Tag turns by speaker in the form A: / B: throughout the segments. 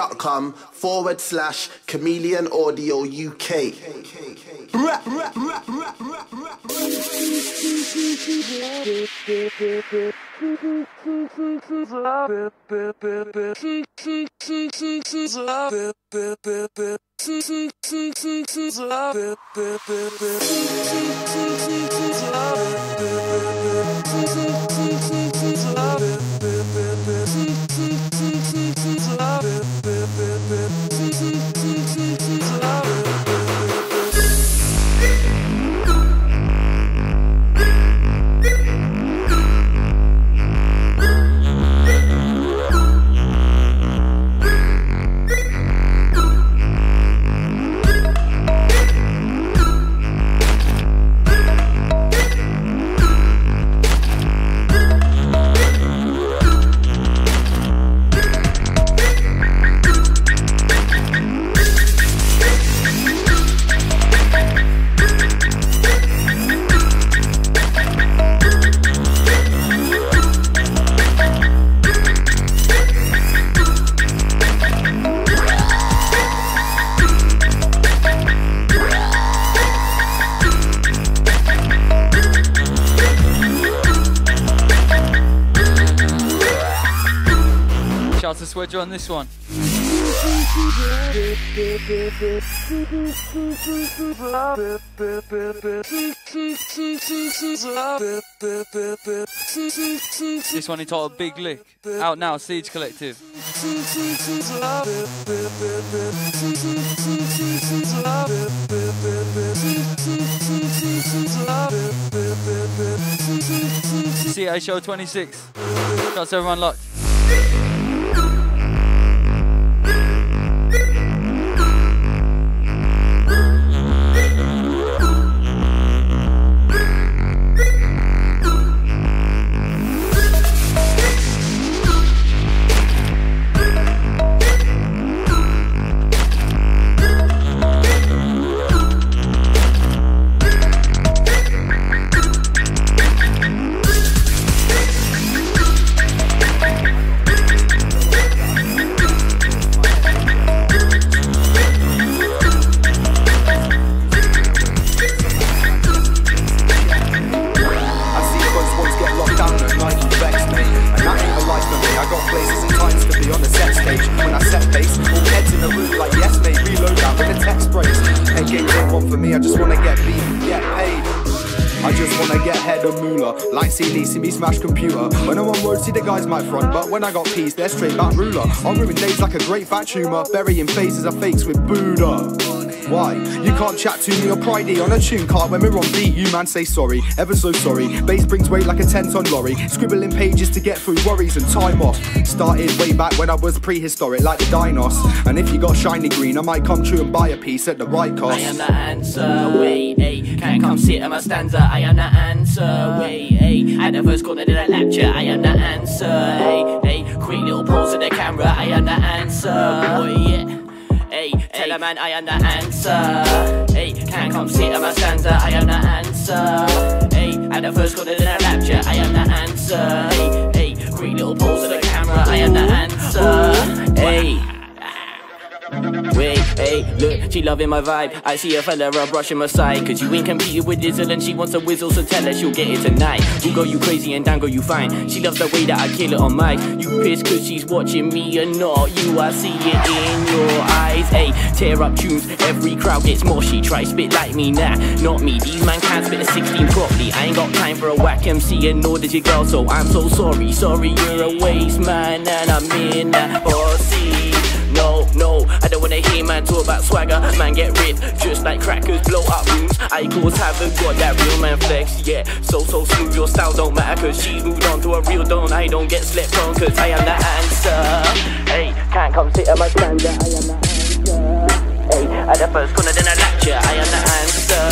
A: facebook.com/Chameleon Audio UK.
B: Shout to Swedger on this one. This one entitled Big Lick. Out now, Siege Collective. CA Show 26. Shouts to everyone locked.
C: See me smash computer. When I'm on road, see the guys might front, but when I got peas, they're straight back ruler. I'll ruin days like a great fat tumour, burying phases of fakes with Buddha. Why? You can't chat to me or pridey on a tune card when we're on beat. You man say sorry, ever so sorry. Bass brings weight like a 10-ton lorry. Scribbling pages to get through worries and time off. Started way back when I was prehistoric like the dinos. And if you got shiny green, I might come true and buy a piece at the right cost.
D: I am the answer, wait, ayy. Can't come sit at my stanza, I am the answer, wait, ayy. At the first corner did I lecture, I am the answer, ayy, ayy. Quick little pose to the camera, I am the answer, boy, yeah. Hey, tell a man I am the answer. Hey, can't come sit at my stanza, I am the answer. Hey, at the first corner in a lecture, I am the answer. Hey, hey, quick little pose to the camera, I am the answer. Hey. Wait, hey, look, she loving my vibe. I see a fella brushing my side. Cause you ain't competing with Dizzle and she wants a whistle, so tell her she'll get it tonight. You go you crazy and Dango you fine. She loves the way that I kill it on mic. You pissed cause she's watching me and not you. I see it in your eyes. Hey, tear up tunes, every crowd gets more. She try spit like me, nah, not me. These man can't spit a 16 properly. I ain't got time for a whack MC and nor does your girl. So I'm so sorry, sorry you're a waste man and I'm in that pussy. No, no, I don't wanna hear man talk about swagger. Man get ripped, just like crackers, blow up rooms. Icons haven't got that real man flex, yeah. So smooth, your style don't matter. Cause she's moved on to a real don. I don't get slept on cause I am the answer. Hey, can't come sit at my stanza, I am the answer. Hey, at the first corner then I lecture, I am the answer.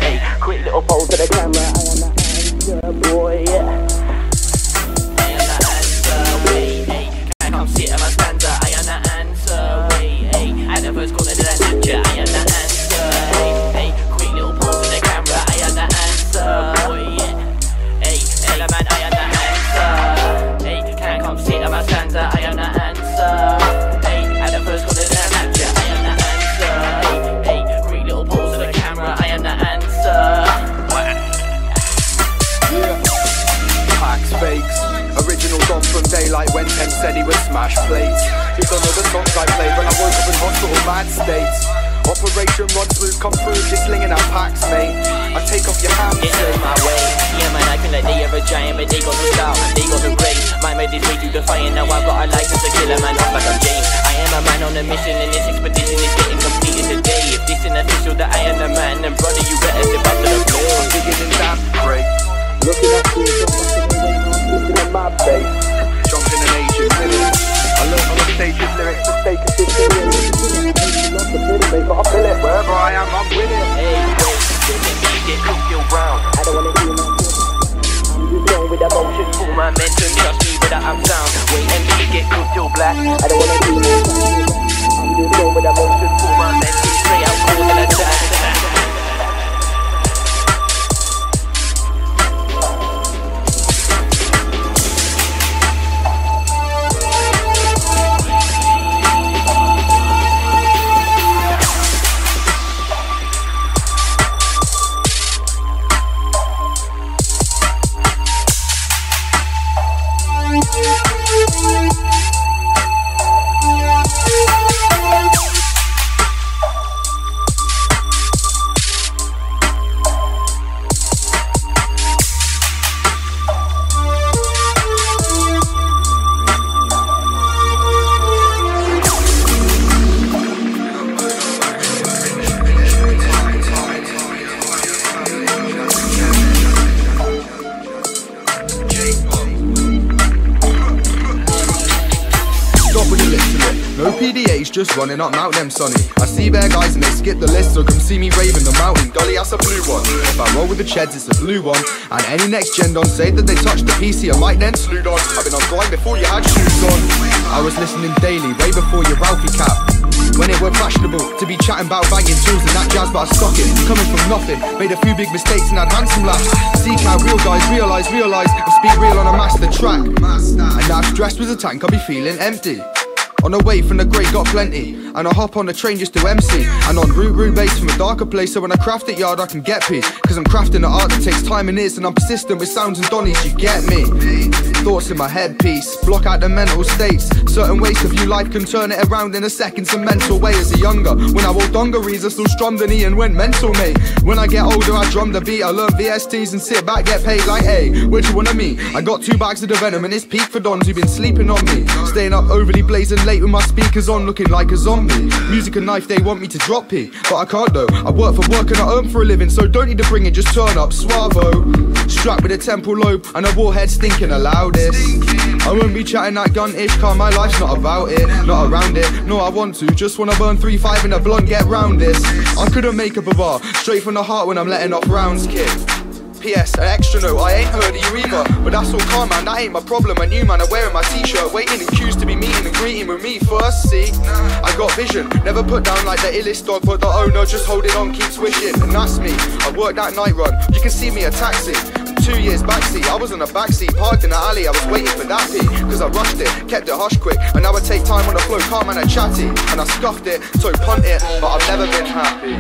D: Hey, quick little pose to the camera, I am the answer, boy, yeah. I am the answer, wait, hey, can't come sit at my stanza, I am the answer. At the first corner did I lecture, I am the answer. Hey, hey, quick little pause to the camera, I am the answer. Boy, yeah. Hey, tell a man I am the answer. Hey, can't come sit at my stanza, I am the answer. Hey, at the
C: hospital bad states. Operation run through, come through, just slinging out packs, mate. I take off your hands,
D: it's on my way. Yeah, man, I feel like they are a giant, but they got the style, they got the grace. My made this way through the fire, now I've got a license to kill a man off like I'm James. I am a man on a mission, and this expedition is getting completed today. If this ain't official that I am the man, then brother, you better step up to the plate.
C: I'm digging in that break. Looking at you, looking at my face. Jumping an Asian minute. I learned on the stage with lyrics to stay consistent. But I feel it, wherever I am, I'm winning.
D: Hey, wait, get cooked, you're brown. I don't wanna hear my I'm just going with emotion, full my momentum. Trust me, but I'm sound. Wait until you get cooked, you're black. I don't wanna hear my I'm just going with emotion, full my momentum. Straight out cold and attack.
C: Just running up Mount them sunny. I see bare guys and they skip the list, so come see me raving the mountain. Golly, that's a blue one. If I roll with the cheds, it's a blue one. And any next gen don't say that they touched the PC, I might then slewed on. I've been on grind before you had shoes on. I was listening daily, way before your Ralphie cap. When it were fashionable to be chatting about banging tools and that jazz, but I stuck it. Coming from nothing, made a few big mistakes and had handsome laps. Seek out real guys, realise, and speak real on a master track. And now stressed with a tank, I'll be feeling empty. On the way from the great got plenty, and I hop on the train just to MC. And on route base from a darker place, so when I craft it yard I can get peace. Cause I'm crafting the art that takes time and ears, and I'm persistent with sounds and donnies, you get me. Thoughts in my headpiece, block out the mental states. Certain ways to view life can turn it around in a second, some mental way. As a younger, when I wore dungarees I still strummed an E and went mental, mate. When I get older I drum the beat, I learn VSTs and sit back, get paid like, hey, where'd you wanna meet? I got 2 bags of the venom and it's peak for dons who've been sleeping on me. Staying up overly blazing late with my speakers on, looking like a zombie. Music and knife, they want me to drop P, but I can't though. I work for work and I earn for a living, so don't need to bring it, just turn up, suavo. Strapped with a temple lobe and a warhead stinking the loudest. I won't be chatting that gun-ish, car my life's not about it, not around it. No, I want to, just wanna burn 3-5 in a blunt, get round this. I couldn't make up a bar, straight from the heart when I'm letting off rounds, kid. PS, an extra note, I ain't heard of you either, but that's all calm, man, that ain't my problem. A new man, I'm wearing my t-shirt, waiting in queues to be meeting and greeting with me first, see? I got vision, never put down like the illest dog, but the owner just holding on, keeps wishing, and that's me. I worked that night run, you can see me a taxi. 2 years backseat, I was in a backseat, parked in the alley, I was waiting for that P, cause I rushed it, kept it hush quick, and now I take time on the flow, calm and I chatty, and I scuffed it, so punt it, but I've never been happy.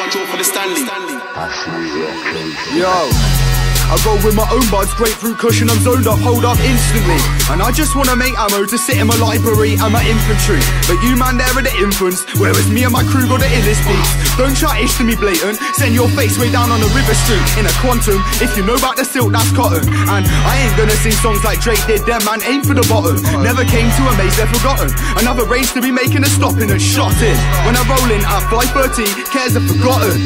A: MoJoe for the Stanley.
C: Yo, I roll with my own buds, grapefruit cushion, I'm zoned up, hold up instantly. And I just wanna make ammo to sit in my library and my infantry. But you man there are the infants, whereas me and my crew got the illest beats. Don't try ish to me blatant, send your face way down on the river street. In a quantum, if you know about the silk, that's cotton. And I ain't gonna sing songs like Drake did, them man aim for the bottom. Never came to a maze, they're forgotten. Another race to be making a stopping and shot in. When I roll in at 5:30, cares are forgotten.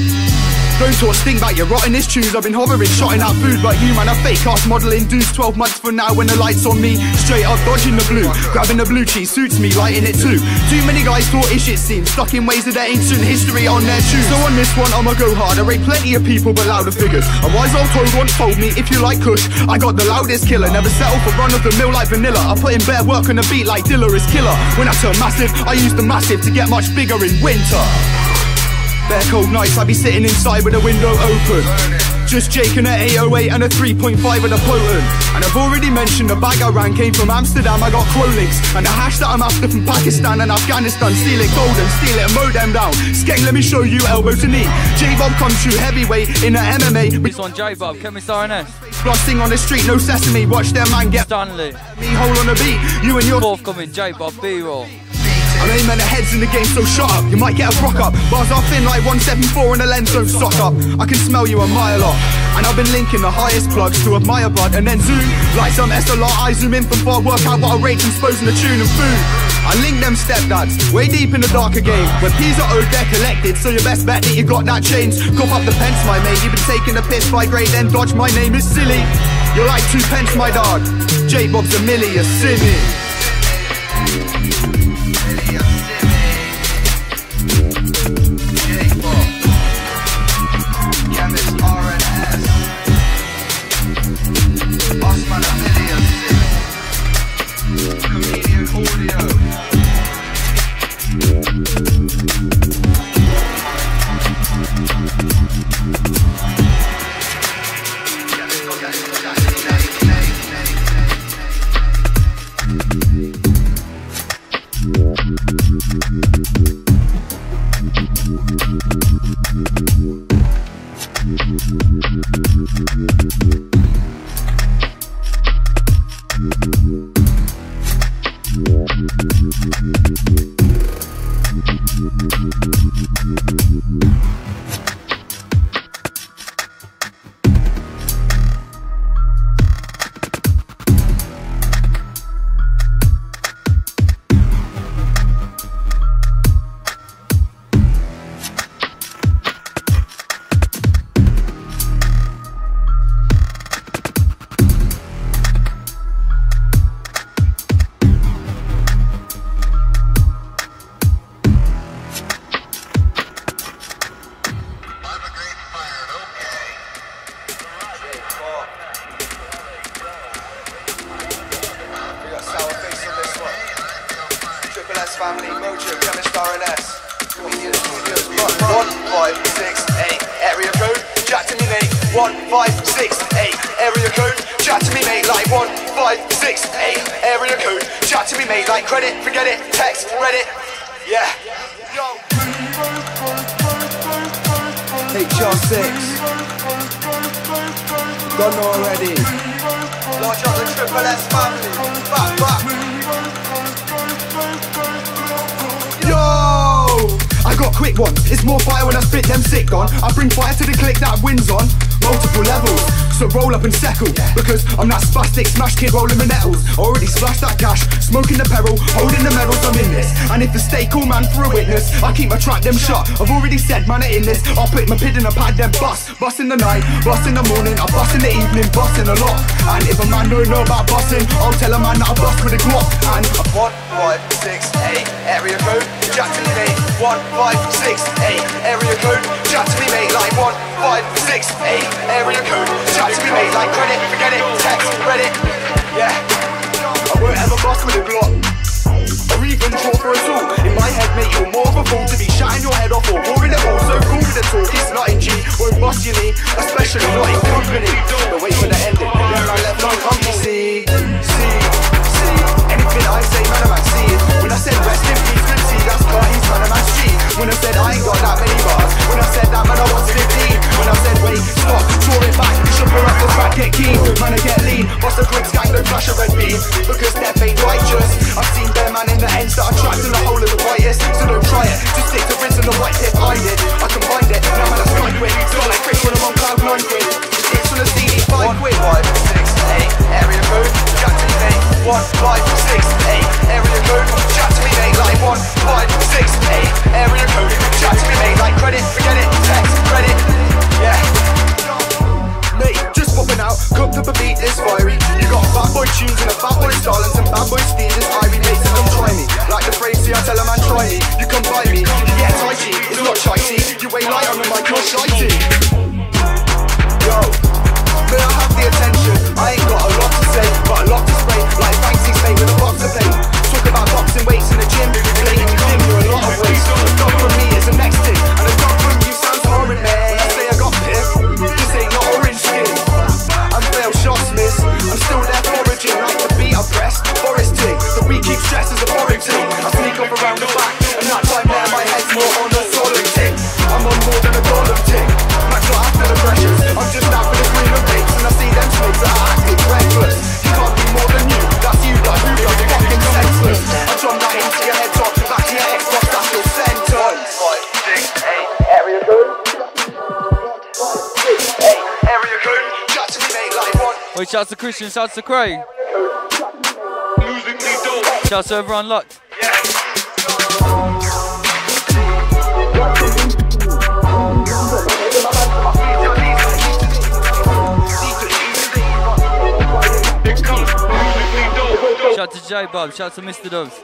C: Don't talk stink about your rottenest tunes. I've been hovering, shotting out food, but you man are fake ass modelling dudes. 12 months from now when the light's on me, straight up dodging the blue, grabbing the blue cheese suits me, lighting it too. Too many guys talk ish it seems, stuck in ways of their ancient history on their tunes. So on this one I'ma go hard, I rate plenty of people but louder figures. A wise old toad once told me, if you like kush, I got the loudest killer. Never settle for run of the mill like vanilla. I put in bare work on the beat like Dilla is killer. When I turn massive, I use the massive to get much bigger in winter. Bare cold nights, I be sitting inside with the window open, just jaking at 808 and a 3.5 and a potent. And I've already mentioned the bag I ran came from Amsterdam. I got crow links and the hash that I'm after from Pakistan and Afghanistan. Steal it golden, steal it and mow them down. Skeng, let me show you elbow to knee. J-Bob comes through heavyweight in the MMA.
B: This one J-Bob, Chemist RNS.
C: Plus sing on the street, no sesame. Watch them man get
B: Stanley.
C: me hole on the beat. You and your
B: Forthcoming J-Bob B-roll.
C: I'm aiming the heads in the game, so shut up. You might get a rock up. Bars are thin like 174 and the lens don't stock up. I can smell you a mile off. And I've been linking the highest plugs to admire bud and then zoom like some SLR. I zoom in from far, work out what I rate, exposing the tune and food. I link them stepdads way deep in the darker game. When P's are owed, they're collected, so you best bet that you got that change. Cough up the pence, my mate. You've been taking the piss by grade, then dodge. My name is silly. You're like 2 pence, my dog. J-Bob's a milli, you're silly.
E: Chemist, RNS. Bossman, a million. Comedian audio. Family, MoJoe, Chemist, RNS. Comedian studios, 1568. Area code, chat to me mate. 1568. Area code, chat to me mate. Like 1568. Area code, chat to me mate. Like credit, forget it, text, Reddit. Yeah. Yo.
C: HR6. Done already.
E: Large up the triple S family. Back.
C: Yo! I got quick ones, it's more fire when I spit them sick on. I bring fire to the click that wins on multiple levels. So roll up and settle, because I'm that spastic smash kid rolling my nettles. Already splashed that cash, smoking the peril, holding the medals, I'm in this. And if the stay cool man for a witness, I keep my trap them shut. I've already said man I in this. I'll put my pid in a pad then bust in the night, bust in the morning, I bust in the evening, busting a lot. And if a man don't know about busting, I'll tell a man that I bust with a Glock. And
E: 1568. Area code, chat to me mate. 1568. Area code, chat to me mate. Like 1568. Area code, chat to me mate. Like credit, forget it, text, Reddit. Yeah.
C: I won't ever bust with a Glock or even draw for a tool. In my head, mate, you're more of a fool to be shouting your head off or roaring it all. So cool with the talk, it's nothing G. Won't bust your knee, especially not in company. But wait for the ending, then I left on company. See. Anything I say, man, I'm see it. When I said rest in peace, good see, that's Cardi's man, I'm G. When I said I ain't got that many bars, when I said that that, man, I was 15. When I said wait, stop, draw it back, should pull up the track, get keen. Man, I get lean, bust a quick gang, no flash a red beam. Because death ain't righteous. I've seen their man in the ends that are trapped in the hole of the brightest. So don't try it, just stick to rinse and the white tip I did. I can find it, now man, I strike quick. Start like Chris when I'm on cloud 9 quid. It's on the CD, 5 quid. 1, 5, 6, 8, area code, chat to me mate. 1, 5, 6, 8, area code, chat to me mate. Like 1, 5, 6, 8, area code, chat to me mate. Like credit, forget it, text, credit, yeah. Mate, just popping out, cooked up a beat, it's fiery. You got bad boy tunes and a bad boy style and some bad boy steam, it's irie. Mates and don't try me, like the phrase, see I tell a man try me. You come by me, yeah tai chi, it's not shitey. You weigh light on the mic, you're shitey. Yo, may I have the attention? I ain't got a lot to say, but a lot to spray. Like Banksy's mate with a box of paint. Talk about boxing weights in the gym, late in the gym, you're a lot of ways. A dog from me is the next thing, and a dog from you sounds horrid, man. When I say I got pip, this ain't not orange skin. I'm failed shots, miss. I'm still there foraging, like the beat I pressed. Forest tick, the weak keep stress is a boring thing. I sneak up around the back, and that time there my head's more on a solid tick. I'm on more than a dollar tick. Man's not after the pressures, I'm just after the green and bakes. And I see them snakes that are acting reckless. You can't be more than you, that's you, like you, you're fucking senseless. I drum that into your head top, back to your Xbox, that's your sentence. 1, 5, 6, 8, area code. 6, 8, area code. Chat to me mate like 1.
B: Wait, shouts to Christian, shouts to Craig. Shouts to everyone locked. Shout to J Bob, shout to Mr. Doves.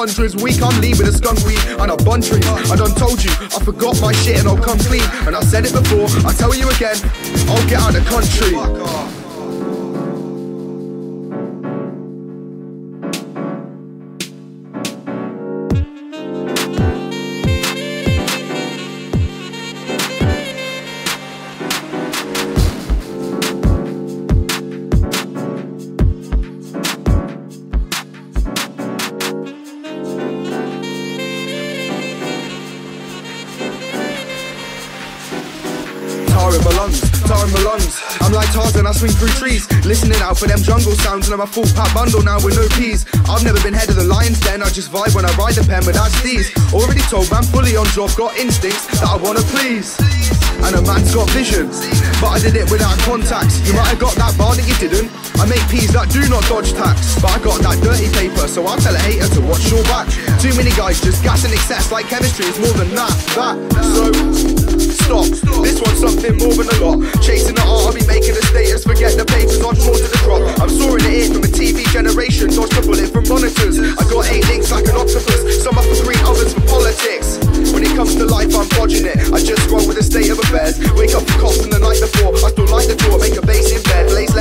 B: Hundreds a week, I'm leaving a skunk weed and a bun tree. I done told you, I forgot my shit and I'll come clean. And I said it before, I tell you again, I'll get out of the country. I'm like Tarzan, I swing through trees, listening out for them jungle sounds, and I'm a full pack bundle now with no peas. I've never been head of the lion's den, I just vibe when I ride the pen, but that's these. Already told man, fully on job, got instincts that I wanna please. And a man's got vision, but I did it without contacts. You might have got that bar that you didn't. I make peas that do not dodge tax, but I got that dirty paper, so I'll tell a hater to watch your back. Too many guys just gas and excess, like chemistry is more than that. So stop, this one's something more than a lot. Chasing the art, I'll be making a status. Forget the papers, I'm drawn to the crop. I'm soaring it in from a TV generation, dodged a bullet from monitors. I got 8 links like an octopus, some are for green, others for politics. When it comes to life, I'm dodging it. I just roll with the state of affairs. Wake up from cough from the night before, I still light the door, make a base in bed, blaze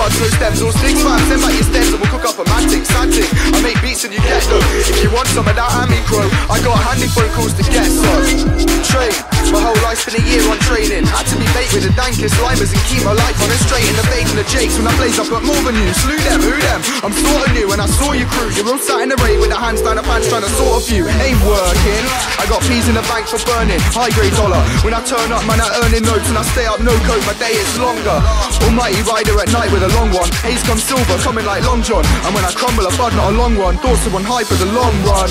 B: buds, no stems or sticks, fam. Send back your stems and we'll cook up a mad thing, sad thing. I make beats and you get them. If you want some of that hammy crow, I got handy phone calls to get some. Train, my whole life's been a year on training. Had to be baked with the dankest limers and keep my life on it straight. In the bake and the jakes, when I blaze I've got more than you. Slew them, who them? I'm sorta new when I saw your crew. You're all sat in the rain with the hands down the pants trying to sort a few. Ain't working. I got peas in the bank for burning, high grade dollar. When I turn up, man, I earning notes and I stay up, no coat, my day is longer. Almighty rider at night with a long one. Haze comes silver, coming like Long John. And when I crumble a bud, not a long one. Thoughts of one high for the long run.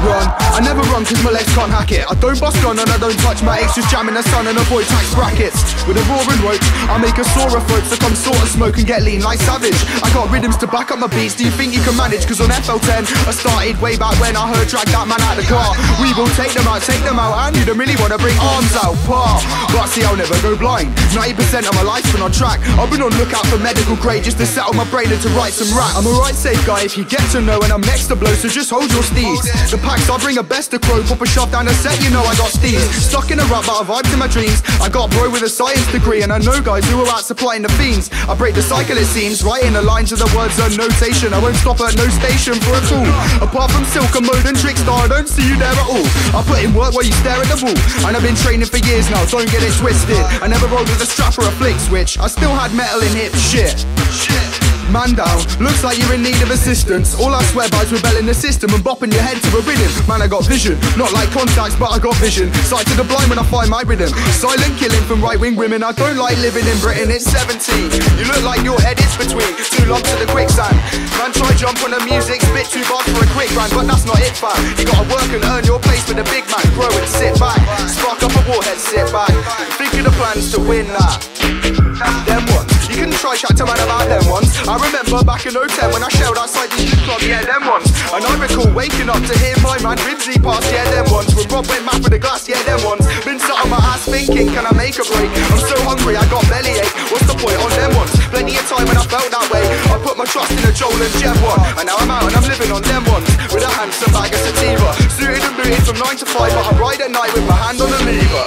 B: Run. I never run cause my legs can't hack it. I don't bust gun and I don't touch my eggs. Just jam in the sun and avoid tax brackets. With a roaring roach, I make a sore of folks. So come sort of smoke and get lean like Savage. I got rhythms to back up my beats. Do you think you can manage? Cause on FL10 I started way back when I heard drag that man out the car. We will take them out and you don't really wanna bring arms out, pa. But see, I'll never go blind. 90% of my life's been on track. I've been on lookout for medical grade just to settle my brain and to write some rap. I'm a right safe guy if you get to know, and I'm next to blow, so just hold your steeds. The packs, I bring a best of crow, pop a shove down the set, you know I got steeds. Stuck in a rut, but I vibed in my dreams. I got bro with a science degree, and I know guys who are out supplying the fiends. I break the cycle it seems, writing the lines of the words are notation. I won't stop at no station for a fool. Apart from Silk and Mode and Trickstar, I don't see you there at all. I put in work while you stare at the wall, and I've been training for years now, don't get it twisted. I never rolled with a strap or a flick switch. I still had metal in hips, shit. Man down, looks like you're in need of assistance. All I swear by's rebelling the system and bopping your head to a rhythm. Man, I got vision, not like contacts, but I got vision. Sight to the blind when I find my rhythm. Silent killing from right-wing women. I don't like living in Britain, it's 17. You look like your head is between two lumps of the quicksand. Man, try jump on the music, spit 2 bars for a quick run, but that's not it, fam. You gotta work and earn your place with a big man. Grow and sit back, spark up a warhead, sit back. Think of the plans to win that. Them ones, you can try chat to man about them ones. I remember back in 010 when I shelled outside the youth club, yeah, them ones. And I recall waking up to hear my man Ribsy pass, yeah, them ones. When Rob went mad with the glass, yeah, them ones. Been sat on my ass thinking, can I make a break? I'm so hungry, I got bellyache. What's the point on them ones? Plenty of time when I felt that way. I put my trust in a Joel and Jeff one, and now I'm out and I'm living on them ones. With a handsome bag of sativa, suited and booted from 9 to 5, but I ride at night with my hand on the lever.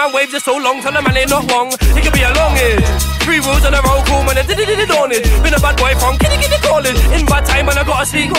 F: Waves are so long, tell the man ain't not wrong. It could be a long age. 3 rules and a roll call, man, it dawnage. Been a bad boy from kitty calling. In bad time, man, I gotta speak.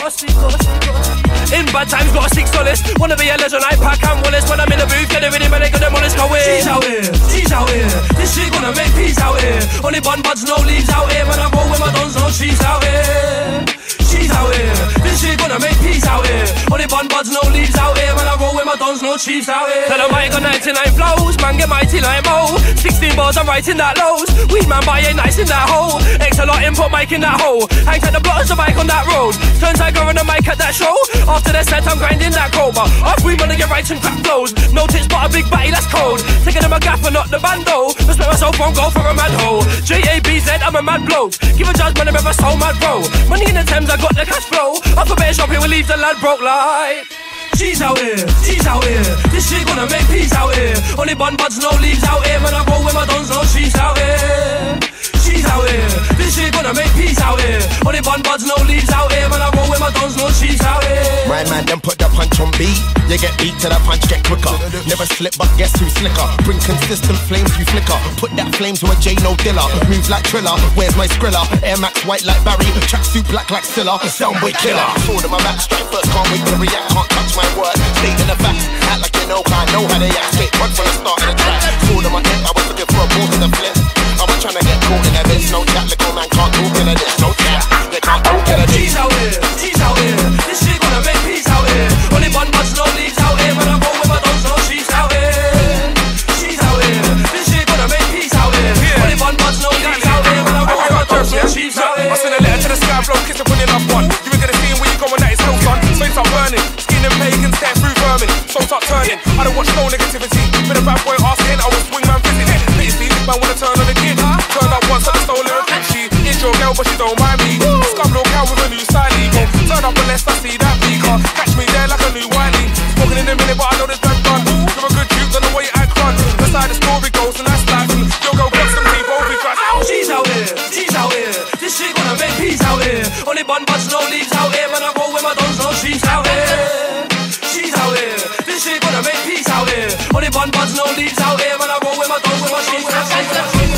F: In bad times, gotta seek solace. Wanna be a legend, I pack and Wallace. When I'm in the booth, get it ready, man, they got them honest, go in. She's out here, this shit gonna make peace out here. Only bun buds, no leaves out here. When I roll with my dons, no she's out here. She's out here, this shit gonna make peace out here. Only bun buds, no leaves out here. When I roll with my dons, no chiefs out here. Tell them I got 99 flows, man get mighty like Mo. 16 bars, I'm writing that lows. Weed man buy it nice in that hole. X a lot input mic in that hole. Hang tight the blotters, the mic on that road. Turn tiger on the mic at that show. After the set, I'm grinding that cobra. Off we wanna get right and crap flows. No tits but a big batty, that's cold. Taking them a gaffer, not the bando. Respect myself, won't go for a mad hoe. J-A-B-Z, I'm a mad bloke. Give a judgment, I'm ever so mad bro. Money in the Thames, I got the cash flow. Off a better shop, here we leave the lad broke like. She's out here, this shit gonna make peace out here. Only bun buds, no leaves out here. When I roll with my dons, no she's out here. She's out here, this shit gonna gonna make peace out here. Only bun buds, no leaves out here. Man, I roll with my dons, no cheese out here.
G: My man, then put the punch on beat. You get beat to the punch, get quicker. Never slip, but guess who's slicker? Bring consistent flames, you flicker. Put that flame to a J, no diller. Move like Triller, where's my Skrilla? Air Max white like Barry, tracksuit black like Silla. Soundboy killer. Sword in my back, strike first, can't wait to react. Can't touch my word, state in the facts. Act like you know, I know how they act. Straight front from the start of the track. Sword in my neck, I was looking for a ball to the flip. I was trying to get caught in a bitch. No chat, little man can't talk in a this. No chat, they can't talk in a this.
F: Cheese out here, cheese out here. This shit gonna make peace out here. Only bun buds, no leaves out here. Man, I roll with my dons, no cheese out here. Cheese out here. This shit gonna make peace out here. Only bun buds, no leaves out here. Man, I roll with my dons, no cheese out here.
H: I send a letter to the sky, flow, kiss up on your loved one. You ain't gonna see him where you going, that is hell, son. Space up burning, skin and pagans, stare through vermin. Soul start turning, I don't watch no negativity. Been a bad boy asking, I was swing man visiting. Pity see, this man wanna turn on the kid. Turn up once at the stolen a bitch. She is your girl, but she don't mind me. Scum little cow with a new style. Turn up unless I see that beaker. Catch me there like a new whiny. Smoking in a minute, but I know this bad gun. You're a good dude, don't know what you act on. That's how the story goes, and that's life. You'll go get some people because
F: cheese out here, cheese out here. This shit gonna make peace out here. Only bun buds, no leaves out here. Man, I roll with my dons, no cheese out here. Cheese out here. This shit gonna make peace out here. Only bun buds, no leaves out here. Man, I roll with my dons, with my cheese out here.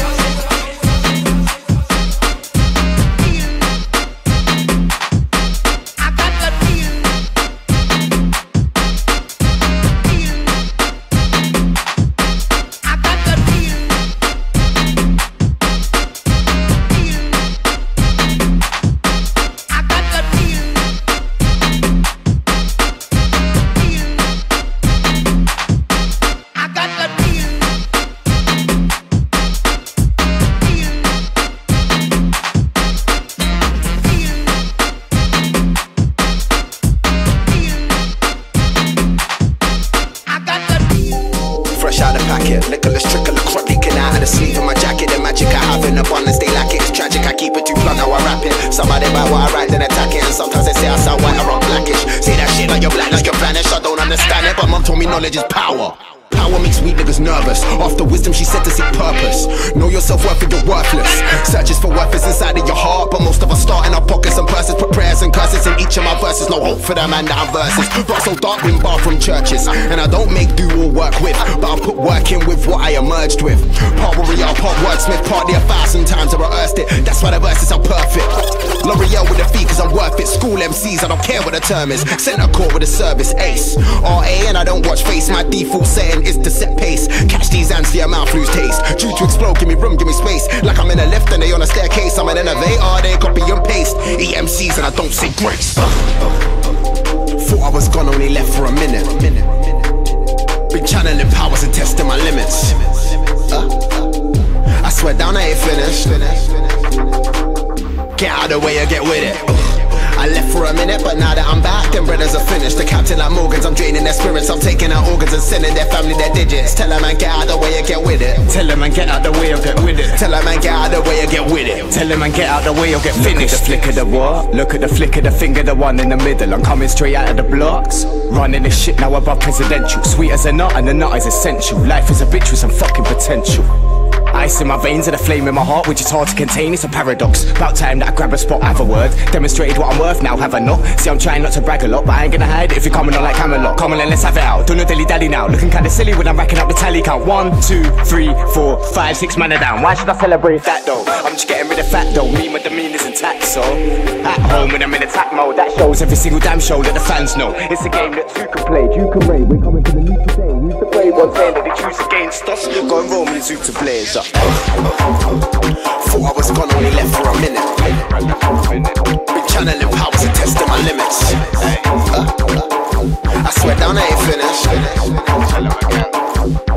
A: Nicholas trickle, a crop leaking out of the sleeve of my jacket. The magic I have in abundance, they lack it. It's tragic, I keep it too blunt how I rap it. Somebody buy what I write, then attack it. And sometimes they say I sound white or I'm blackish. Say that shit like you're black, like you're vanished. I don't understand it, but mom told me knowledge is power. Power makes weak niggas nervous. After wisdom, she said to seek purpose. Know your self-worth and you're worthless. Searches for worth is inside of your heart, but most of us start in our pockets and purses. Put prayers and curses in each of my verses. No hope for the man that I'm verses. Rock so dark, wind bar from churches. And I don't make do or work with, but I put work in with what I emerged with. Part warrior, part wordsmith, part the 1,000 times I rehearsed it. That's why the verses are perfect. L'Oreal with a fee cause I'm worth it. School MCs, I don't care what the term is. Center court with a service, ace. RA and I don't watch face. My default setting is to set pace. Catch these hands for your mouth lose taste. Due to explode, give me room, give me space. Like I'm in a lift and they on a staircase. I'm an innovator, they copy and paste. EMCs and I don't say grace. Thought I was gone, only left for a minute. Been channeling powers and testing my limits. I swear down I ain't finished. Get out of the way or get with it. I left for a minute, but now that I'm back, them brothers are finished. The captain like Morgans, I'm draining their spirits. I'm taking out organs and sending their family their digits. Tell a man get out the way and get with it. Tell a man get out the way or get with it. Tell a man get out the way and get with it. Tell a man get out the way or get finished. Look at the flick of the what? Look at the flick of the finger, the one in the middle. I'm coming straight out of the blocks. Running this shit now above presidential. Sweet as a nut and the nut is essential. Life is a bitch with some fucking potential. Ice in my veins and a flame in my heart, which is hard to contain, it's a paradox. About time that I grab a spot, have a word. Demonstrated what I'm worth now, have I not? See, I'm trying not to brag a lot, but I ain't gonna hide it if you're coming on like Camelot. Come on and let's have it out, don't no dilly dally now. Looking kinda silly when I'm racking up the tally count. 1, 2, 3, 4, 5, 6 man are down. Why should I celebrate that though? I'm just getting rid of fat though, me my demeanor's intact, so at home when I'm in attack mode, that shows every single damn show that the fans know. It's a game that two can play, you can rate. We're coming to the new today, who's the brave one saying that they choose against us? Go and roll me two to blaze up. Thought I was gone, only left for a minute. Been channeling powers and testing my limits. I swear down I ain't finished.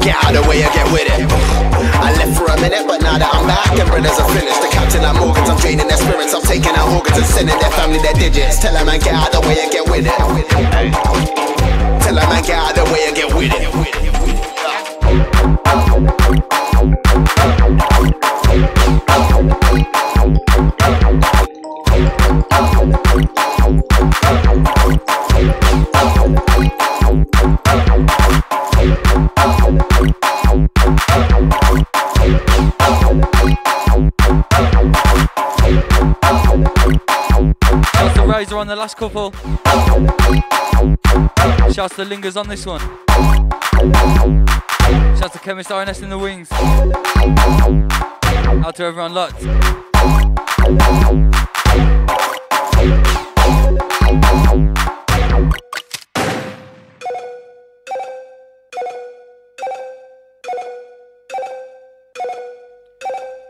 A: Get out of the way or get with it. I left for a minute, but now that I'm back, them brothers are finished. The captain like Morgans, I'm draining their spirits. I'm taking out organs and sending their family their digits. Tell a man get out of the way and get with it. Tell a man get out of the way and get with it.
I: are on the last couple. Shouts to Lingers on this one. Shouts to Chemist RNS in the wings. Out to everyone locked.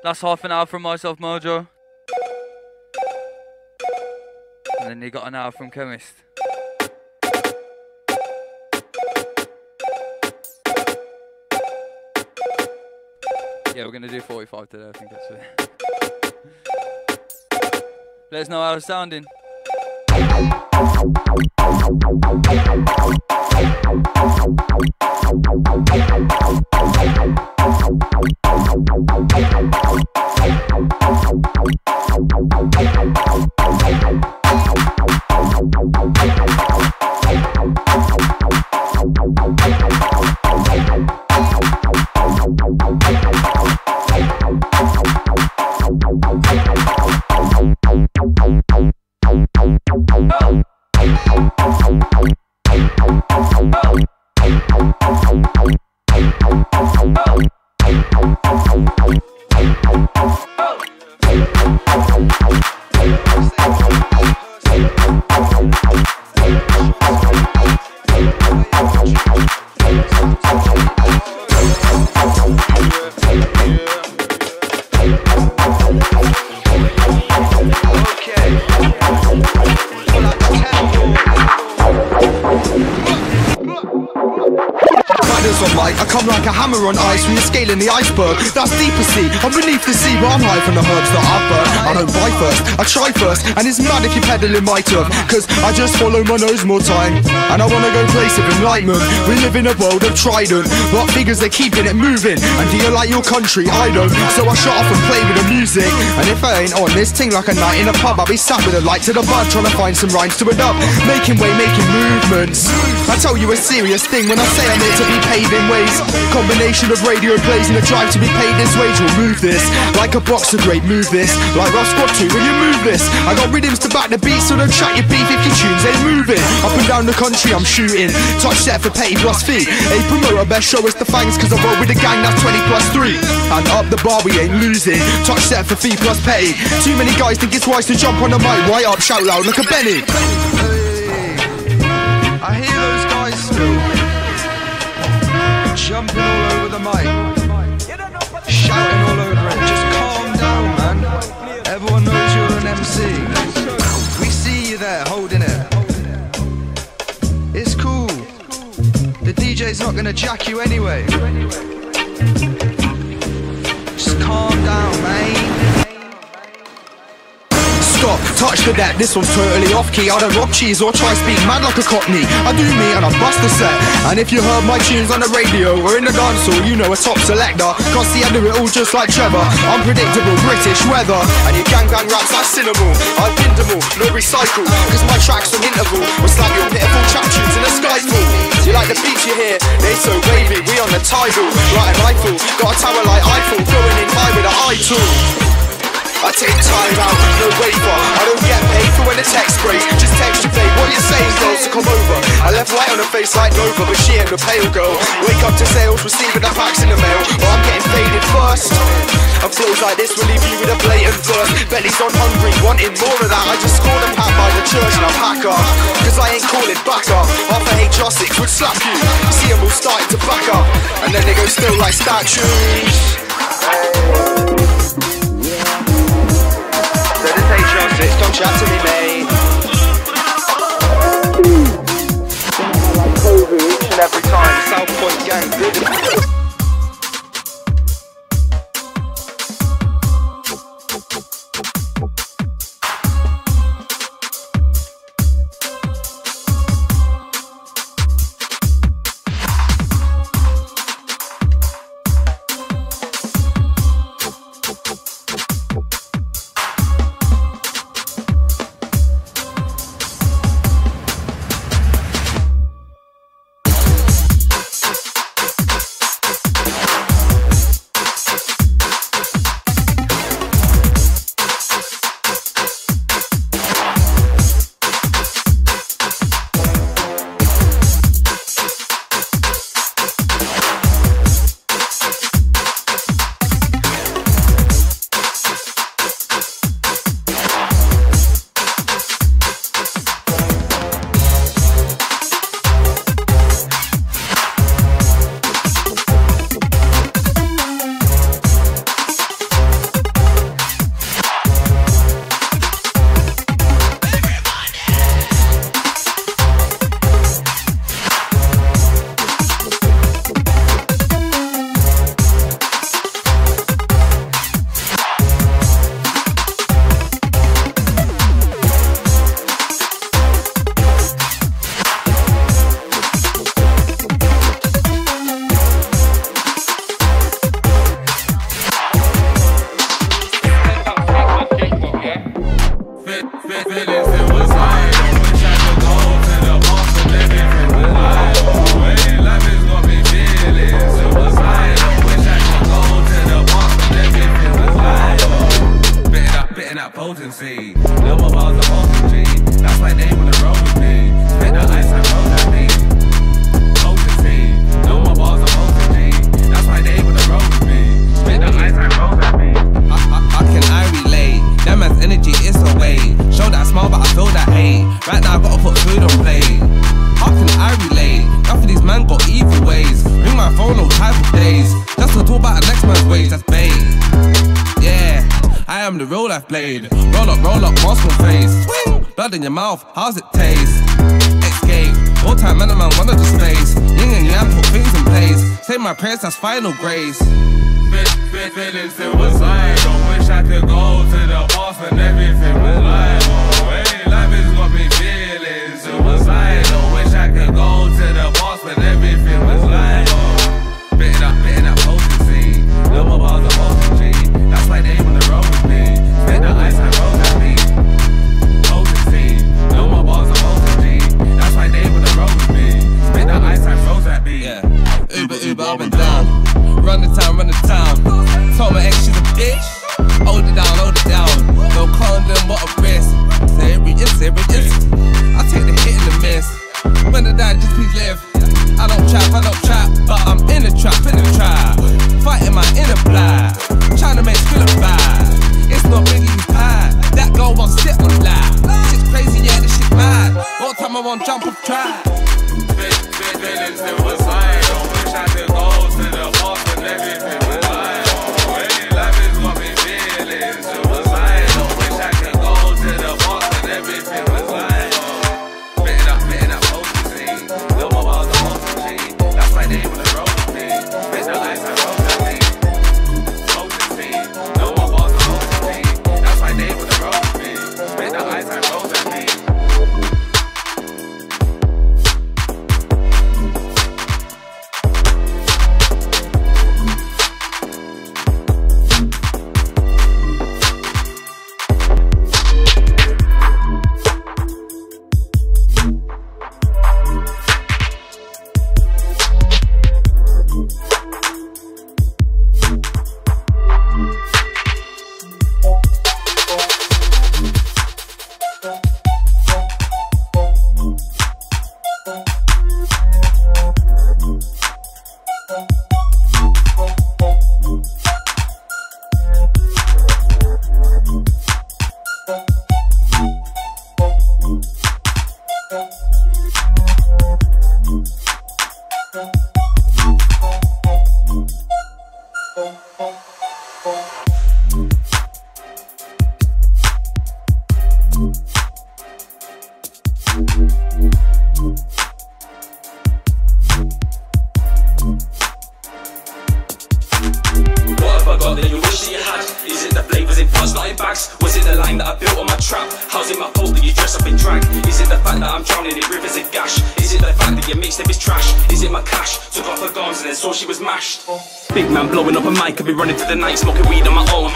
I: Last half an hour from myself, MoJoe. And then you got an hour from Chemist. Yeah, we're gonna do 45 today, I think that's it. Let us know how it's sounding.
B: Like a hammer on ice when you're scaling the iceberg. That's deeper sea, I'm beneath the sea, but I'm high from the herbs that I've burnt. I don't buy first, I try first, and it's mad if you're peddling my turf, cause I just follow my nose more time, and I wanna go place of enlightenment. We live in a world of trident, but figures are keeping it moving, and do you like your country? I don't, so I shut off and play with the music. And if I ain't on this thing like a night in a pub, I'll be sat with a light to the bud, trying to find some rhymes to a dub, making way, making movements. I tell you a serious thing when I say I'm here to be paving ways. Combination of radio plays and a drive to be paid this wage. We'll move this like a boxer, great, move this like Rough Squad 2, will you move this? I got rhythms to back the beat, so don't chat your beef if your tunes ain't moving. Up and down the country I'm shooting, touch set for petty plus fee. A promoter best show us the fangs, cause I roll with the gang that's 20 plus 3. And up the bar we ain't losing, touch set for fee plus petty. Too many guys think it's wise to jump on the mic, right up, shout loud like a Benny.
C: I hear those guys still jumping all over the mic, shouting all over it. Just calm down, man. Everyone knows you're an MC. We see you there holding it. It's cool. The DJ's not gonna jack you anyway. Just calm down, man.
B: Stop, touch the deck, this one's totally off key. I don't rock cheese or try speak mad like a cockney. I do me and I bust the set. And if you heard my tunes on the radio or in the dance hall, you know a top selector. Cause see I do it all just like Trevor. Unpredictable British weather. And your gang raps like Cinnamon. I've been them all, no recycle. Cause my tracks on interval will slap your pitiful trap tunes in the sky full. You like the beats you hear, they so wavy. We on the tidal, like an Eiffel. Got a tower like Eiffel, going in high with an eye tool. I take time out, no waiver. I don't get paid for when the text breaks. Just text your babe, what you saying, girl, so come over. I left white on her face like Nova, but she ain't the pale girl. Wake up to sales, receiving the packs in the mail, but I'm getting faded first. And flows like this will leave you with a blatant thirst. Belly's on hungry, wanting more of that. I just scored a pat by the church and I pack up, cause I ain't calling back up. Half a HR6 would slap you. See them all starting to back up, and then they go still like statues. Don't chat to me, mate. Like Kovu each and every time. South Point gang, good.
J: Feeling suicide. Wish I could go to the boss and everything was live. Hey, life has got me feeling suicide. Wish I could go to the boss and everything was live. Spitting that potency. No more bars of potency. That's why they wanna roll with me. Spit the ice and roll at me. Potency. No more bars of potency. That's why they wanna roll with me. Spit the ice and roll at me.
K: How can I relate? That man's energy is away. Show that smile, but I feel that hate. Right now I gotta put food on plate. How can I relate? Half of these man got evil ways. Ring my phone all type of days. Just to talk about the next man's ways, that's bait. Yeah, I am the real life blade. Roll up, mask on face. Swing, blood in your mouth, how's it taste? Escape, all time man wanna just face. Yin and yang, put things in place. Say my prayers, that's final grace.
J: Feeling suicidal. Wish I could go to the boss and everything was live. Hey, life has got me feeling suicidal. Wish I could go to the boss when everything was live. Spitting that potency. No more bars of potency. That's why they wanna roll with me. Spit the ice and roll at me. Potency. No more bars of potency. That's why they wanna roll with me. Spit the ice and roll at me.
K: Yeah. Uber, up and down. Run the town. Told my ex she's a bitch. Hold it down. No condom, what a risk. Serious. I take the hit and the miss. When I die, just please live. I don't trap, but I'm in the trap. Fighting my inner blood. Trying to make Skrilla bad. It's not Biggie's pie. That girl won't sit on that. Shit's crazy, yeah, this shit mad. All time I won't jump off track.
J: Feeling suicidal. Wish I could go to the boss and everything was live. Hey, life has got me feeling suicidal. Wish I could go to the boss and everything was live. Spitting that potency. No more bars of potency. That's why they wanna roll with me. Spit the ice and roll at me. Potency. No more bars of potency. That's why they wanna roll with me. Spit the ice and roll at me.
L: Could be running through the night, smoking weed on my own.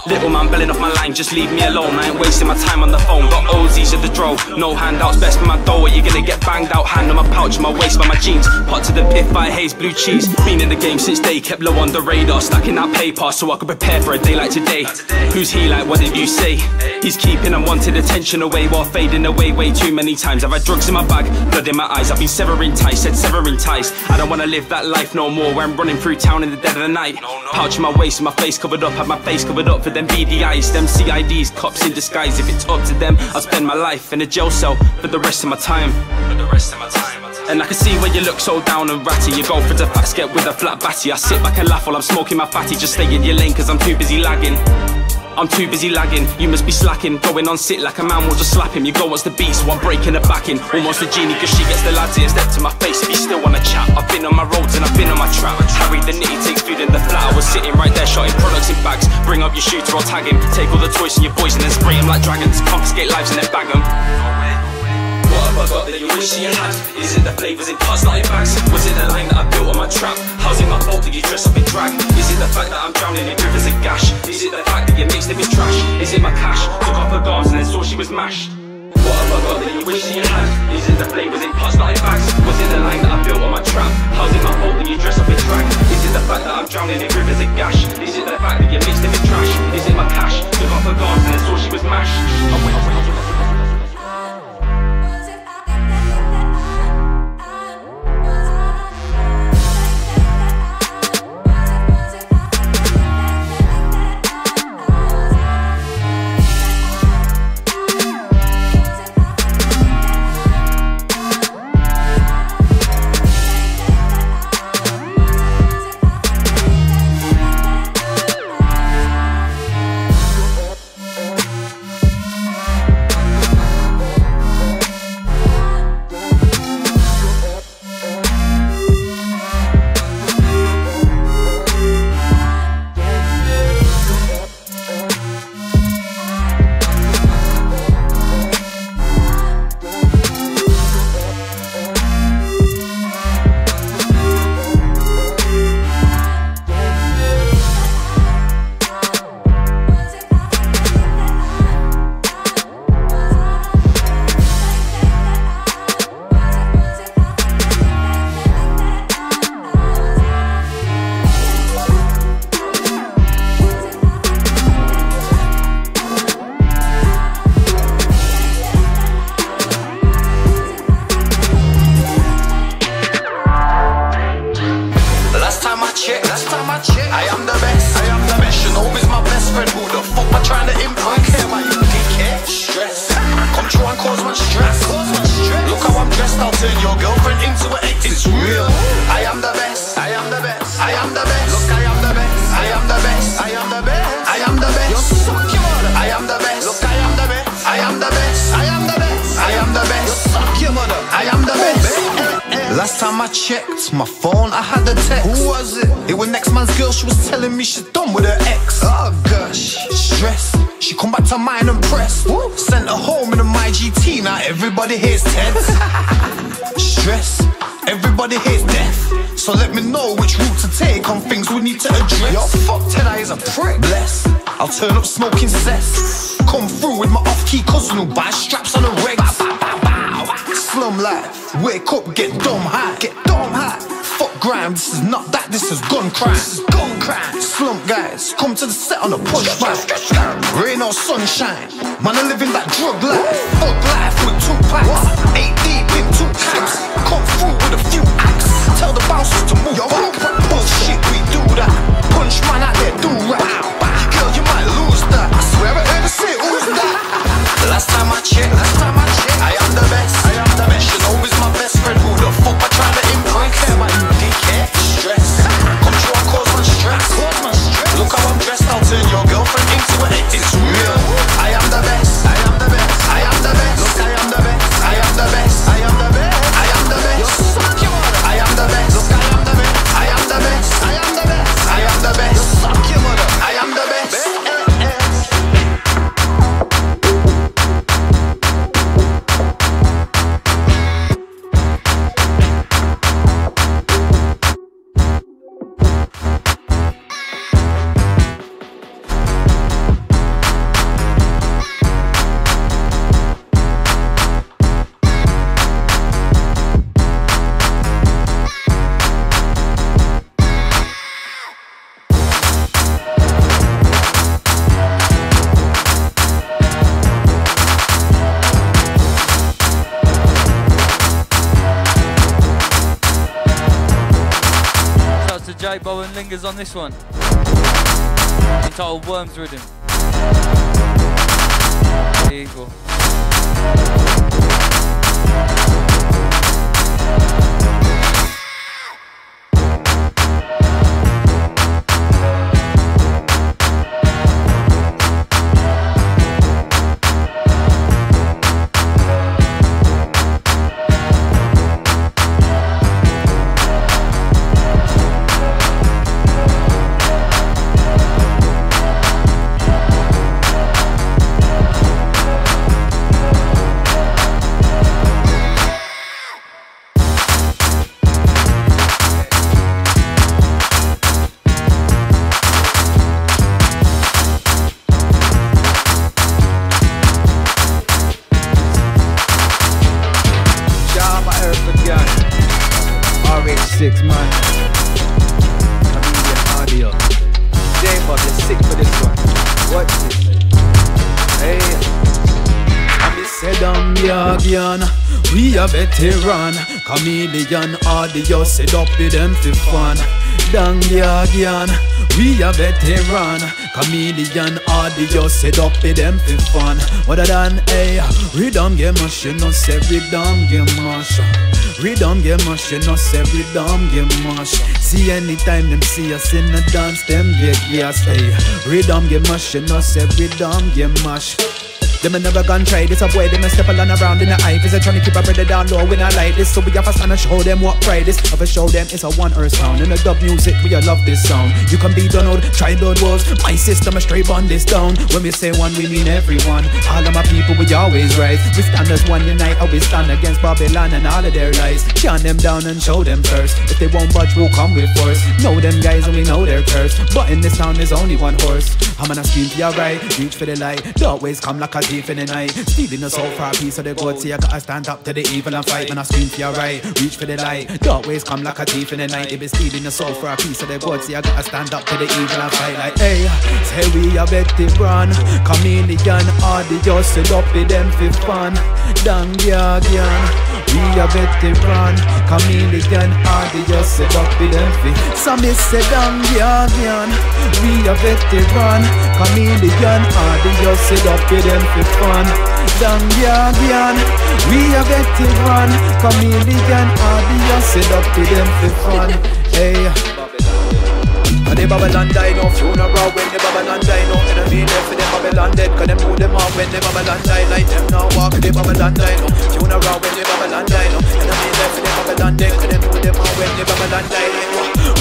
L: Little man belling off my line, just leave me alone. I ain't wasting my time on the phone. Got OZs at the drove, no handouts, best for my dough. Are you gonna get banged out? Hand on my pouch, my waist by my jeans. Pot to the pith by haze, blue cheese. Been in the game since day, kept low on the radar. Stacking that paper so I could prepare for a day like today. Who's he like, what did you say? He's keeping unwanted attention away while fading away way too many times. I've had drugs in my bag, blood in my eyes. I've been severing ties, said severing ties. I don't wanna live that life no more where I'm running through town in the dead of the night. Pouch in my waist, my face covered up, had my face covered up for them BDIs, them CIDs, cops in disguise. If it's up to them, I'll spend my life in a jail cell for the rest of my time. And I can see where you look so down and ratty. You go for the facts, get with a flat batty. I sit back and laugh while I'm smoking my fatty. Just stay in your lane cause I'm too busy lagging. I'm too busy lagging, you must be slacking. Going on sit like a man will just slap him. You go what's the beat, so I'm breaking the back in. Almost a genie cause she gets the lads in. Step to my face if you still wanna chat. I've been on my roads and I've been on my trap. Harry the nitty takes food in the flat. I was sitting right there shotting products in bags. Bring up your shooter or tag him. Take all the toys from your boys and then spray them like dragons. Confiscate lives and then bag them. What have I got that you wish you had? Is it the flavours in pots, not in bags? Was it the line that I built on my trap? How's it my fault that you dress up in drag? Is it the fact that I'm drowning in rivers of gash? Is it the fact that your mixtape is trash? Is it my cash? Took off a glance and then saw she was mashed. What have I got that you wish that you had? Is it the flavours in pots, not in bags? Was it the line that I built on my trap? How's it my fault that you dress up in drag? Is it the fact that I'm drowning in rivers of gash? Is it the fact that you mixed it with trash? Is it my cash? Took off her glance and then saw she was mashed.
M: Last time I checked my phone, I had a text. Who was it? It was next man's girl. She was telling me she's done with her ex. Oh gosh, stress. She come back to mine and press. Sent her home in a my GT. Now everybody hates Ted. Stress. Everybody hates death. So let me know which route to take on things we need to address. Yo, fuck Ted, I is a prick. Bless. I'll turn up smoking cess. Come through with my off-key cousin who buys straps on the regs. Slum life, wake up, get dumb high. Get dumb high. Fuck grime, this is not that, this is gun crime. This is gun crime. Slump guys, come to the set on a push bike. Rain or sunshine, man I living that drug life. Fuck life with 2 packs, 8 deep in 2 times. Come through with a few acts. Tell the bouncers to move back. Bullshit, we do that. Punch man out there, do right. Girl, you might lose that. I swear I heard her say, who's that? Last time I checked, I am the best. I am the best. She know is my best friend. Who the fuck I trying to impress? Care my dickhead. Stress. Come through and cause my stress. Look how I'm dressed. I'll turn your girlfriend into an ex. It's real. I am the best. I am the best. I am the best. Look, I am the best. I am the best. I am the best. I am the best. You're suck your mother. I am the best. Look, I am the best. I am the best. I am the best. I am the best. You suck your mother. I am the best.
I: Bow and lingers on this one, entitled Worms Ridden. Eagle.
C: 6 man. Comedian audio. Damn, Bob, you're sick for this one. What's this? Hey, I miss say down the again. We a veteran. Chameleon audio set up with them for fun. Down the again. We a veteran. Chameleon audio set up with them for fun. What I done, hey, rhythm game mash, you know say rhythm game mash. Rhythm game mash, you know say rhythm game mash. See anytime them see us in the dance, them get gas, hey. Rhythm game mash, you know say rhythm game mash. Them never gonna try this, a boy, them a step along around in the hype. Is trying to keep a brother down low when I like this. So we have to stand and show them what pride is. Have to show them it's a one earth sound. In the dub music, we all love this sound. You can be done out, try blood walls. My system is straight on this down. When we say one, we mean everyone. All of my people, we always rise. We stand as one unite, always stand against Babylon and all of their lies. Chant them down and show them first. If they won't budge, we'll come with force. Know them guys and we know their curse. But in this town, there's only one horse. I'm gonna scream for your right, reach for the light. They always come like a thief in the night. Stealing us all for a piece of the good. See, I gotta stand up to the evil and fight. When I scream for your right, reach for the light. They always come like a thief in the night. They be stealing us all for a piece of the good. See, I gotta stand up to the evil and fight. Like, hey, say we a veteran. Chameleon audio set up with them for fun. Down the again. We a veteran. Chameleon audio set up with them for. Some is say down the again. We a veteran. Chameleon audio set up with them for fun. Down the again. We a veteran. Chameleon audio set up with them for fun. Hey. And the Babylon die no funeral when the Babylon die no enemy left for the Babylon dead. Cause them know them all when the Babylon die. Like them now walk the Babylon die no funeral when the Babylon die no enemy left for the Babylon dead. Cause them know them all when the Babylon die.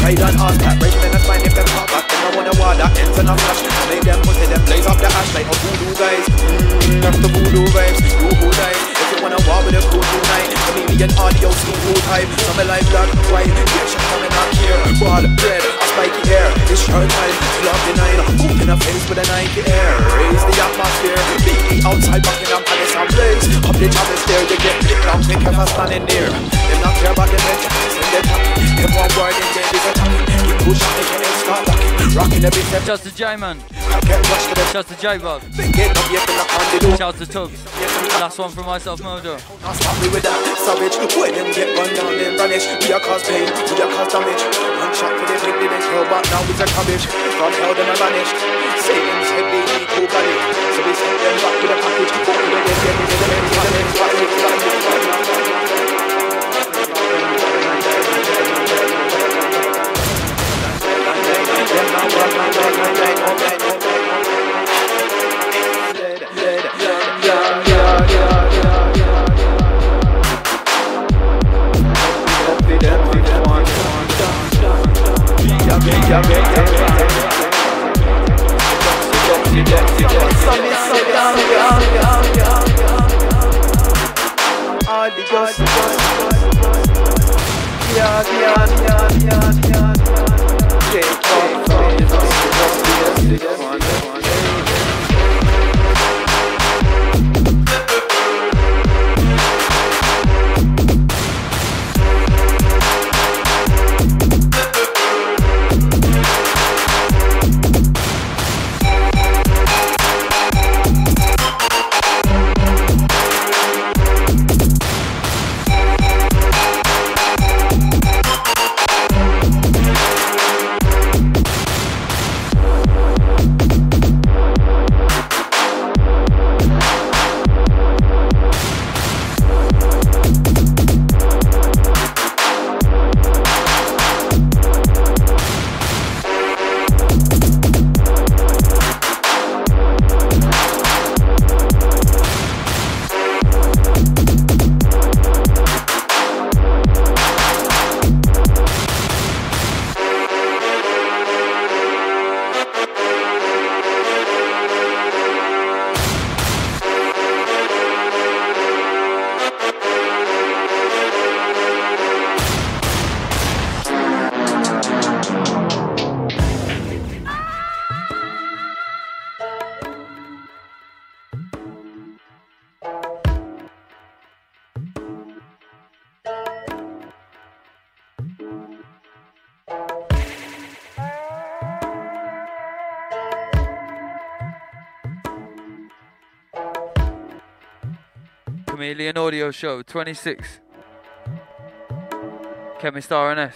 C: Like ride on horse, cat break them and spine if them pop back. Them I wanna war that ends in a flash. Make them put them blaze up the ash like a voodoo guys. That's the voodoo vibes, you who dies. If you wanna war with a crew tonight, Chameleon audio scheme who type. Some like black and white, yeah, she coming out here. Ball bread, a spiky hair. It's your time, love the night. Boot in a face with a Nike air. Raise the atmosphere, beat outside Buckingham Palace and blaze. Up the top is there, they get picked up, quick if I'm standing there. Them not care about the legends and they're talking. Them one word in there is attacking. Keep pushing, they can't start rocking. Rocking every step.
I: Shouts to J man.
C: Shouts
I: to J Bob. Shouts to Tubbs. Last one from myself, MoJoe.
C: Now stop me with that savage. When them get run down, them vanish. We are cause pain, we are cause damage. One shot for the big, didn't kill, but now it's a cabbage. From hell, them are vanished. Satan's head, they need to panic. So we send them back with a package. Go to the dead, get into the men's
I: Chameleon Audio Show 26. Chemist RNS.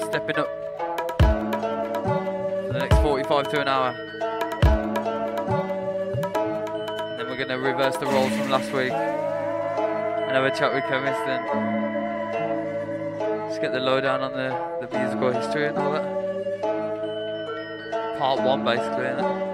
I: Stepping up for the next 45 to an hour. And then we're going to reverse the roles from last week and have a chat with Chemist and just get the lowdown on the musical history and all that. Part 1 basically, isn't it?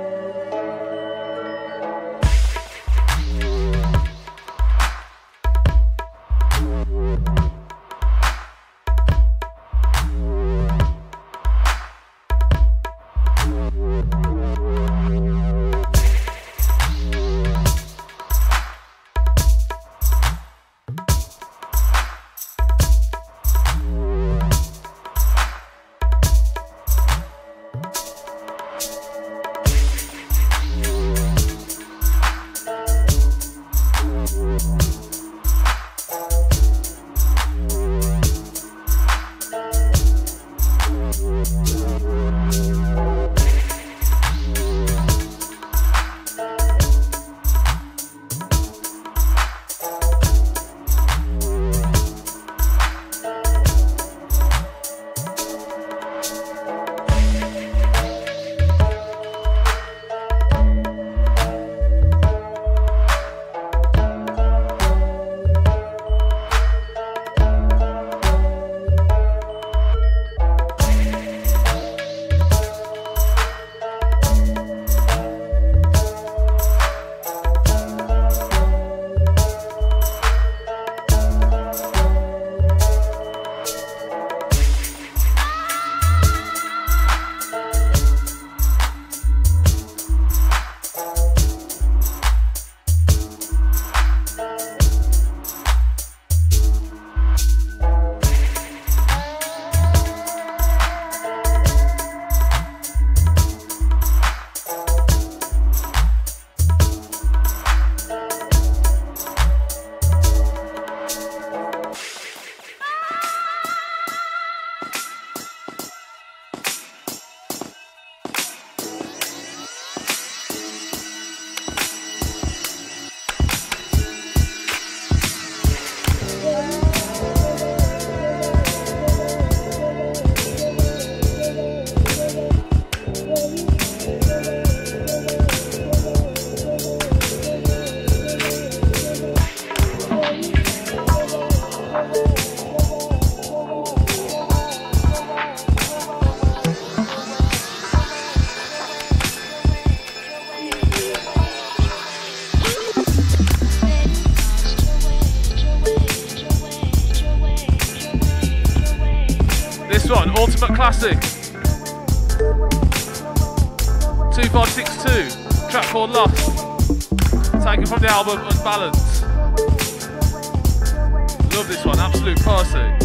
N: One, Ultimate Classic 2562, track called Lost, taken from the album Unbalanced. Love this one, absolute classic.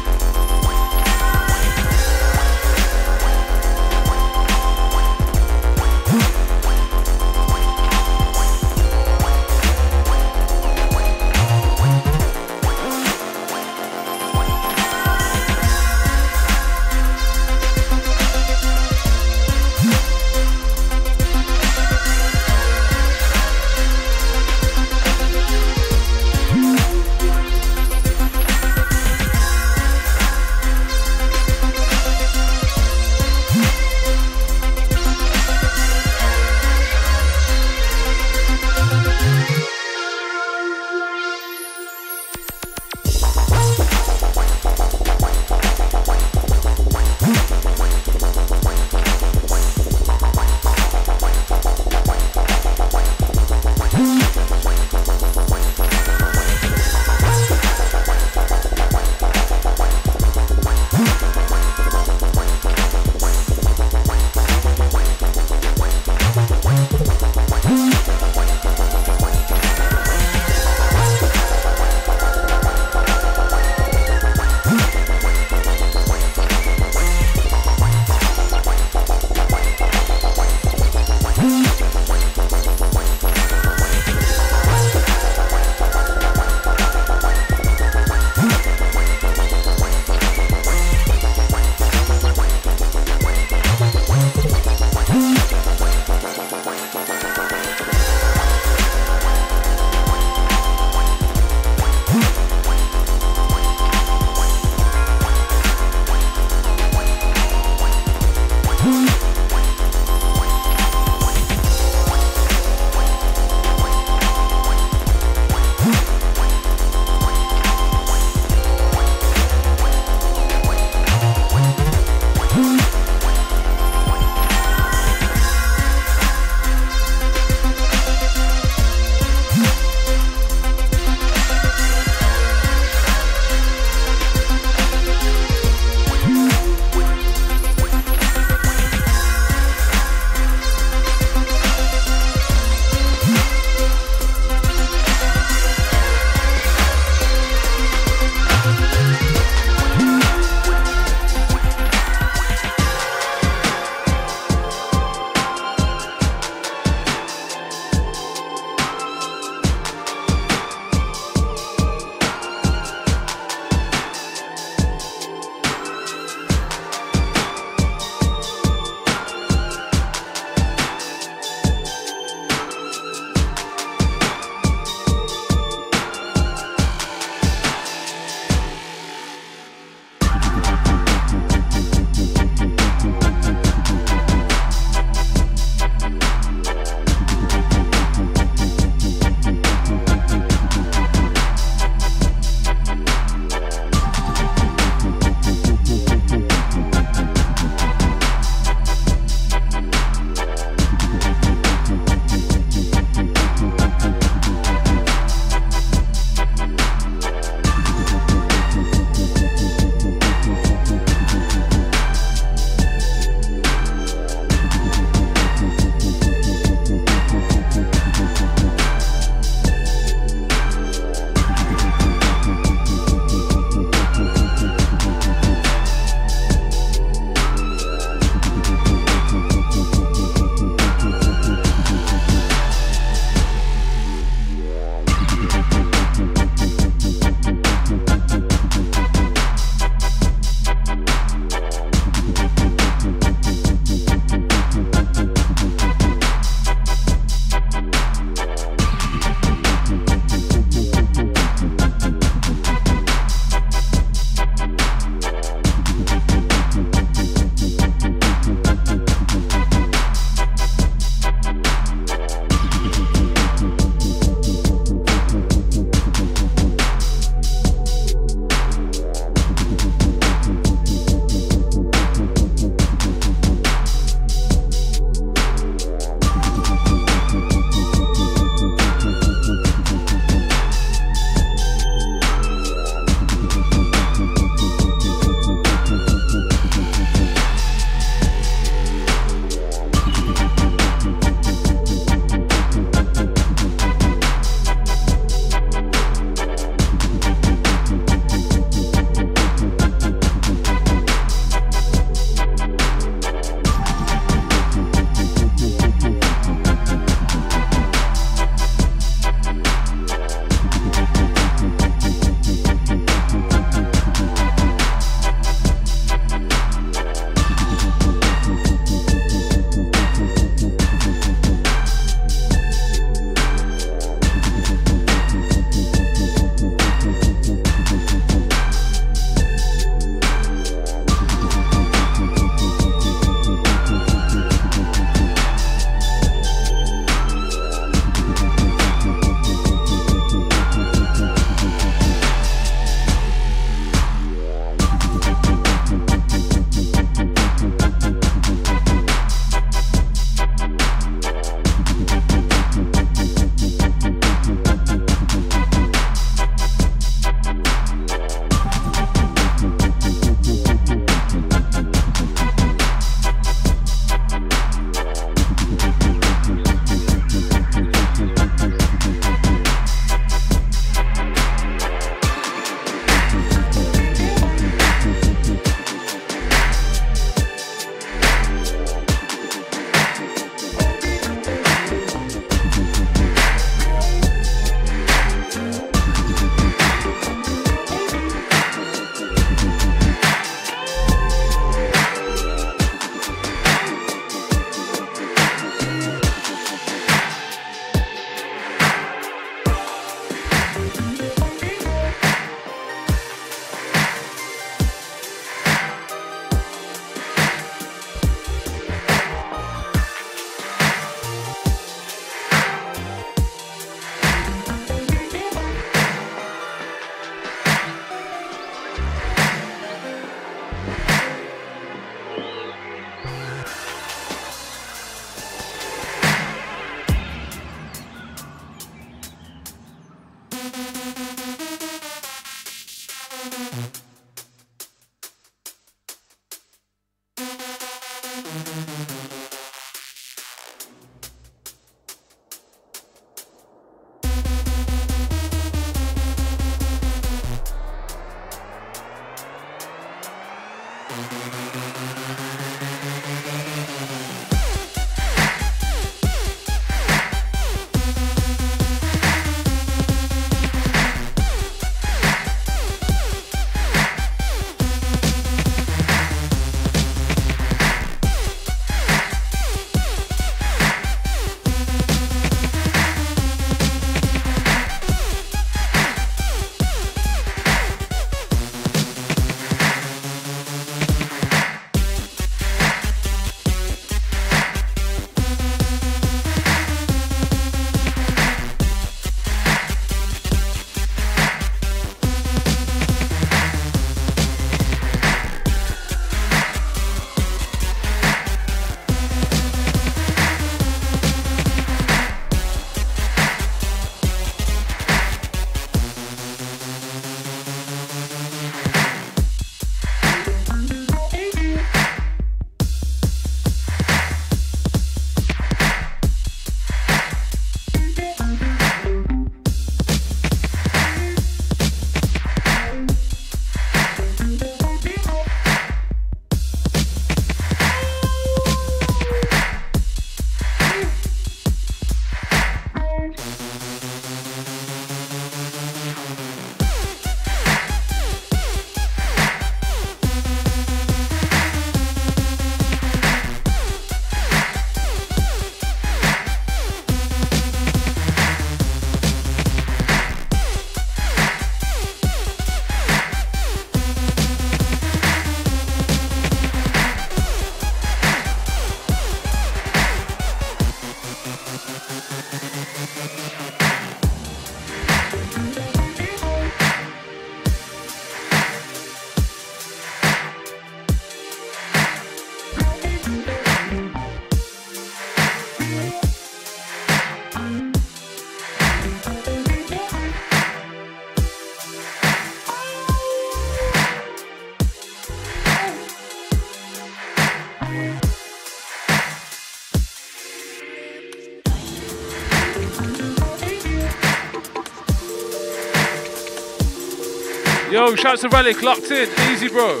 N: Yo, shouts to Relic, locked in. Easy, bro.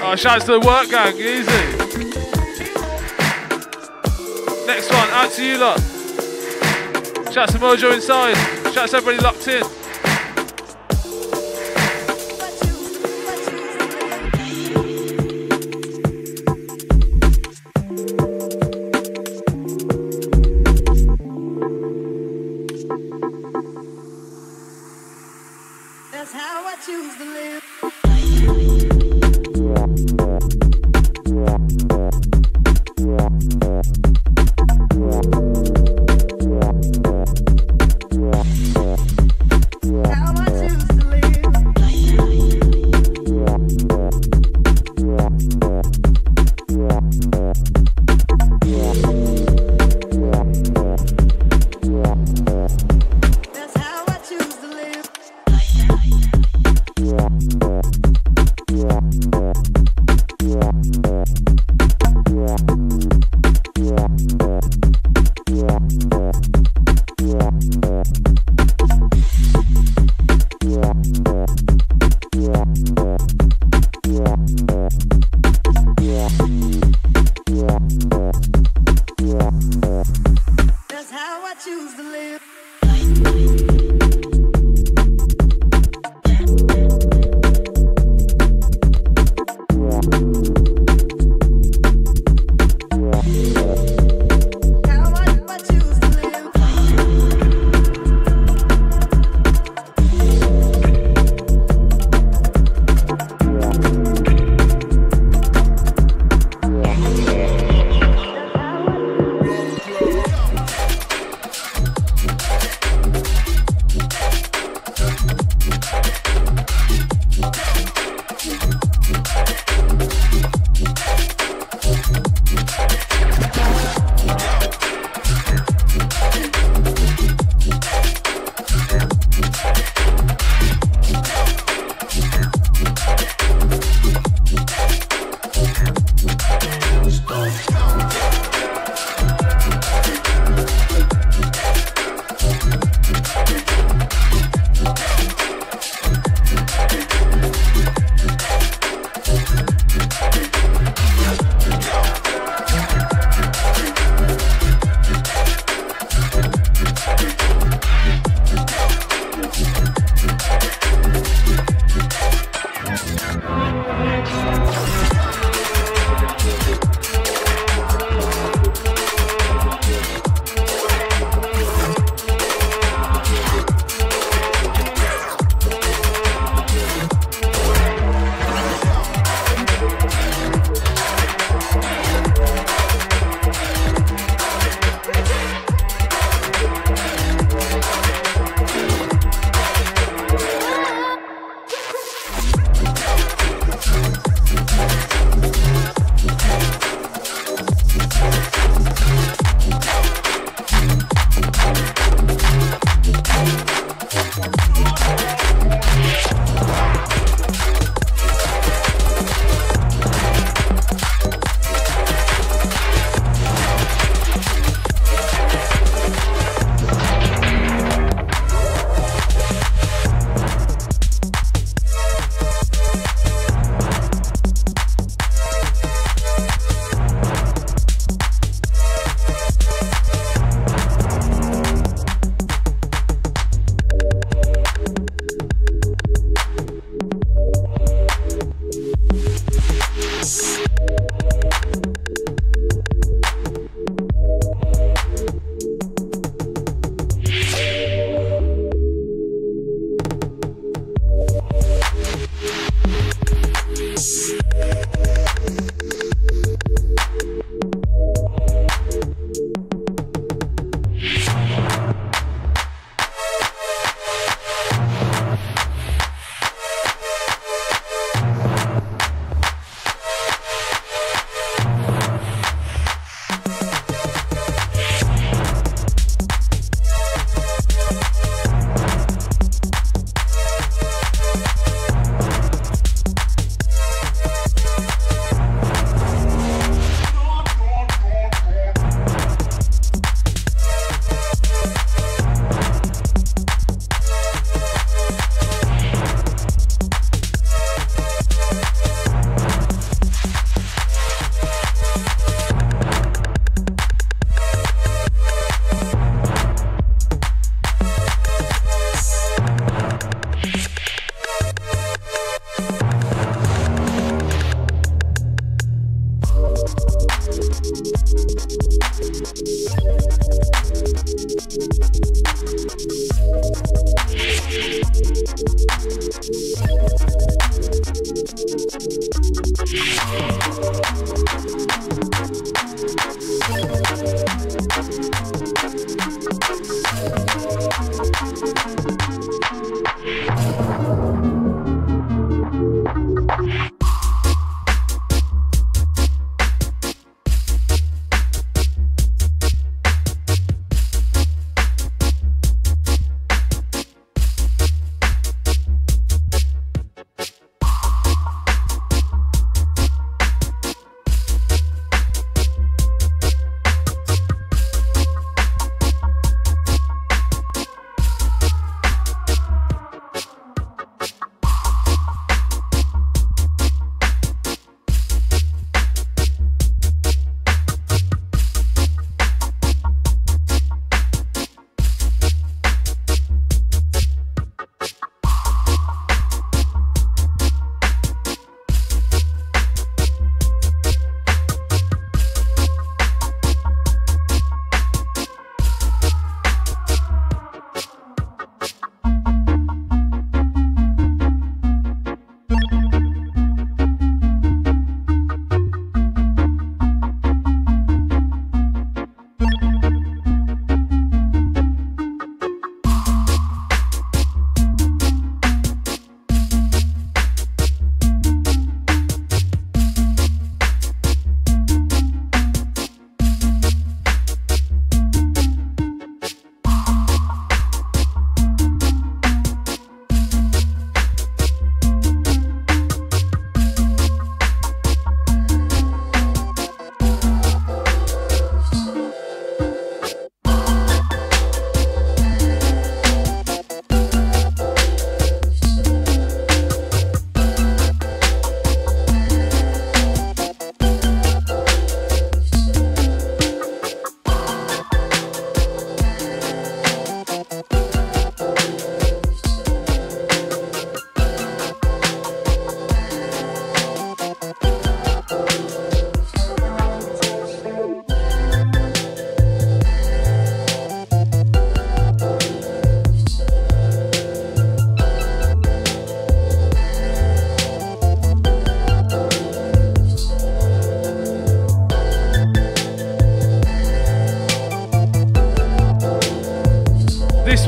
N: Oh, shouts to the work gang. Easy. Next one, out to you lot. Shouts to MoJoe inside. Shouts to everybody locked in.
O: That's how I choose to live.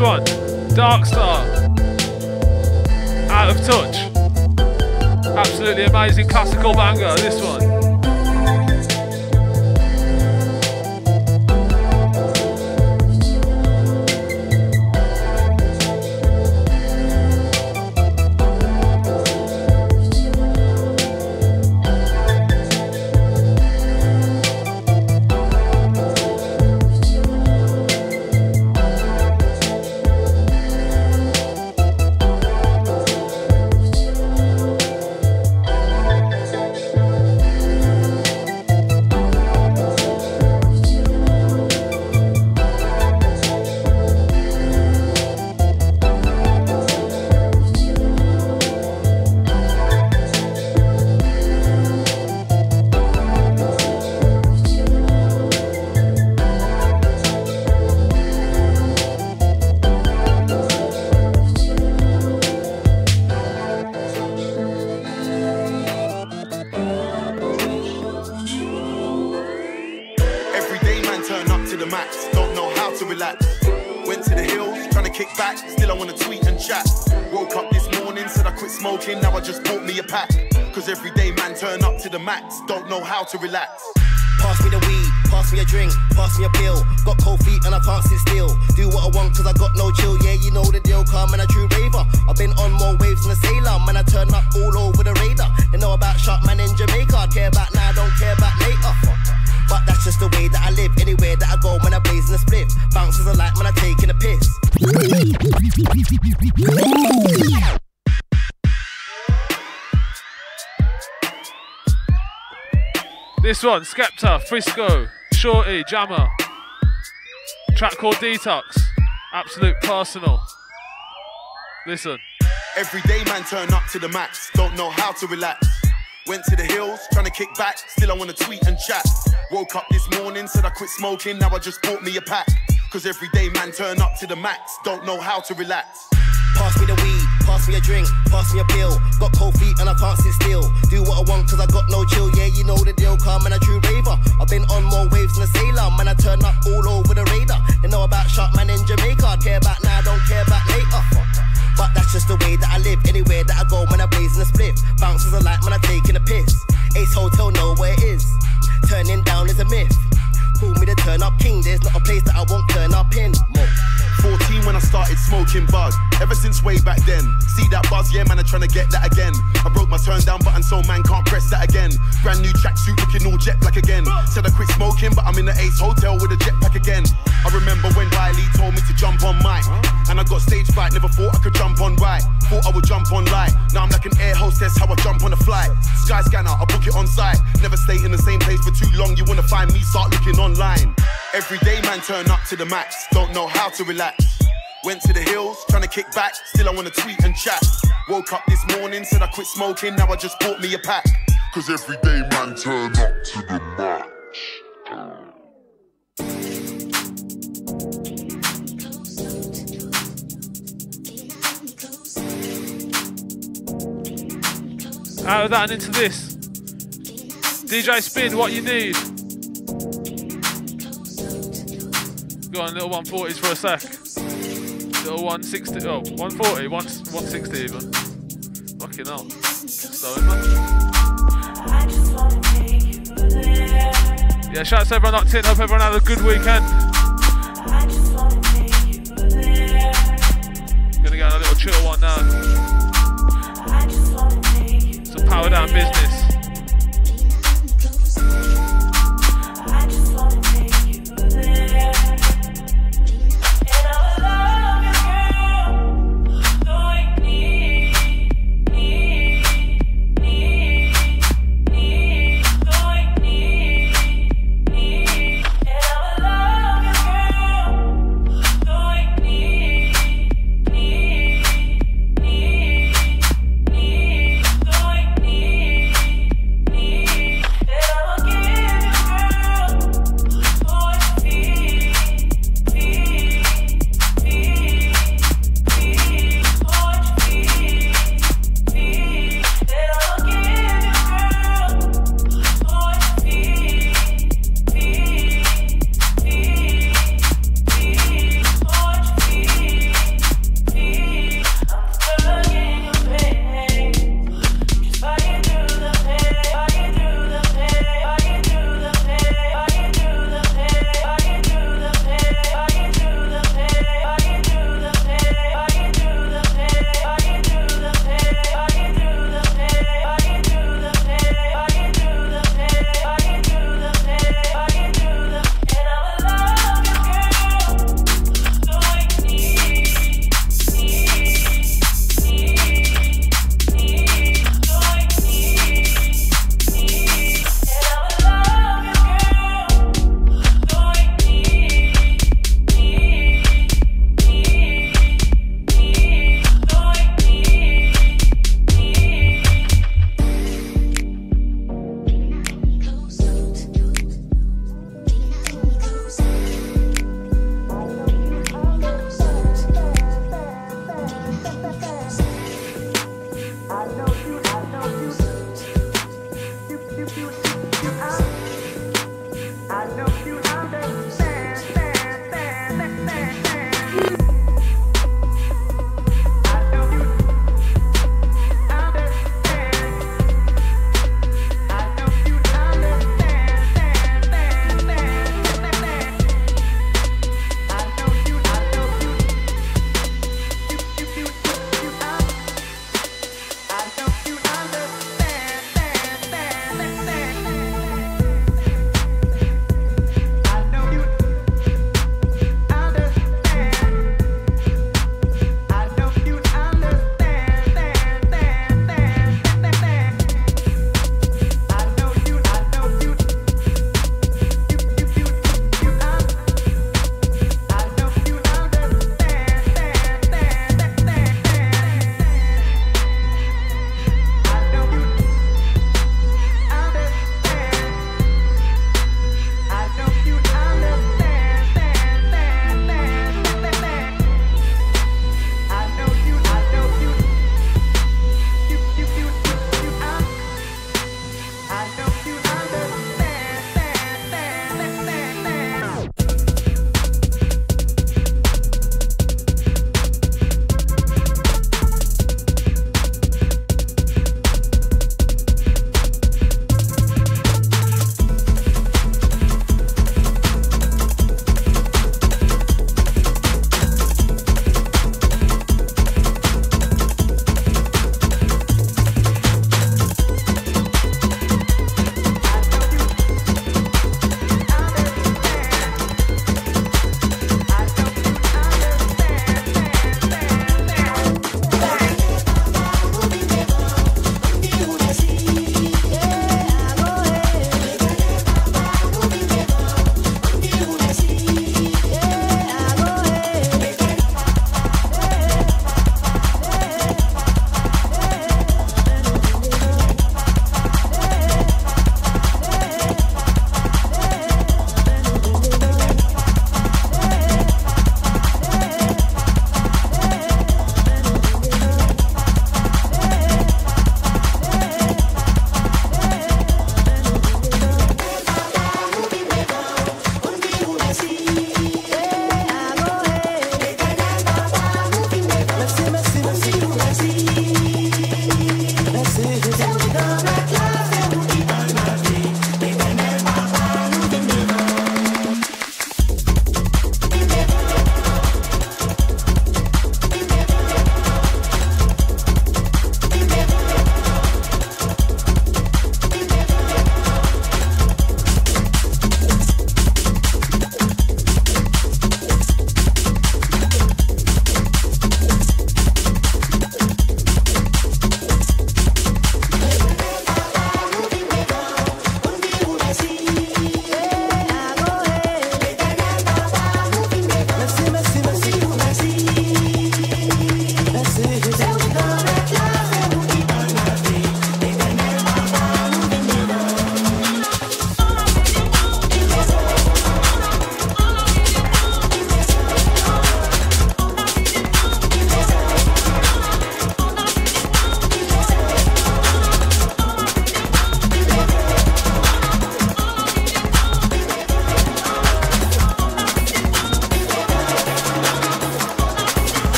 N: one, Dark Star, Out of Touch. Absolutely amazing classical banger, this one.
G: Don't know how to relax.
P: Pass me the weed, pass me a drink, pass me a pill. Got cold feet and I can't sit still. Do what I want cause I got no chill. Yeah, you know the deal, calm and a true raver. I've been on more waves than a sailor. Man, I turn up all over the radar. They know about Sharkman in Jamaica. I care about now, don't care about later. But that's just the way that I live. Anywhere that I go, man, I blazing a split. Bounces a light, man, I taking a piss.
N: This one, Skepta, Frisco, Shorty, Jammer. Track called Detox. Absolute personal. Listen.
G: Everyday man turn up to the max. Don't know how to relax.
Q: Went to the hills, trying to kick back, still I wanna tweet and chat. Woke up this morning, said I quit smoking, now I just bought me a pack. Cause every day man turn up to the max, don't know how to relax.
P: Pass me the weed, pass me a drink, pass me a pill. Got cold feet and I can't sit still. Do what I want cause I got no chill. Yeah, you know the deal, calm and a true raver. I've been on more waves than a sailor. Man, I turn up all over the radar. They know about Shark Man in Jamaica. Care about now, don't care about later. But that's just the way that I live. Anywhere that I go, man, I blazing a spliff. Bouncers are like, man, I'm taking a piss. Ace Hotel, know where it is. Turning down is a myth. Call me the turn up king. There's not a place that I won't turn up in.
Q: 14 when I started smoking bud. Ever since way back then. See that buzz, yeah man, I'm trying to get that again. I broke my turn down button so man can't press that again. Brand new tracksuit looking all jet black again. Said I quit smoking but I'm in the Ace Hotel with a jetpack again. I remember when Wiley told me to jump on mic. And I got stage fright, never thought I could jump on right. Thought I would jump on light. Now I'm like an air hostess, how I jump on a flight. Sky scanner, I book it on site. Never stay in the same place for too long. You wanna find me, start looking online. Every day man turn up to the max. Don't know how to relax. Went to the hills, trying to kick back, still I wanna tweet and chat. Woke up this morning, said I quit smoking, now I just bought me a pack. Cause every day man turn up to the max.
N: Out of that and into this. DJ Spin, what you need? Go on, little 140s for a sec. Little 160, oh, 140, 160 even. Fucking hell. Slow in, man. Yeah, shout out to everyone locked in. Hope everyone had a good weekend. Gonna get on a little chill one now. Some power down business.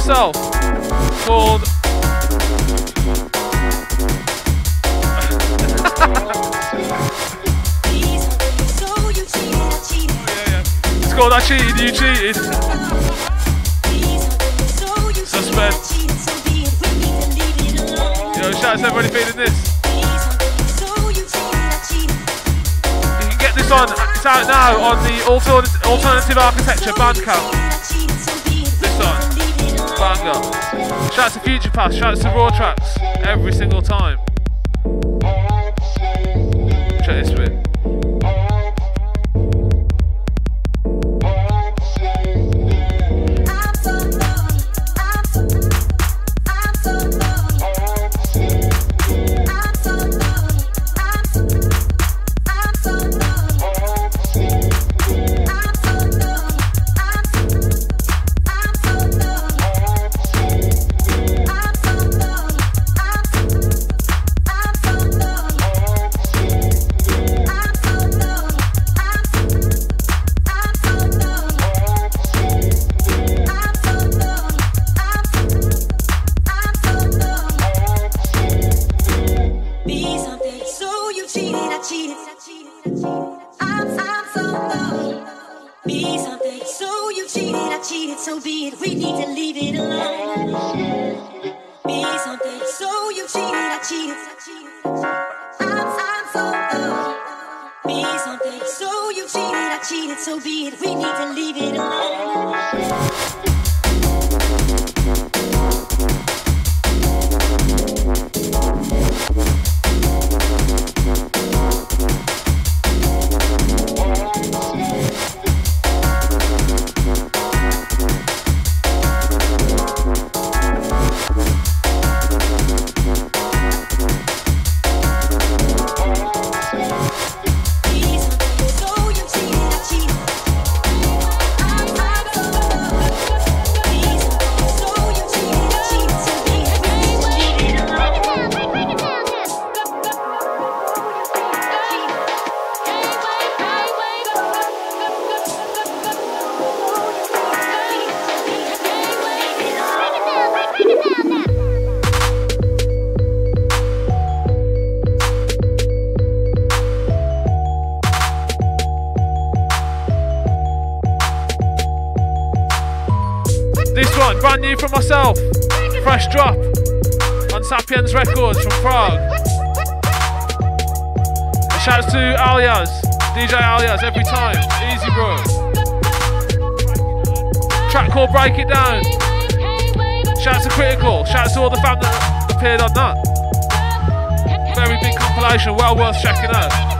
N: myself called it's called I Cheated, You Cheated. Suspense. Yo, shout out to everybody feeling this. You can get this on, it's out now on the Alternative Architecture Bandcamp. This one. Banger. Shout out to Future Pass, shout out to Raw Tracks every single time. Check this bit. one, brand new from myself. Fresh drop on Sapiens Records from Prague. And shouts to Alias, DJ Alias every time. Easy bro. Track called Break It Down. Shouts to Critical. Shouts to all the fam that appeared on that. Very big compilation, well worth checking out.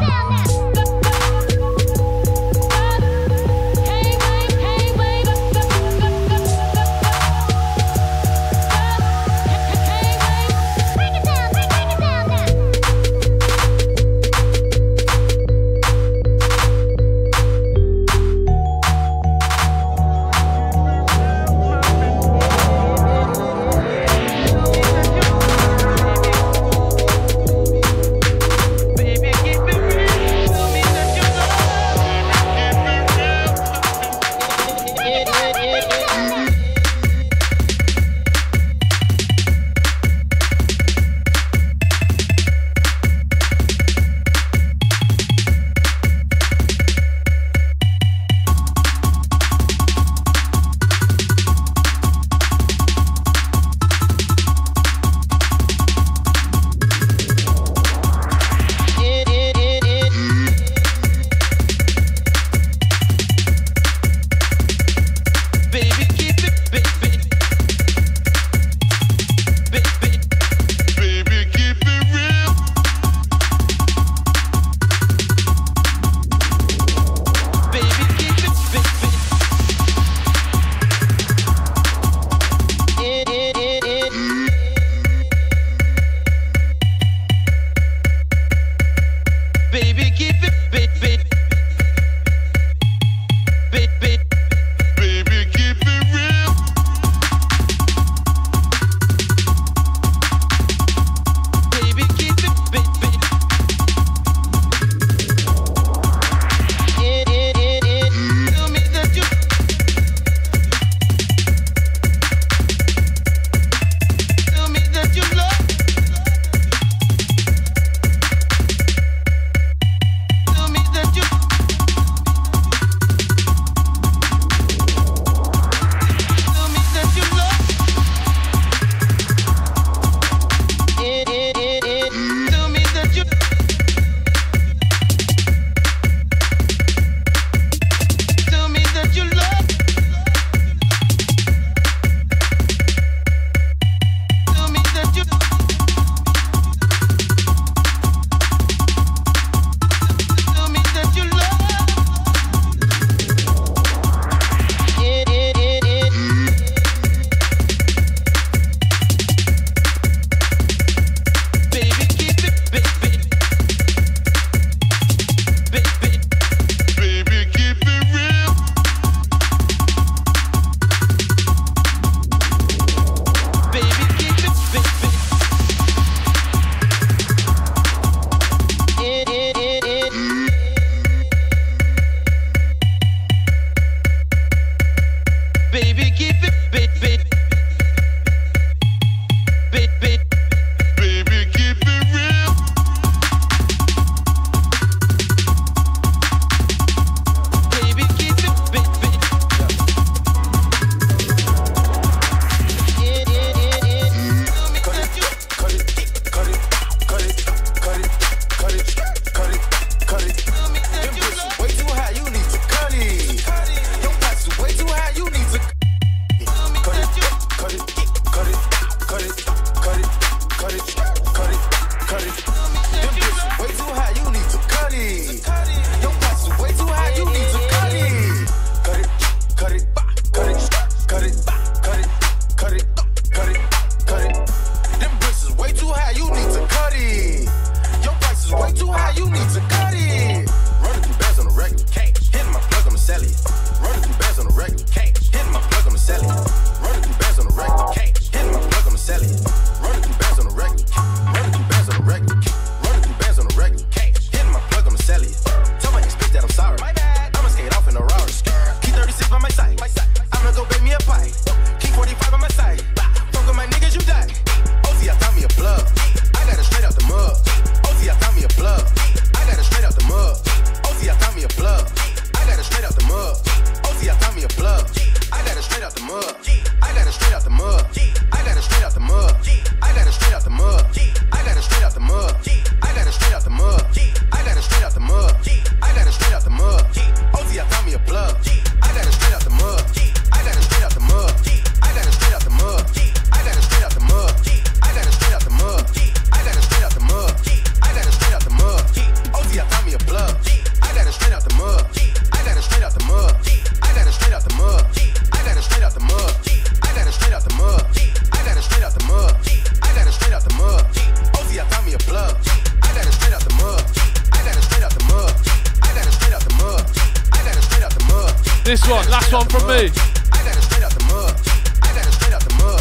N: Last one from me.
E: I got it straight out the mud. I got it straight out the mud.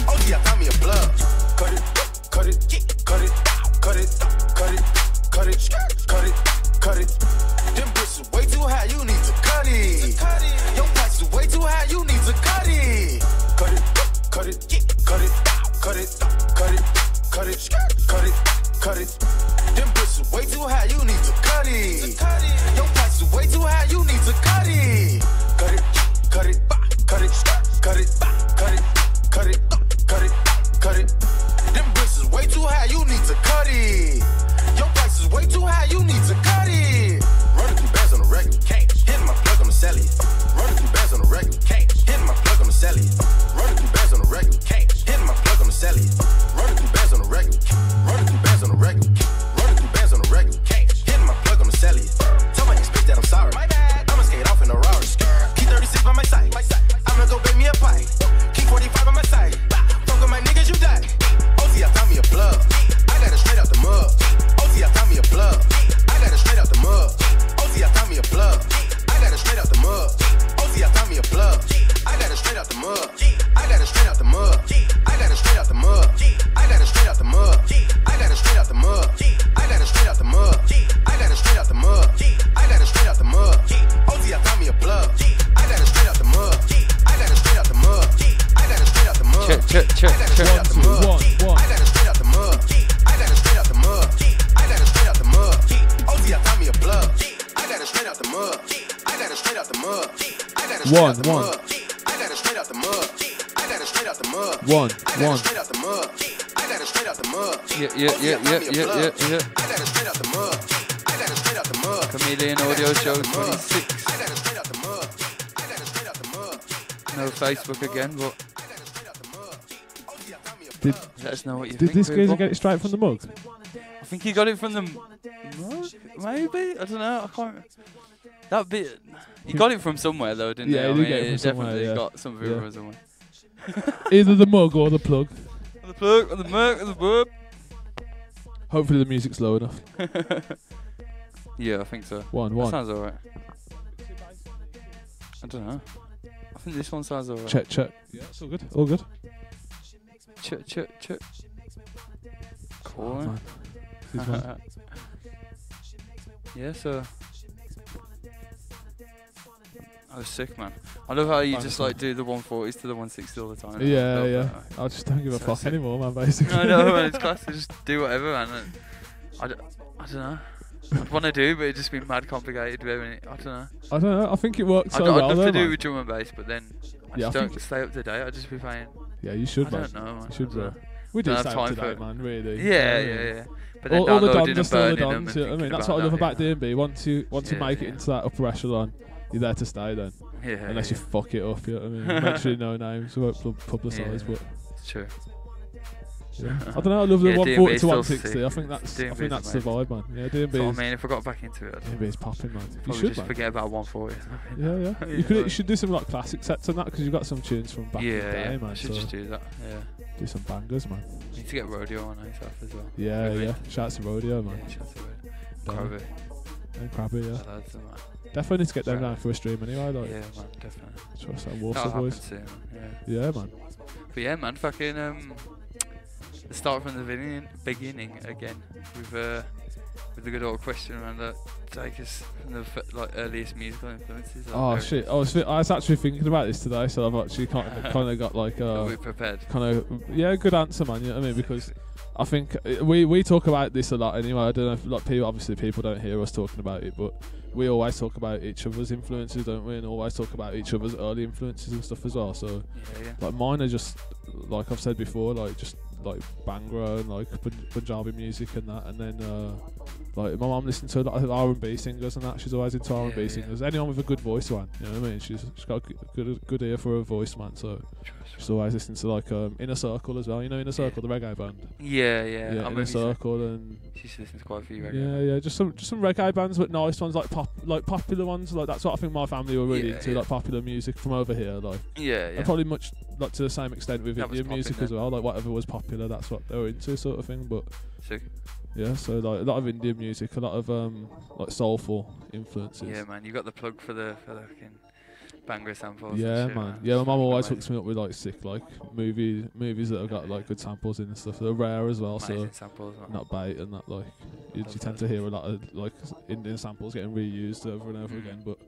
E: OG, I found me a plug. Cut it, cut it, cut it, cut it, cut it, cut it, cut it, cut it. Them bricks is way too high, you need to cut it. Your price is way too high, you need to cut it. Cut it, cut it, cut it, cut it, cut it, cut it, cut it, cut it. Them bricks is way too high, you need to cut it. Your price is way too high, you need to cut it. Cut it, cut it, cut it, cut it, cut it, cut it, cut it, cut it. Them bricks is way too high, you need to cut it. Your price is way too high, you need to cut it. Running through bands on the record, hitting my plug on the celly. Running through bands on the record, hitting my plug on the celly. Running through bands on the record, hitting my plug on the celly. Running through bands on the record, running through bands on the record, running through bands on the record, hitting my plug on the celly. Tell my ex bitch that I'm sorry. I'ma skate off in a Rari. Key 36 by my side. I'ma go bake me a pie. Key 45 on my side. Fuck with my niggas, you die. OZ, I found me a plug. I got it straight out the mud. OZ, I found me a plug. I got it straight out the mud. OZ, I found me a plug. I got it straight out the mud. OZ, I found me a plug. I got it straight out the mud. I got it straight out the mud. I got it straight out the mud. I got it straight out the mud. I got it straight out the mud. I got it straight out the mud. I got it straight out the mud. I got it straight out the mud. OZ, I found me a plug. I got it straight out the mud. I got it straight out the mud. I got it straight out the mud.
I: Check.
E: I got it straight out the mud. I got it straight out the mud. I got it straight out the mud. I got it straight out the mud. OZ, I found me a plug. I got it straight out the mud. I got it straight out the mud. I got it straight out the mud. I got it straight out the mud. I got it straight out the mud. I got it straight out the mud. I got it straight out the mud.
I: Yeah.
E: I got it straight out the mud. I got it straight out the mud.
I: Chameleon Audio Show 26.
E: I got it straight out the mud. I got it straight out the mud.
I: No Facebook again, but let us know what you
N: Did
I: think.
N: this geezer
I: people.
N: get it straight from the mug?
I: I think he got it from the mug, maybe. I don't know. I can't. That bit. He got it from somewhere though, didn't he?
N: Yeah,
I: I
N: he
I: mean,
N: did get it from somewhere.
I: definitely
N: Yeah.
I: got something from somewhere.
N: Either the mug or the plug.
I: The plug, or the mug, or the verb.
N: Hopefully the music's low enough.
I: Yeah, I think so.
N: One.
I: That sounds alright. I don't know. I think this one sounds alright.
N: Check. Yeah, it's all good. All good.
I: Check. Cool.
N: Man.
I: Yeah, so I was sick, man. I love how you just like do the 140s to the 160 all the time.
N: Yeah. I just don't give a fuck anymore, man. Basically.
I: I know, man. It's class to just do whatever, man. And I don't know. I'd want to do, but it'd just be mad complicated. I don't know.
N: I think it works so
I: I'd
N: well.
I: love
N: though,
I: to do
N: man.
I: it with drum and bass, but then I just don't stay up to date. I'd just be playing.
N: Yeah, you should, man.
I: I don't know, man.
N: You should, bro. We do
I: Don't
N: stay
I: have
N: up
I: time
N: to
I: for
N: date,
I: it.
N: man. Really.
I: Yeah. But then
N: all the
I: downloading
N: dons are
I: and
N: still the
I: burning them
N: dons.
I: and
N: I mean,
I: thinking
N: that's what I
I: about
N: love about
I: that,
N: D&B. Once you make it into that upper echelon, you're there to stay then.
I: Yeah.
N: Unless you fuck it up, you know what I mean? Make sure no names, we won't publicise, but.
I: It's true.
N: Yeah. I don't know. I love the 140
I: D&B
N: to
I: still
N: 160.
I: sick.
N: I think that's the
I: amazing.
N: vibe, man. Yeah, D&B.
I: So, I mean, if I got back into it,
N: D&B is popping, man. You
I: probably
N: should,
I: just
N: man.
I: forget about 140.
N: Yeah. You should do some like classic sets on that because you've got some tunes from back in the day, man.
I: I should just do that. Yeah.
N: Do some bangers, man.
I: Need to get rodeo on ASAP as well.
N: Yeah. Shout out to Rodeo, man.
I: Yeah, shout out to Rodeo. Crabby.
N: And Crabby, yeah.
I: That's the man.
N: Definitely need to get them down for a stream anyway, like.
I: Yeah, man, definitely.
N: Trust that Warsaw
I: That'll
N: boys.
I: happen soon,
N: Yeah, man.
I: But yeah, man, fucking let's start from the beginning again with the good old question around that. Take us from the earliest musical influences.
N: Oh shit! I was actually thinking about this today, so I've actually kind of got like
I: we prepared.
N: Good answer, man. You know what I mean? Because I think we talk about this a lot anyway. I don't know if people don't hear us talking about it, but we always talk about each other's influences, don't we? And always talk about each other's early influences and stuff as well. So like mine are just like I've said before, like just like Bhangra and like Punjabi music and that, and then like my mum listens to a lot of R&B singers and that. She's always into R&B singers. Anyone with a good voice, man. You know what I mean? She's got a good ear for her voice, man. So she's always listening to like Inner Circle as well. You know Inner Circle, the reggae band.
I: Yeah.
N: Inner Circle and
I: she's listening to quite a few reggae.
N: Yeah. Just some reggae bands, but nice ones, like popular ones. Like that's what I think my family were really into, like popular music from over here. Like and probably much like to the same extent with Indian music as well. Like whatever was popular, that's what they were into, sort of thing. But yeah, so like a lot of Indian music, a lot of like soulful influences.
I: Yeah, man, you got the plug for the fucking banger samples.
C: Yeah,
I: and shit,
C: man. Yeah, my mum always
I: Amazing.
C: hooks me up with like sick like movies that have got like good samples in and stuff. They're rare as well, so
I: Amazing samples, man.
C: not bait and that like you tend to hear a lot of like Indian samples getting reused over and over again, but.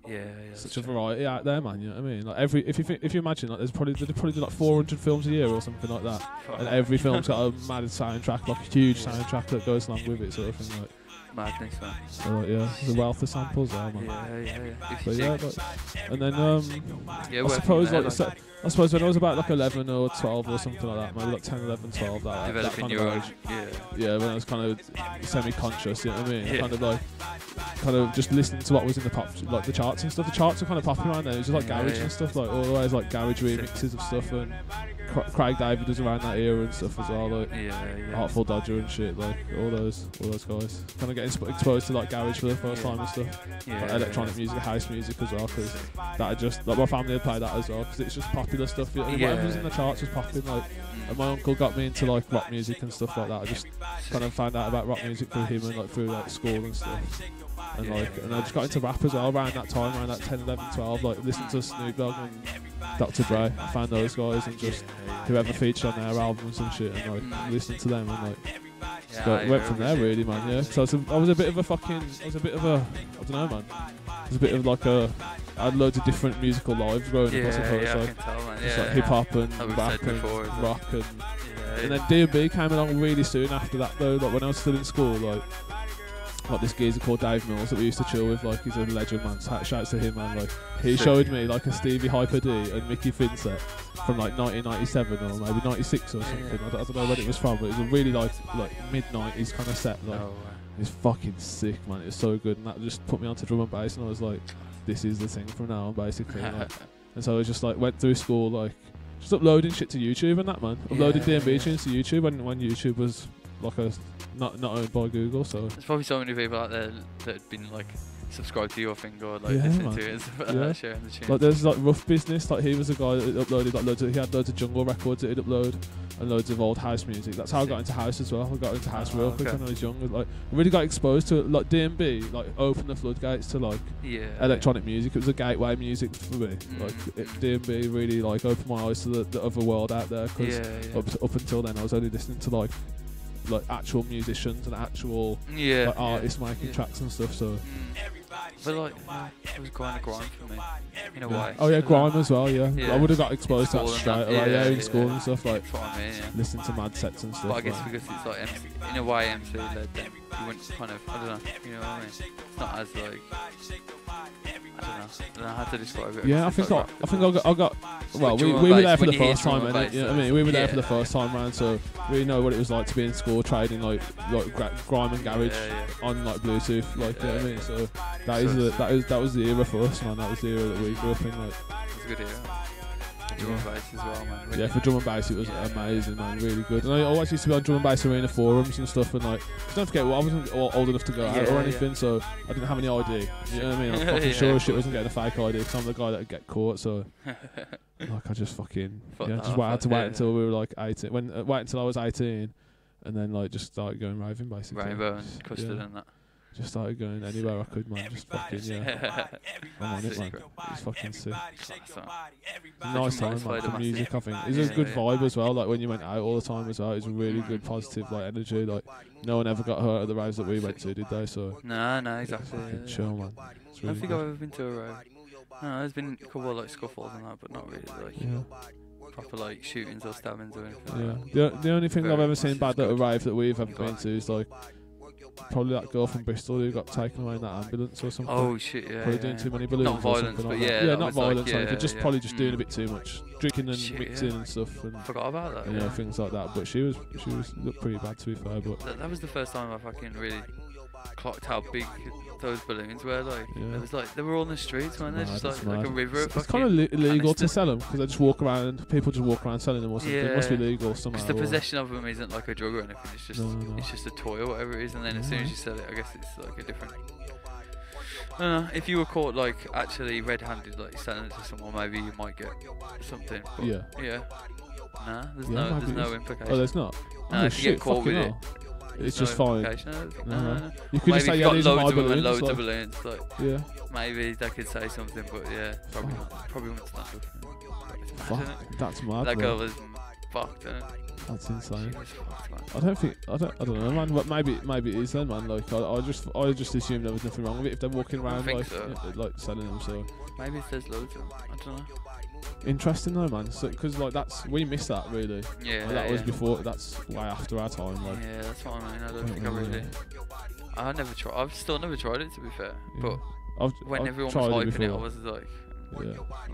I: Yeah,
C: Such a variety out there, man. You know what I mean? Like if you imagine, like they probably do like 400 films a year or something like that, and every film's got a mad soundtrack, like a huge soundtrack that goes along with it, sort of thing. Like
I: madness, man.
C: So like, yeah, there's a wealth of samples there, man.
I: Yeah.
C: But yeah, like, and then
I: Yeah,
C: I suppose like I suppose when I was about like 11 or 12 or something like that, maybe like 10, 11, 12, that
I: Developing
C: kind
I: your
C: of
I: own,
C: age. Yeah, when I was kind of semi-conscious, you know what I mean?
I: Yeah.
C: Kind of just listening to what was in the pop, like the charts and stuff. The charts are kind of popping around there. It's just like garage and stuff, like always like garage remixes of stuff, and Craig David was around that era and stuff as well, like Artful Dodger and shit, like all those guys. Kind of getting exposed to like garage for the first time and stuff, like electronic music, house music as well, because that had just like my family had played that as well, because it's just popular stuff. Whatever was in the charts was popping, like. And my uncle got me into like rock music and stuff like that. I just kind of found out about rock music through him and like through like school and stuff. And and I just got into rap as well around that time, around that 10, 11, 12. Like listening to Snoop Dogg and Dr. Dre. I found those guys and just whoever featured on their albums and shit, and like listening to them and like went from there really, man. Yeah. So I was a bit of a I don't know, man. It was a bit of like I had loads of different musical lives growing up, I suppose.
I: Yeah, I
C: like,
I: can tell, man.
C: It's like hip hop and rap and rock and then D&B came along really soon after that though. Like when I was still in school, like this geezer called Dave Mills that we used to chill with, like he's a legend, man. Shouts to him, man. Like he showed me like a Stevie Hyper D and Mickey Finn set from like 1997 or maybe 96 or something. I don't know when it was from, but it was a really like mid-90s kind of set. Like it was fucking sick, man. It was so good, and that just put me onto drum and bass, and I was like, this is the thing from now on, basically. Like, and so I just like went through school, like just uploading shit to YouTube and that, man. Uploaded D&B tunes to YouTube when YouTube was like not owned by Google. So
I: there's probably so many people out there that had been like subscribed to your thing or like
C: Yeah,
I: listening
C: man.
I: to it and stuff like that, sharing the tunes.
C: Like there's like Rough Business, like he was a guy that uploaded like he had loads of jungle records that he'd upload and loads of old house music. That's how I got into house as well. I got into house real quick when I was young. Like I really got exposed to it. Like D&B like opened the floodgates to like electronic music. It was a gateway music for me. Like D&B really like opened my eyes to the other world out there, because up until then I was only listening to like actual musicians and actual like artists making tracks and stuff. So
I: but like it was kind of grime for me in a way.
C: Oh yeah, grime as well. Yeah, I would have got exposed to that straight away. In school and stuff, like
I: That's what I mean,
C: listening to mad sets and stuff.
I: But I guess because it's like MC, in a way MC led, then you wouldn't kind of, I don't know, you know what I mean? It's not as like, I don't know how to describe it.
C: Yeah, I think I got well, we were there for the first time, and you know what I mean, we were there for the first time round, so we know what it was like to be in school trading like grime and garage on like Bluetooth, like you know what I mean. So that was the era for us, man. That was the era that we grew up in. Like,
I: it's a good era. Drum and bass as well, man. Really.
C: Yeah, for drum and bass it was amazing, man, really good. And I always used to be on drum and bass arena forums and stuff, and like, don't forget, well, I wasn't old enough to go out or anything, so I didn't have any ID. You know what I mean? I'm fucking sure shit wasn't getting a fake ID, because I'm the guy that would get caught. So like, I just fucking had to wait until we were like 18. Wait until I was 18, and then like just started going raving basically.
I: Rainbow and custard and that.
C: Just started going anywhere I could, man. Just fucking I'm on it, man. It's fucking sick. Nice time, man. For music, I think it's a good vibe as well. Like when you went out all the time as well, it's a really good positive like energy. Like no one ever got hurt at the raves that we went to, did they? So
I: no, exactly.
C: Fucking chill, man.
I: I don't think I've ever been to a rave. No, there's been a couple of like scuffles and that, but not really like proper like shootings or stabbings or anything.
C: Yeah. The only thing I've ever seen bad at a rave that we've ever been to is like probably that girl from Bristol who got taken away in that ambulance or something.
I: Oh shit, yeah.
C: Probably doing too many balloons.
I: Not violence,
C: or
I: but
C: like
I: yeah,
C: not violence,
I: like,
C: just probably just doing a bit too much, drinking and mixing and stuff. And
I: forgot about that.
C: Yeah, things like that. But she was looked pretty bad, to be fair. But
I: that was the first time I fucking really clocked how big those balloons were. Like it was like they were all in the streets, man. They're just like a river.
C: It's kind of illegal to sell them, because they just walk around. People just walk around selling them or something. It must be legal somehow.
I: Because the possession of them isn't like a drug or anything. It's just it's just a toy or whatever it is. And then as soon as you sell it, I guess it's like a different. I don't know. If you were caught like actually red-handed, like selling it to someone, maybe you might get something. But yeah. Nah, there's no implication.
C: Oh, there's not.
I: Nah, if you get caught with it.
R: It's
I: no
R: just fine.
I: implication, I don't think.
R: No. You could
I: Maybe
R: just say,
I: if
R: yeah,
I: you've
R: these
I: got
R: are my
I: loads of them and
R: balloons.
I: loads of
R: Like,
I: balloons, like,
R: yeah.
I: maybe they could say something, but yeah, probably wouldn't stand up. It's mad,
R: Fuck,
I: isn't it?
R: that's mad,
I: That
R: bro.
I: girl was fucked, isn't it?
R: That's insane.
I: She was fucked, man.
R: I don't know, man. But maybe it is then, man. Like I just assumed there was nothing wrong with it if they're walking around
I: think
R: like
I: so.
R: like selling them. So
I: Maybe it says loads of them. I don't know.
R: interesting though, man. So because like we missed that really.
I: Yeah,
R: Like, that was
I: yeah.
R: before. That's way after our time. Like
I: Yeah, that's what I mean. I don't think I really. I never tried. I've still never tried it, to be fair.
R: Yeah.
I: But when
R: I've
I: everyone was
R: tried it
I: hyping it, I
R: before.
I: was like,
R: Yeah.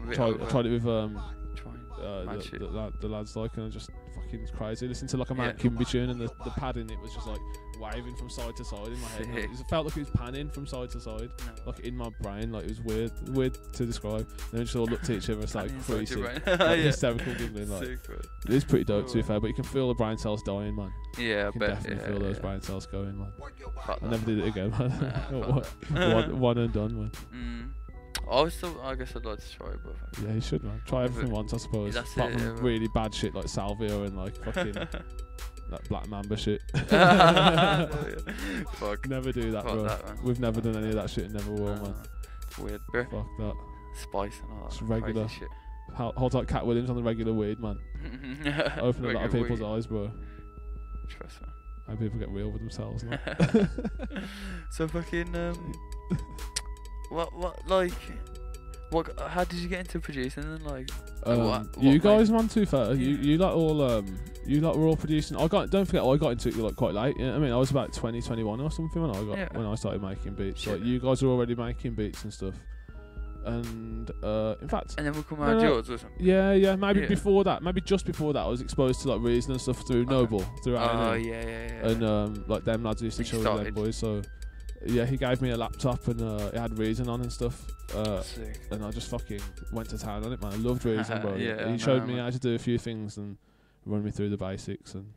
I: a bit
R: I
I: over.
R: tried it with
I: mad shit.
R: the lads like, and I just fucking crazy. Listen to like a Mount
I: Yeah.
R: Kimby tune, and the pad in it was just like waving from side to side in my head. Like,
I: Sick.
R: it felt like it was panning from side to side, like in my brain. Like it was weird to describe. Then we just all looked at each other and started
I: Panning inside your
R: creasing,
I: brain.
R: like,
I: Yeah.
R: hysterical giggling. Like
I: Sick, bro.
R: it is pretty dope to be fair, but you can feel the brain cells dying, man.
I: Yeah, I
R: you can
I: bet,
R: definitely
I: yeah,
R: feel those
I: yeah.
R: brain cells going, man.
I: Fuck
R: I
I: that.
R: never did it again, man.
I: Nah, fuck that.
R: one and done, man.
I: I guess I'd like to try it, but
R: Yeah, you should, man. Try everything once, I suppose.
I: That's
R: Apart
I: it,
R: from
I: yeah, man.
R: really bad shit like salvia and like fucking that Black Mamba shit.
I: Fuck.
R: Never do that,
I: Fuck
R: bro.
I: that, man.
R: We've never done any of that shit and never will, man.
I: Weird, bro.
R: Fuck that.
I: Spice and all that.
R: It's regular.
I: Crazy shit.
R: Hold like Cat Williams on the regular weed, man. Open a lot of
I: Regular
R: people's
I: weed.
R: eyes, bro.
I: Trust me.
R: How people get real with themselves now.
I: So fucking how did you get into producing and like
R: you guys, man, too fair. You like all you like were all producing. Don't forget I got into it like quite late. I mean I was about 20, 21 or something when I started making beats. Like you guys were already making beats and stuff. And in fact,
I: and then we'll come around yours or something.
R: Yeah, maybe before that, maybe just before that, I was exposed to like Reason and stuff through Noble, through RNS.
I: Yeah.
R: And like them lads used to chill with them boys. So yeah, he gave me a laptop and it had Reason on and stuff.
I: Sick.
R: And I just fucking went to town on it, man. I loved Reason, bro.
I: Yeah,
R: he showed me
I: man.
R: how to do a few things and run me through the basics, and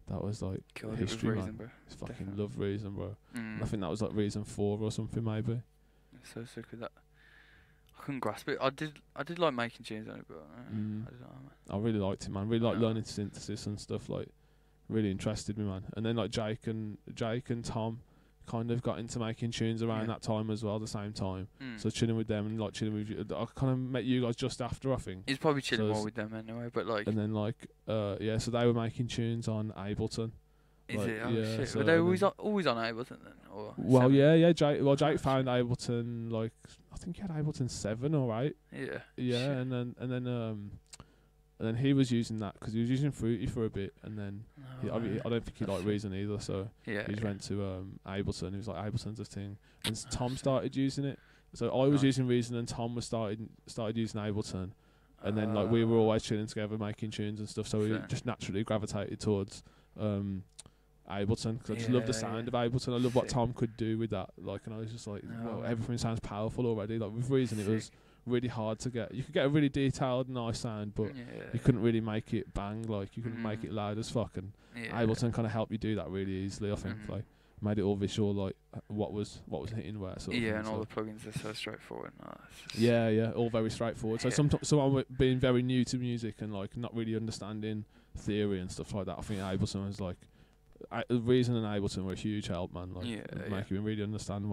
R: that was like
I: Killed it with
R: history,
I: Reason,
R: man.
I: bro.
R: I fucking
I: Definitely.
R: love Reason, bro. I think that was like Reason 4 or something, maybe.
I: So sick with that. I couldn't grasp it. I did like making tunes on it, but I don't know, man.
R: I really liked it, man. Really like learning synthesis and stuff. Like, really interested me, man. And then like Jake and Tom kind of got into making tunes around that time as well, the same time. So chilling with them and like chilling with you. I kind of met you guys just after, I think.
I: He's probably chilling more with them anyway, but like.
R: And then like yeah, so they were making tunes on Ableton.
I: Is
R: like,
I: it? Oh
R: yeah,
I: shit.
R: so
I: Were they always on Ableton then? Or
R: well,
I: 7?
R: yeah. Jake found Ableton like I think he had Ableton 7 or 8.
I: Yeah.
R: Yeah,
I: Shit.
R: and then he was using that because he was using Fruity for a bit, and then I don't think he liked Reason either, so he just went to Ableton. He was like, Ableton's a thing, and Tom started using it. So I was using Reason, and Tom was started using Ableton, and then like we were always chilling together, making tunes and stuff. So we just naturally gravitated towards Ableton because I just love the sound of Ableton. I love what Tom could do with that. Like, and I was just like, well, everything sounds powerful already. Like with Reason, it was really hard to get. You could get a really detailed, nice sound, but you couldn't really make it bang. Like you couldn't make it loud as fuck. And Ableton kind of helped you do that really easily. I think like made it all visual, like what was hitting where. Sort of thing,
I: and
R: so.
I: all the plugins are so straightforward.
R: Yeah, all very straightforward. So someone being very new to music and like not really understanding theory and stuff like that, I think Ableton was like. Reason and Ableton were a huge help, man. Like, making me really understand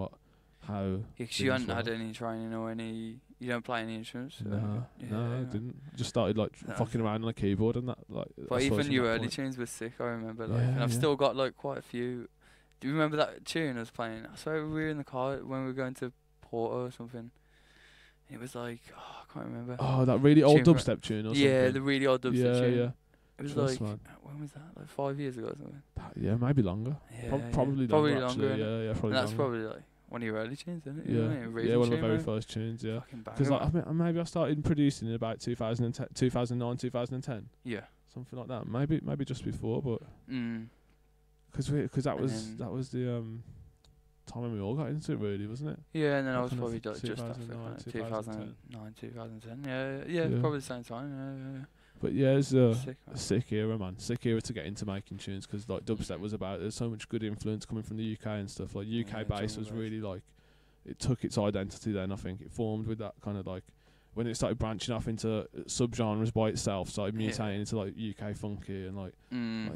R: how.
I: Because you hadn't had any training or any. You don't play any instruments. So
R: No, I didn't. Just started like fucking around on a keyboard and that. Like,
I: but even your early tunes were sick. I remember, like, and I've still got like quite a few. Do you remember that tune I was playing? I swear we were in the car when we were going to Porto or something. It was like I can't remember.
R: Oh, that really old dubstep tune or something.
I: Yeah, the really old dubstep tune.
R: Yeah.
I: It was like when was that? Like 5 years ago or something.
R: Yeah, maybe longer. Probably longer. Actually. Yeah, probably.
I: And that's
R: longer.
I: probably like one of your early tunes, isn't it?
R: Yeah,
I: one
R: of my very first tunes. Yeah, because maybe I started producing in about 2010, 2009, 2010.
I: Yeah,
R: something like that. Maybe just before, but because that was the time when we all got into it, really, wasn't it?
I: Yeah, and then I was probably just after 2009, 2010. Yeah, probably the same time. Yeah.
R: But yeah, it's a sick era, man. Sick era to get into making tunes because like dubstep was about. There's so much good influence coming from the UK and stuff. Like UK bass was really like, it took its identity then. I think it formed with that kind of like when it started branching off into subgenres by itself, started mutating into like UK funky and like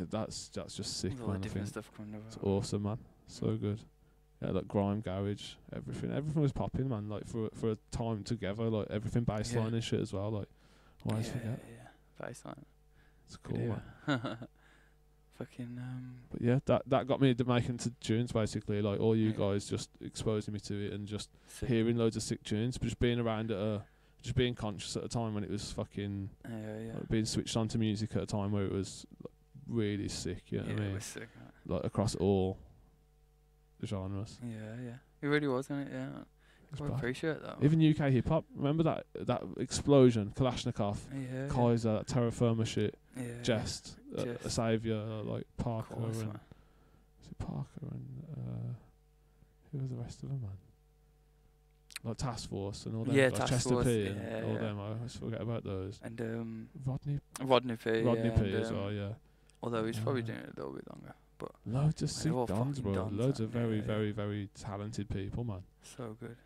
R: that's just sick, man. I think
I: stuff coming over.
R: It's awesome, man. So good. Yeah, like grime, garage, everything was popping, man. Like for a time together, like everything bassline and shit as well. Like, I always forget.
I: Yeah, bassline.
R: It's cool, man.
I: Fucking.
R: But yeah, that got me to making to tunes basically. Like all you guys just exposing me to it and just hearing loads of sick tunes, but just being around just being conscious at a time when it was fucking. Like being switched on to music at a time where it was like, really sick. You know what I mean?
I: It was sick.
R: Like across all genres.
I: Yeah. It really was, wasn't it? Yeah. I appreciate that.
R: Even UK hip hop. Remember that explosion, Kalashnikov, Kaiser, that Terra Firma shit, Jest, a Saviour, like Parker and is it Parker and who was the rest of them, man? Like Task Force and all them. Like
I: Task
R: Chester
I: Force,
R: P and all them. I always forget about those.
I: And
R: Rodney
I: P.
R: P as well, yeah.
I: Although he's probably doing it a little bit longer. But
R: loads of sick dons, bro. Loads of very, very talented people, man.
I: So good.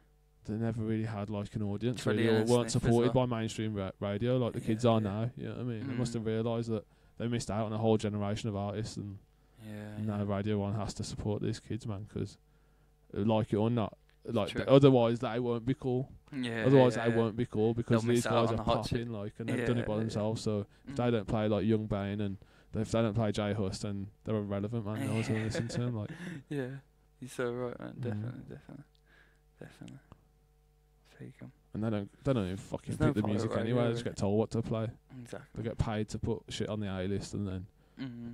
R: They never really had like an audience, really, or weren't supported by mainstream radio like the kids are now. You know what I mean? They must have realised that they missed out on a whole generation of artists, and now Radio 1 has to support these kids, man, because like it or not, like otherwise they won't be cool. Otherwise they won't be cool because these guys are popping, like, and they've done it by themselves. So if they don't play like Young Bane and if they don't play J Hus, then they're irrelevant, man. No one's gonna listen to them. Like,
I: yeah, you're so right, man. Definitely.
R: And they don't even fucking pick the music anyway. They just get told what to play.
I: Exactly.
R: They get paid to put shit on the A list and then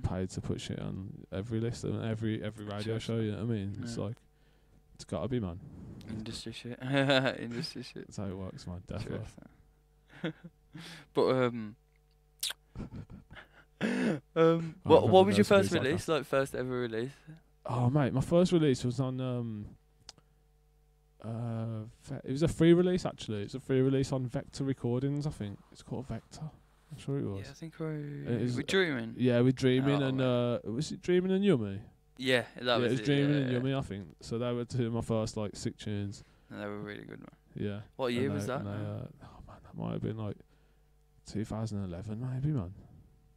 R: paid to put shit on every list and every radio show. You know what I mean? It's like it's gotta be, man.
I: Industry shit. Industry shit.
R: That's how it works, man. Definitely.
I: But what was your first release? Like first ever release?
R: Oh mate, my first release was on it was a free release actually. It's a free release on Vector Recordings, I think. It's called Vector. I'm sure it was.
I: Yeah, I think with Dreaming.
R: Yeah, with Dreaming and was it Dreaming and Yummy?
I: Yeah, that was
R: it. Was Dreaming and Yummy, I think. So they were two of my first like sick tunes.
I: And they were really good, man.
R: Yeah.
I: What year was that?
R: Oh man, that might have been like 2011 maybe, man.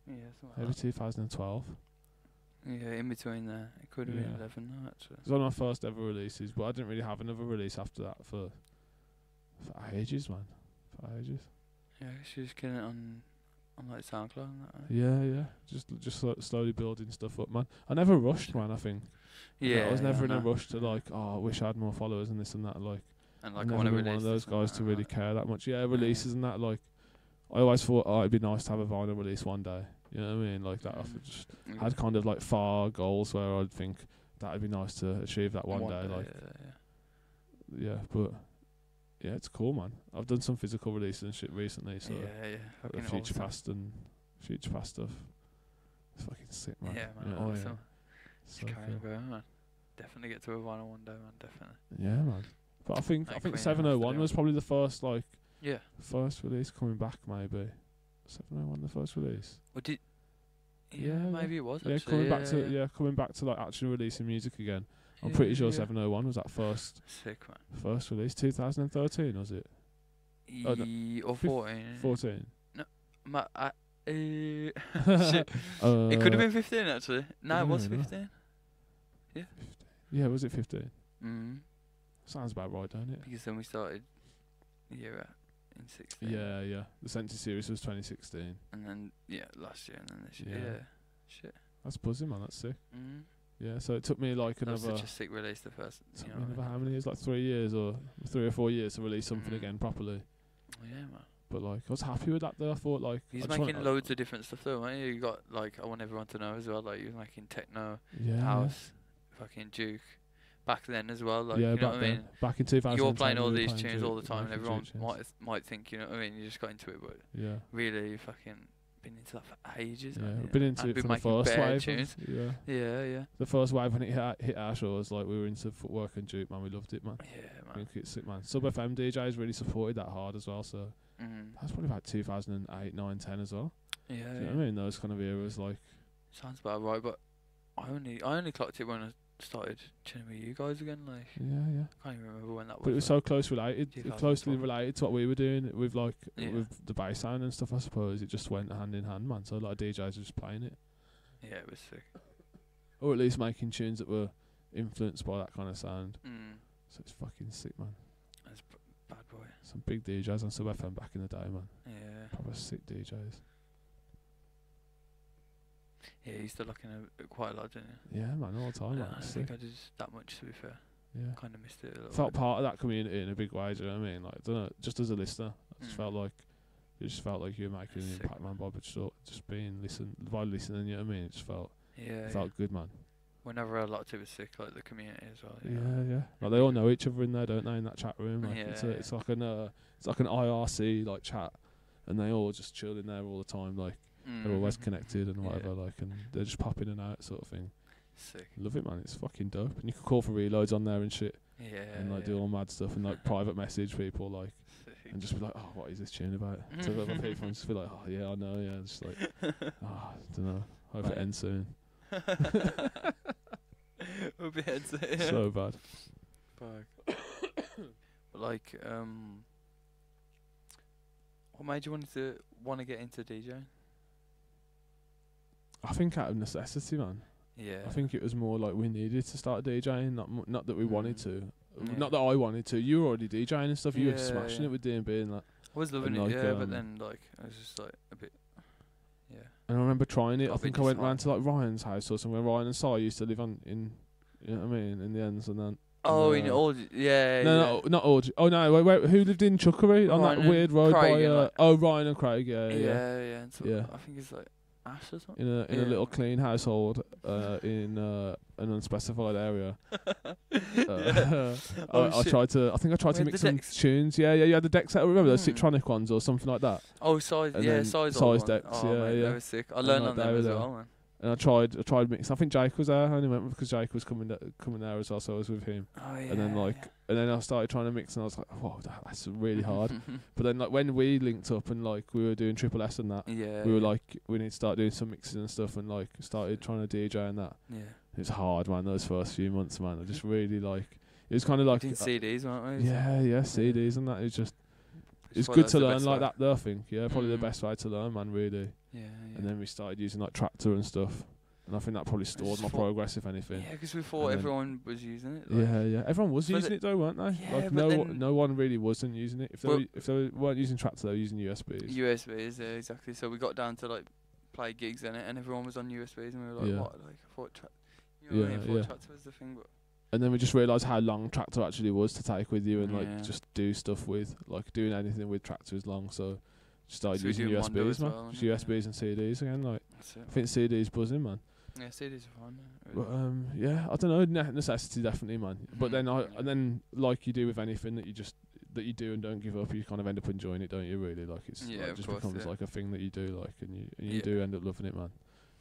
I: Yeah,
R: maybe 2012.
I: Yeah, in between there. It could have been 11 now, actually.
R: It was one of my first ever releases, but I didn't really have another release after that for ages, man. For ages.
I: Yeah, she was killing it on like SoundCloud and that.
R: Right? Yeah. Just slowly building stuff up, man. I never rushed, man, I think. I was never in a rush to like, I wish I had more followers and this and that, like.
I: And like,
R: I've never been one of those guys to really care that much. Yeah, releases and that, like, I always thought, it'd be nice to have a vinyl release one day. You know what I mean? Like that. I just had kind of like far goals where I'd think that'd be nice to achieve that one day. Like, but yeah, it's cool, man. I've done some physical releases and shit recently, so Future Past stuff. It's fucking sick, man.
I: Yeah, man. Awesome. So going, man. Definitely get to a vinyl one day, man. Definitely.
R: Yeah, man. But I think 701 was probably the first first release coming back, maybe. 701 the first release.
I: Maybe it was.
R: Yeah, coming back to like actually releasing music again. I'm pretty sure 701 was that first.
I: Sick, man.
R: First release, 2013 was it?
I: Or 14.
R: 14.
I: No, shit. It could have been 15 actually. No, it was 15. Yeah.
R: Yeah, was it 15?
I: Sounds
R: about right, don't it?
I: Because then we started in 16.
R: Yeah. The Sensi series was 2016.
I: And then last year and then this year. Yeah. Shit.
R: That's buzzing, man. That's sick. Yeah, so it took me like another.
I: That was such a sick release. The first.
R: Took me another how many years? Like 3 years or 3 or 4 years to release something again properly.
I: Yeah, man.
R: But like, I was happy with that though. I thought like
I: he's making loads of different stuff though, man. You got like, I want everyone to know as well. Like, he was making techno, house, fucking Duke. Back then as well, like, you know what I mean.
R: Back in 2010,
I: you're playing all these tunes all the time, and everyone might think, you know what I mean. You just got into it, but really, you fucking been into that for ages.
R: Yeah, I've been into it for the first wave.
I: Tunes. Yeah.
R: The first wave when it hit our shores, like we were into Footwork and Duke, man. We loved it, man.
I: Yeah, man.
R: I think it's sick, man. Sub FM DJs really supported that hard as well. So that's probably about 2008, 9, 10 as well.
I: Yeah.
R: You know what I mean? Those kind of eras, like.
I: Sounds about right, but I only clocked it when I started chilling with you guys again. Like,
R: yeah.
I: I can't even remember when that was.
R: But it was so closely related to what we were doing with like
I: Yeah.
R: with the bass sound and stuff. I suppose it just went hand in hand, man. So a lot of DJs were just playing it,
I: Yeah, it was sick.
R: or at least making tunes that were influenced by that kind of sound.
I: Mm.
R: So it's fucking sick, man.
I: That's bad boy.
R: Some big DJs on Sub FM back in the day, man.
I: Yeah.
R: Proper sick DJs.
I: Yeah, you used to look in quite a lot, didn't you?
R: Yeah, man, all the time.
I: I
R: Man.
I: don't
R: It's
I: think
R: sick.
I: I did that much, to be fair.
R: Yeah.
I: Kind of missed it a little
R: Felt
I: bit.
R: part of that community in a big way. Do you know what I mean? Like, I don't know, just as a listener, I just felt like you were making an impact, man. By just being by listening, you know what I mean? It just felt good, man.
I: Whenever a lot of people sick, like the community as well.
R: Yeah. Like they all know each other in there, don't they? In that chat room, like
I: Yeah,
R: it's like an IRC like chat, and they all just chill in there all the time. Like they're always connected and whatever. Like, and they're just popping in and out, sort of thing.
I: Sick.
R: Love it, man. It's fucking dope. And you can call for reloads on there and shit.
I: Yeah.
R: And like do all mad stuff and like private message people like, and just be like, oh, what is this tune about? To other people and just be like, oh yeah, I know, yeah. Just like, I don't know. Hope it ends soon.
I: Hope it ends soon.
R: So bad.
I: Fuck. But like, what made you want to get into DJing?
R: I think out of necessity, man.
I: Yeah.
R: I think it was more like we needed to start DJing, not that we wanted to. Not that I wanted to. You were already DJing and stuff. You were smashing it with D&B and that.
I: I was loving it,
R: like,
I: but then like I was just like a bit, yeah.
R: And I remember trying it. I think I went round to like Ryan's house or somewhere. Ryan and Si used to live you know what I mean, in the ends and then.
I: Oh, in Old, yeah.
R: No, not Old. Oh no, wait. Who lived in Chuckery on that weird road
I: Craig
R: by? Ryan and Craig. Yeah.
I: And so I think it's like Ash or something.
R: In a little clean household in an unspecified area. I tried to mix some tunes. Yeah. You had the deck set. Remember those Citronic ones or something like that?
I: Oh, size decks.
R: Oh, yeah.
I: They were sick. I learned on them as well, man.
R: And I tried mixing. I think Jake was there. I only went because Jake was coming there as well, so I was with him.
I: Oh yeah.
R: And then I started trying to mix, and I was like, whoa, that's really hard. But then like when we linked up and like we were doing Triple S and that, we were like, we need to start doing some mixing and stuff, and like started trying to DJ and that.
I: Yeah.
R: It was hard, man. Those first few months, man. I just really like. It was kind of like
I: CDs, weren't we?
R: Yeah, CDs and that. It was just. It's good to learn like that, though. I think, probably the best way to learn, man. Really.
I: Yeah.
R: And then we started using like Tractor and stuff, and I think that probably stalled my progress, if anything.
I: Yeah, because we thought everyone was using it.
R: Like everyone was using it though, weren't they?
I: Yeah,
R: like no one really wasn't using it. If they weren't using Tractor, they were using USBs.
I: USBs, yeah, exactly. So we got down to like play gigs in it, and everyone was on USBs, and we were like, what? Like I thought, Tractor was the thing, but.
R: And then we just realised how long Tractor actually was to take with you and like just do stuff with, like doing anything with Tractor is long. So just started using USBs, man. Just USBs and CDs again. Like I think CDs buzzing, man.
I: Yeah, CDs are fun.
R: But I don't know, necessity definitely, man. But then and then like you do with anything that you do and don't give up, you kind of end up enjoying it, don't you? Really, like it's like, just becomes like a thing that you do, like, and you do end up loving it, man.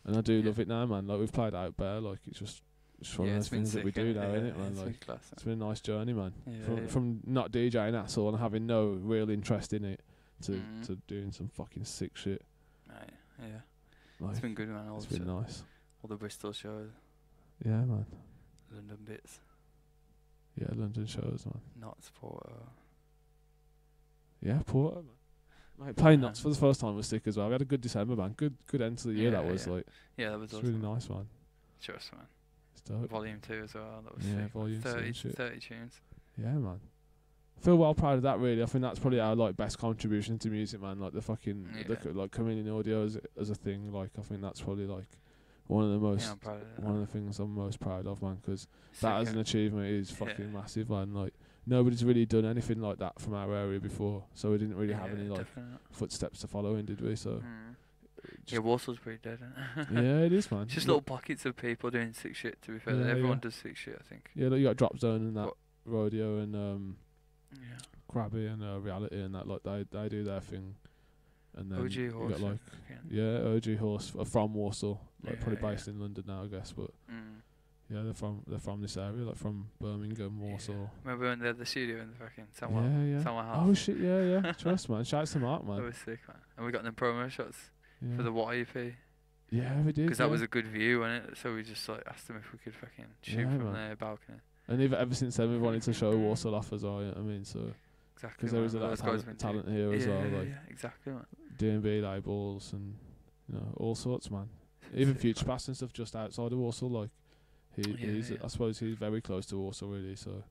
R: And I do love it now, man. Like we've played Out Bare, like it's just. It's one of those things that we do now, isn't it, man? Like, it's been a nice journey, man. From not DJing at all and having no real interest in it to doing some fucking sick shit.
I: Right, yeah.
R: Like,
I: it's been good, man.
R: It's been nice.
I: All the Bristol shows.
R: Yeah, man.
I: London bits.
R: Yeah, London shows, man.
I: Knots, Porter.
R: Yeah, Porter, man. Mate, playing Knots for the first time was sick as well. We had a good December, man. Good end to the year that was. Like,
I: yeah, that was
R: awesome. Really nice, man.
I: Just, man.
R: Dope.
I: Volume 2 as well. That was
R: sick. Volume
I: 30
R: 2
I: tunes.
R: Yeah, man. I feel well proud of that, really. I think that's probably our like best contribution to music, man. Like the fucking like coming in audio as a thing. Like I think that's probably like one of the most one of the things I'm most proud of, man. Because that as an achievement is fucking massive, man. Like nobody's really done anything like that from our area before, so we didn't really have any like footsteps to follow in, did we? So.
I: Yeah, Warsaw's pretty dead, isn't it?
R: Yeah, it is, man.
I: It's just little pockets of people doing sick shit, to be fair. Everyone does sick shit, I think.
R: Yeah, like you got Drop Zone and that, Rodeo and Krabby and Reality and that, like they do their thing. And then
I: OG Horse.
R: Got, like, OG Horse from Warsaw, like probably based in London now, I guess, but yeah, they're from this area, like from Birmingham, Warsaw.
I: Remember when they had the studio in the fucking Summer House?
R: Oh shit, yeah. Trust, man. Shout out to Mark, man.
I: That was sick, man. And we got them promo shots for the YEP.
R: Yeah, we did.
I: Because that was a good view, wasn't it? So we just like asked them if we could fucking shoot from their balcony.
R: And ever since then, we've wanted to show Warsaw off as well. You know what I mean, so
I: exactly.
R: Because there is a lot of talent here as well, like
I: exactly. Man.
R: D&B labels and all sorts, man. Even Future Past and stuff just outside of Warsaw, like he's I suppose he's very close to Warsaw, really. So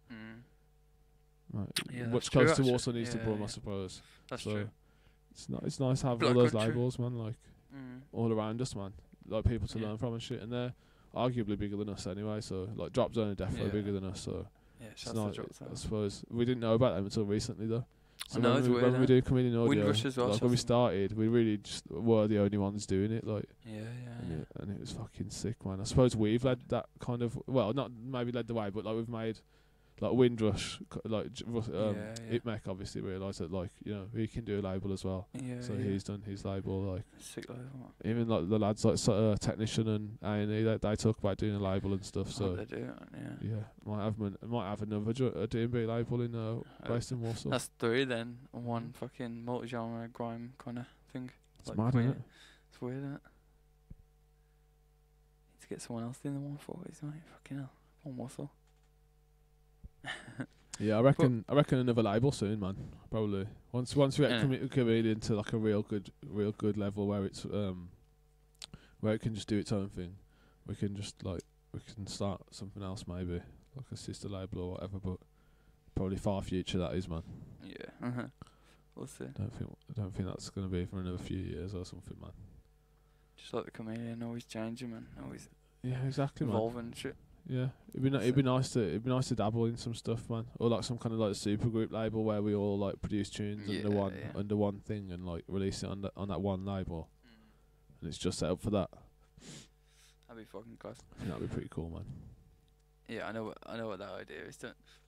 R: much close to Warsaw needs to Brum, I suppose.
I: That's true.
R: It's nice to have all those labels, man, like all around us, man. Like people to learn from and shit, and they're arguably bigger than us anyway. So like Drop Zone are definitely bigger than us. So it's nice. I suppose we didn't know about them until recently, though. So when we do Chameleon Audio,
I: Windrush as well,
R: like when we started, we really just were the only ones doing it, like. And it was fucking sick, man. I suppose we've led that kind of, well, not maybe led the way, but like we've made, like Windrush, like Itmek obviously realised that, like, you know, he can do a label as well. So he's done his label, like.
I: Sick label.
R: Even like the lads like Technician and A&E, they talk about doing a label and stuff. So
I: they do,
R: might have another D&B label in based in Warsaw.
I: That's 3 then, one fucking multi-genre grime kind of thing.
R: It's mad, isn't it?
I: It's weird, isn't it? Need to get someone else in the 140s, mate. Fucking hell, one Warsaw.
R: Yeah, I reckon another label soon, man. Probably once we get Chameleon to like a real good level where it's where it can just do its own thing. We can start something else, maybe like a sister label or whatever. But probably far future that is, man.
I: Yeah, we'll see.
R: I don't think that's gonna be for another few years or something, man.
I: Just like the Chameleon, always changing, man. Always
R: exactly,
I: evolving
R: man.
I: Shit.
R: Yeah, it'd be nice to dabble in some stuff, man. Or like some kind of like super group label where we all like produce tunes under one thing and like release it on that one label, and it's just set up for that.
I: That'd be fucking class.
R: That'd be pretty cool, man.
I: Yeah, I know what that idea is.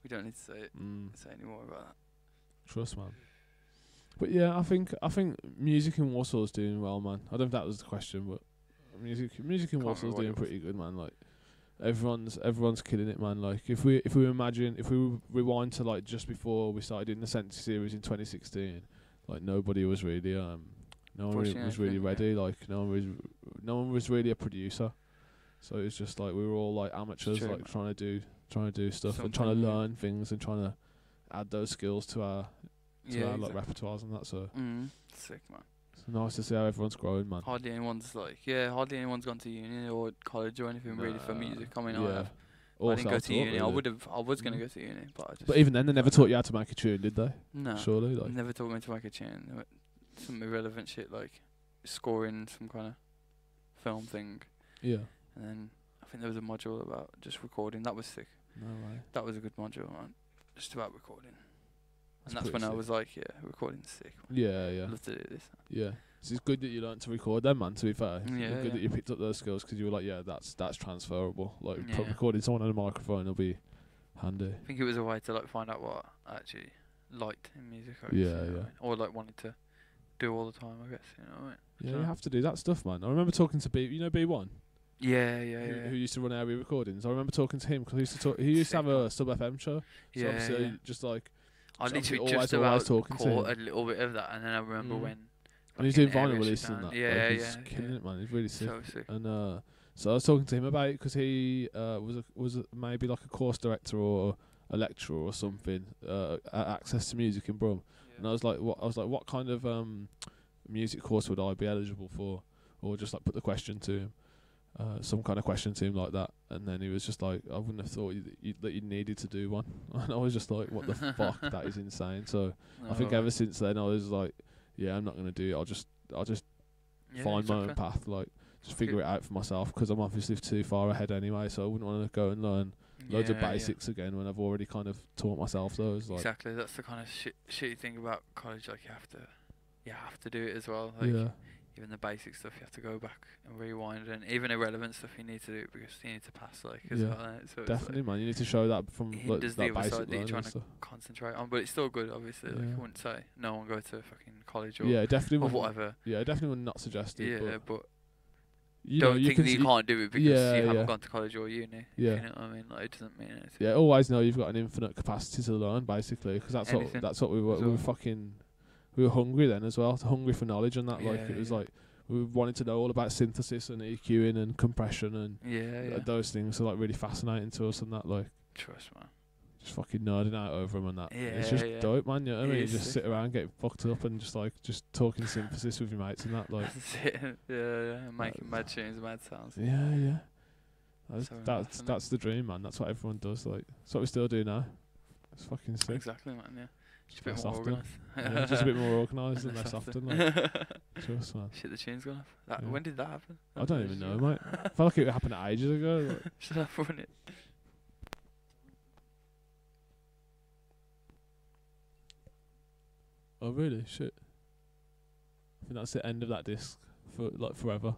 I: We don't need to say any more about that.
R: Trust, man. But yeah, I think music in Warsaw is doing well, man. I don't know if that was the question, but music in Warsaw is doing pretty good, man. Like. Everyone's killing it, man. Like if we rewind to like just before we started doing the Sensi series in 2016, like nobody was really was really ready. Like no one was really a producer. So it's just like we were all like amateurs, like trying to do stuff and trying to learn things and trying to add those skills to our like repertoires and that. So
I: sick, man.
R: It's nice to see how everyone's growing, man.
I: Hardly anyone's gone to uni or college or anything really for music. I mean, I didn't go to uni. Really. I was gonna go to uni, but
R: even then they never taught you how to make a tune, did they?
I: No,
R: surely. Like
I: never taught me to make a tune. Some irrelevant shit like scoring some kind of film thing.
R: Yeah.
I: And then I think there was a module about just recording. That was sick.
R: No way.
I: That was a good module, man. Just about recording. And that's when I was like, recording's sick. Man.
R: Yeah.
I: I'd love to do this.
R: Yeah. So it's good that you learned to record then, man, to be fair. It's good that you picked up those skills because you were like, that's transferable. Like, recording someone on a microphone will be handy.
I: I think it was a way to, like, find out what I actually liked in music. Or, like, wanted to do all the time, I guess, you know what I mean?
R: Yeah, you have to do that stuff, man. I remember talking to B1?
I: Yeah.
R: Who used to run area recordings. I remember talking to him because he used to have a Sub FM show. So obviously, just like...
I: I literally just about caught a little bit of that, and then I remember when...
R: And he's doing vinyl releases and that.
I: He's
R: killing it, man. He's really sick.
I: So sick.
R: And so I was talking to him about it because he was maybe like a course director or a lecturer or something at Access to Music in Brum. And I was like, what kind of music course would I be eligible for? Or just like put the question to him. Some kind of question to him like that, and then he was just like, I wouldn't have thought that you needed to do one. And I was just like, what the fuck, that is insane. So I think ever since then I was like, I'm not gonna do it. I'll just find my own path, like just figure it out for myself, because I'm obviously too far ahead anyway. So I wouldn't want to go and learn loads of basics again when I've already kind of taught myself those. Like
I: exactly, that's the kind of shitty thing about college. Like you have to do it as well. Like, even the basic stuff you have to go back and rewind, and even irrelevant stuff you need to do because you need to pass, like, as well. So
R: definitely, man, you need to show that from like, that
I: the
R: basic
I: side that you're trying
R: to
I: concentrate on, but it's still good, obviously. Like, I wouldn't say no one go to fucking college or
R: definitely
I: or whatever.
R: Yeah, definitely would not suggest it.
I: But
R: you
I: don't think that you can't do it because you haven't gone to college or uni.
R: Yeah,
I: you know what I mean. Like, it doesn't mean anything.
R: Yeah, always know you've got an infinite capacity to learn, basically, because that's what we were. We were hungry then as well, hungry for knowledge and that. Like it was like we wanted to know all about synthesis and EQing and compression and
I: yeah.
R: those things are like really fascinating to us and that like.
I: Trust, man.
R: Just fucking nerding out over them and that.
I: Yeah,
R: it's just dope, man. You know what I mean? You just
I: sick.
R: sit around, get fucked up, and just talking synthesis with your mates and that. Like,
I: yeah, making mad tunes, mad sounds.
R: Yeah.
I: So
R: That's the dream, man. That's what everyone does. Like, that's what we still do now. It's fucking sick.
I: Exactly, man. Yeah. Just a bit
R: less
I: more
R: often.
I: organised.
R: Yeah, just a bit more organised and less often. Like. Just, man.
I: Shit, the tune's gone off. When did that happen?
R: I don't even know, mate. I felt like it happened ages ago. Like.
I: Should I run it?
R: Oh really? Shit. I think that's the end of that disc for like forever.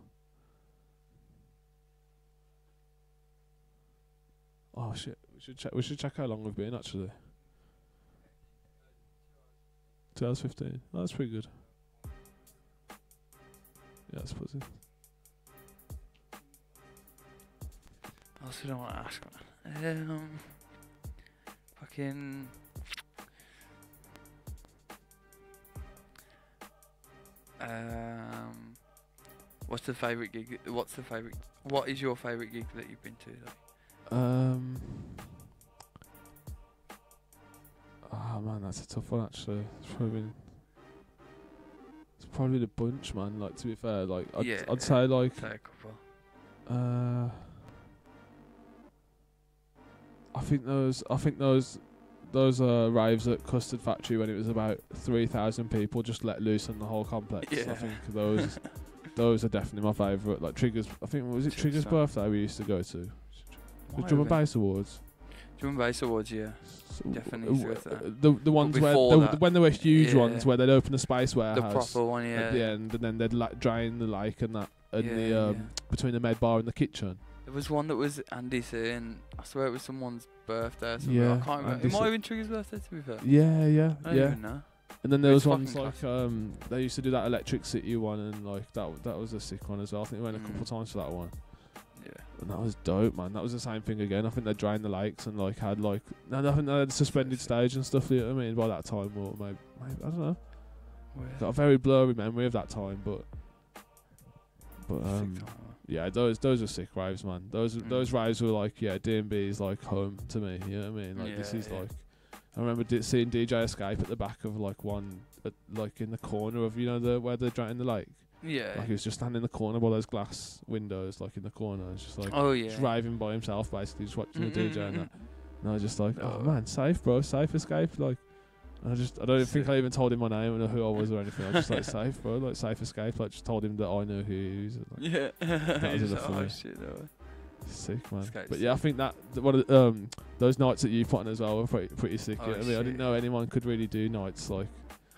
R: Oh shit! We should check how long we've been actually. 2015. Oh, that's pretty good. Yeah, I suppose it.
I: I also don't want to ask, man. Fucking. What is your favourite gig that you've been to? Like?
R: Oh man, that's a tough one actually. It's probably the bunch, man. Like, to be fair, like I'd say like
I: say a couple.
R: I think those raves at Custard Factory when it was about 3,000 people just let loose on the whole complex.
I: Yeah.
R: I think those are definitely my favourite. Like Trigger's, I think was it Trigger's birthday we used to go to? The Drum and Bass Awards.
I: Drum and Bass Awards, yeah. Definitely.
R: The ones where when they were huge ones where they'd open a space warehouse.
I: The proper one, yeah.
R: At the end, and then they'd drain the lake and that, and between the med bar and the kitchen.
I: There was one that was Andy C, and I swear it was someone's birthday or something.
R: Yeah,
I: I can't remember. It might have been Trigger's birthday, to be fair.
R: Yeah.
I: I don't even know.
R: And then there was ones like they used to do that Electric City one, and like that was a sick one as well. I think we went a couple of times for that one.
I: Yeah.
R: And that was dope, man. That was the same thing again. I think they drained the lakes and like had like I think they had a suspended stage and stuff. You know what I mean? By that time, or maybe I don't know. Got a very blurry memory of that time, but yeah, those are sick raves, man. Those raves were like, D&B is like home to me. You know what I mean? Like this is like, I remember seeing DJ Escape at the back of like one, like in the corner of where they're draining the lake.
I: Yeah.
R: Like he was just standing in the corner by those glass windows, like in the corner. It's just like just raving by himself, basically, just watching the DJ and that. And I was just like, oh man, safe, bro, safe Escape, like. And I don't think I even told him my name or who I was or anything. I was just like, safe, bro, like Safe Escape. Like, just told him that I knew who he was. Like, that was enough for me.
I: Shit, no.
R: Sick, man.
I: Escape's
R: But yeah, I think that one of those nights that you put on as well were pretty sick. You know what I mean, I didn't know anyone could really do nights. Like,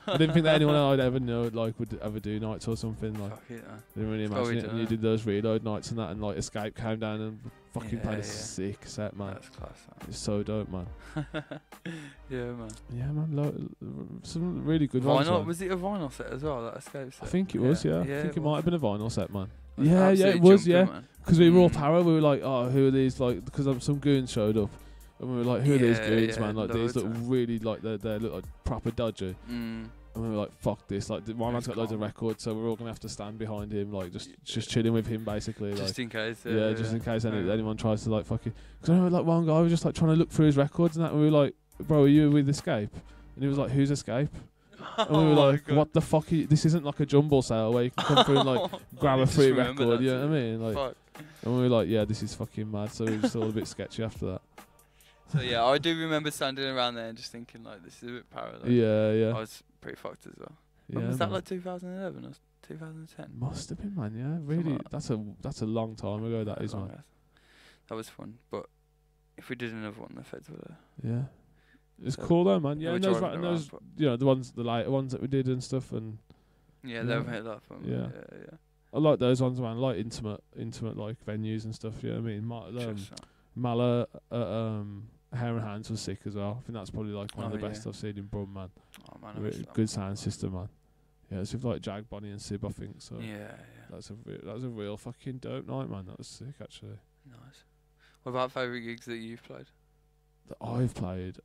R: I didn't think that anyone I'd ever know like would ever do nights or something. Like,
I: Fuck it,
R: I didn't really imagine it. And you did those reload nights and that, and like Escape came down and fucking played a sick set, man.
I: That's class.
R: It's so dope, man.
I: Yeah, man.
R: Yeah, man. Some really good
I: vinyl.
R: ones. Man.
I: Was it a vinyl set as well? That Escape set.
R: I think it was. Yeah, I think it might have been a vinyl set, man.
I: Yeah,
R: it was. Yeah, because we were all para. We were like, oh, who are these? Like, because some goons showed up, and we were like, who are these goons, man? Like these look really like they look like proper dodgy. And we were like, fuck this. Like, my man's got loads of records, so we're all going to have to stand behind him, like, just chilling with him, basically.
I: Just in case.
R: Yeah, just in case anyone tries to, like, fucking... Because I remember, like, one guy was just, like, trying to look through his records and that, and we were like, bro, are you with Escape? And he was like, who's Escape? And we were like, what the fuck? This isn't like a jumble sale where you can come through and, like, grab a free record, you know what I mean? Like, and we were like, yeah, this is fucking mad, so we were just all a bit sketchy after that.
I: So, yeah, I do remember standing around there and just thinking, like, this is a bit parallel.
R: Yeah.
I: I was pretty fucked as well. When was that, like 2011 or 2010?
R: Must have been, man. Yeah, really. That's a long time ago. That is, man.
I: That was fun, but if we did another one, the feds would have.
R: Yeah, it's cool though, man. Yeah, and those, the lighter ones that we did and stuff, and
I: yeah, they've made a lot of fun.
R: Yeah. I like those ones, man. I like intimate like venues and stuff. You know what I mean? Mala Hair and Hands was sick as well. I think that's probably like one of the best I've seen in Brum, man.
I: Oh man,
R: good sound system, man. Yeah, it's with like Jag, Bonnie and Sib, I think. So
I: yeah.
R: That was a real fucking dope night, man. That was sick, actually.
I: Nice. What about favourite gigs that you've played?
R: That I've played.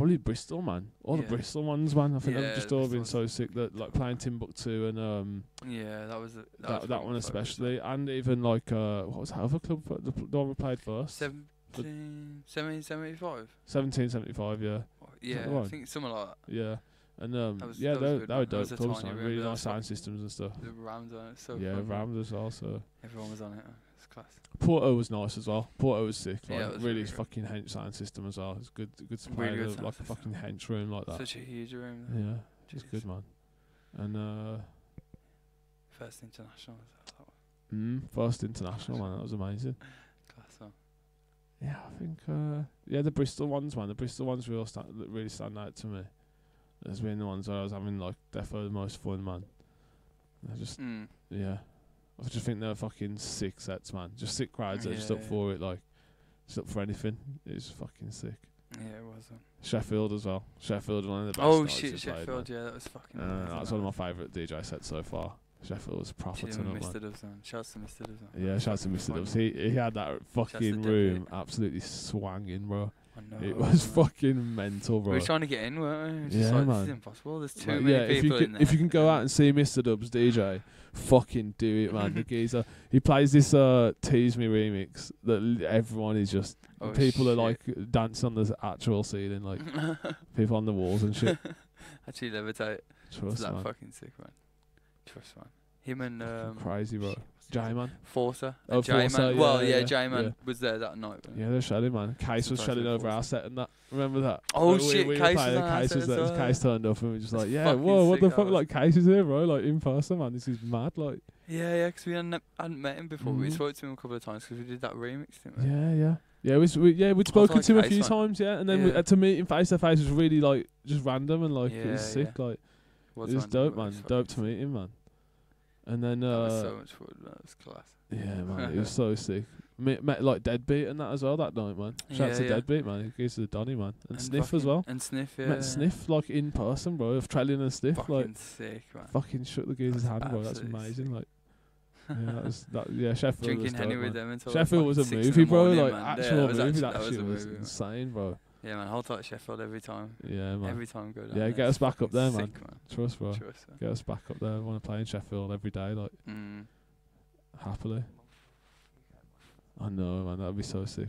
R: probably Bristol, man. All the Bristol ones, man. I think
I: Yeah,
R: they've just all been so sick that like playing Timbuktu and
I: yeah, that was
R: that one especially, and even like what was that other club? The one we played first.
I: 1775.
R: 1775, yeah.
I: Yeah, I think something like that.
R: Yeah. And
I: that
R: they
I: was
R: were
I: good,
R: dope
I: was a
R: clubs,
I: tiny
R: man.
I: room,
R: Really
I: but that
R: nice
I: was
R: sound
I: like
R: systems and stuff.
I: The Rams on it, so
R: yeah,
I: fun.
R: Rams as well. So
I: everyone was on it. It's class.
R: Porto was nice as well. Porto was sick. Like,
I: Yeah, it was
R: really
I: really good.
R: fucking hench sound system as well. It's good to play
I: Really good
R: like a
I: sound
R: fucking hench room like that.
I: Such a huge room.
R: Yeah, it's good, man. And
I: First international. Was that
R: first international, man. That was amazing.
I: class, man.
R: Yeah, I think the Bristol ones, man. The Bristol ones really stand out to me. As being the ones where I was having like defo the most fun, man. I just I just think they're fucking sick sets, man. Just sick crowds that are just up for it, like just up for anything. It's fucking sick.
I: Yeah, it was.
R: Sheffield as well. Sheffield, one of the best.
I: Oh
R: nights
I: shit,
R: we've played,
I: Sheffield.
R: man.
I: Yeah, that was fucking.
R: That's one of my favourite DJ sets so far. Sheffield was proper
I: Mr.
R: ton up, man.
I: Dubs, man. Shouts to Mr. Dubs, man.
R: Yeah, shouts to Mr. Dubs. He had that fucking room absolutely swanging, bro.
I: I know,
R: It was fucking mental, bro.
I: We were trying to get in, weren't we?
R: Yeah,
I: Just like,
R: man.
I: this is impossible. There's too many people in there.
R: If you can go out and see Mr. Dubs DJ, fucking do it, man. The geezer, he plays this Tease Me remix that everyone is just people are like dancing on the actual ceiling, like people on the walls and shit.
I: Actually levitate.
R: Trust,
I: that
R: man.
I: fucking sick, man. Trust, man. Him and
R: crazy, bro. J-Man.
I: Forza.
R: Oh,
I: J-Man.
R: Forza,
I: Well,
R: yeah,
I: J-Man was there that night.
R: Yeah, they're shelling, man. Case was shelling over our set and that. Remember that?
I: Oh,
R: Like,
I: shit,
R: we
I: Case
R: were playing,
I: was on our
R: Case
I: set
R: was
I: as
R: there.
I: well,
R: Case turned up and we were just
I: That's
R: like, yeah,
I: fucking
R: whoa, what
I: sick,
R: the
I: that
R: fuck?
I: was.
R: Like, Case is here, bro. Like, in person, man. This is mad. Like,
I: Yeah, because we hadn't met him before. We spoke to him a couple of times because we did that remix, didn't we?
R: yeah. We'd spoken
I: like
R: to him a
I: Case,
R: few
I: man.
R: times, and then
I: Yeah.
R: to meet him face to face was really like just random and like it was sick.
I: Yeah.
R: Like, it was
I: random,
R: dope,
I: but it
R: man.
I: was
R: Dope to meet him, man. And then
I: that was so much fun. That was class.
R: Yeah, man, it was so sick. Met like Deadbeat and that as well that night, man. Shout out to Deadbeat, man. He gives to Donny, man, and Sniff as well.
I: And Sniff, yeah.
R: Met Sniff like in person, bro. Of Trellian and Sniff,
I: Fucking
R: like
I: sick, man.
R: fucking shook the geezer's hand, bro. That's
I: absolutely
R: amazing. Like, yeah, Sheffield.
I: Drinking
R: was dope,
I: Henny
R: man.
I: with them until
R: Sheffield
I: like
R: was a
I: 6 in
R: movie,
I: the
R: bro.
I: morning,
R: Like
I: man.
R: actual
I: that was
R: movie.
I: actually-
R: That shit
I: a
R: was
I: movie, man.
R: insane, bro.
I: Yeah, man. Hold tight Sheffield every time.
R: Yeah, man.
I: Every time we go down.
R: Yeah,
I: there,
R: get us
I: it's
R: back up
I: fucking
R: there, man.
I: sick, man.
R: Trust, bro.
I: Trust, man.
R: Get us back up there. I want to play in Sheffield every day, like happily. I know, man. That'd be so sick.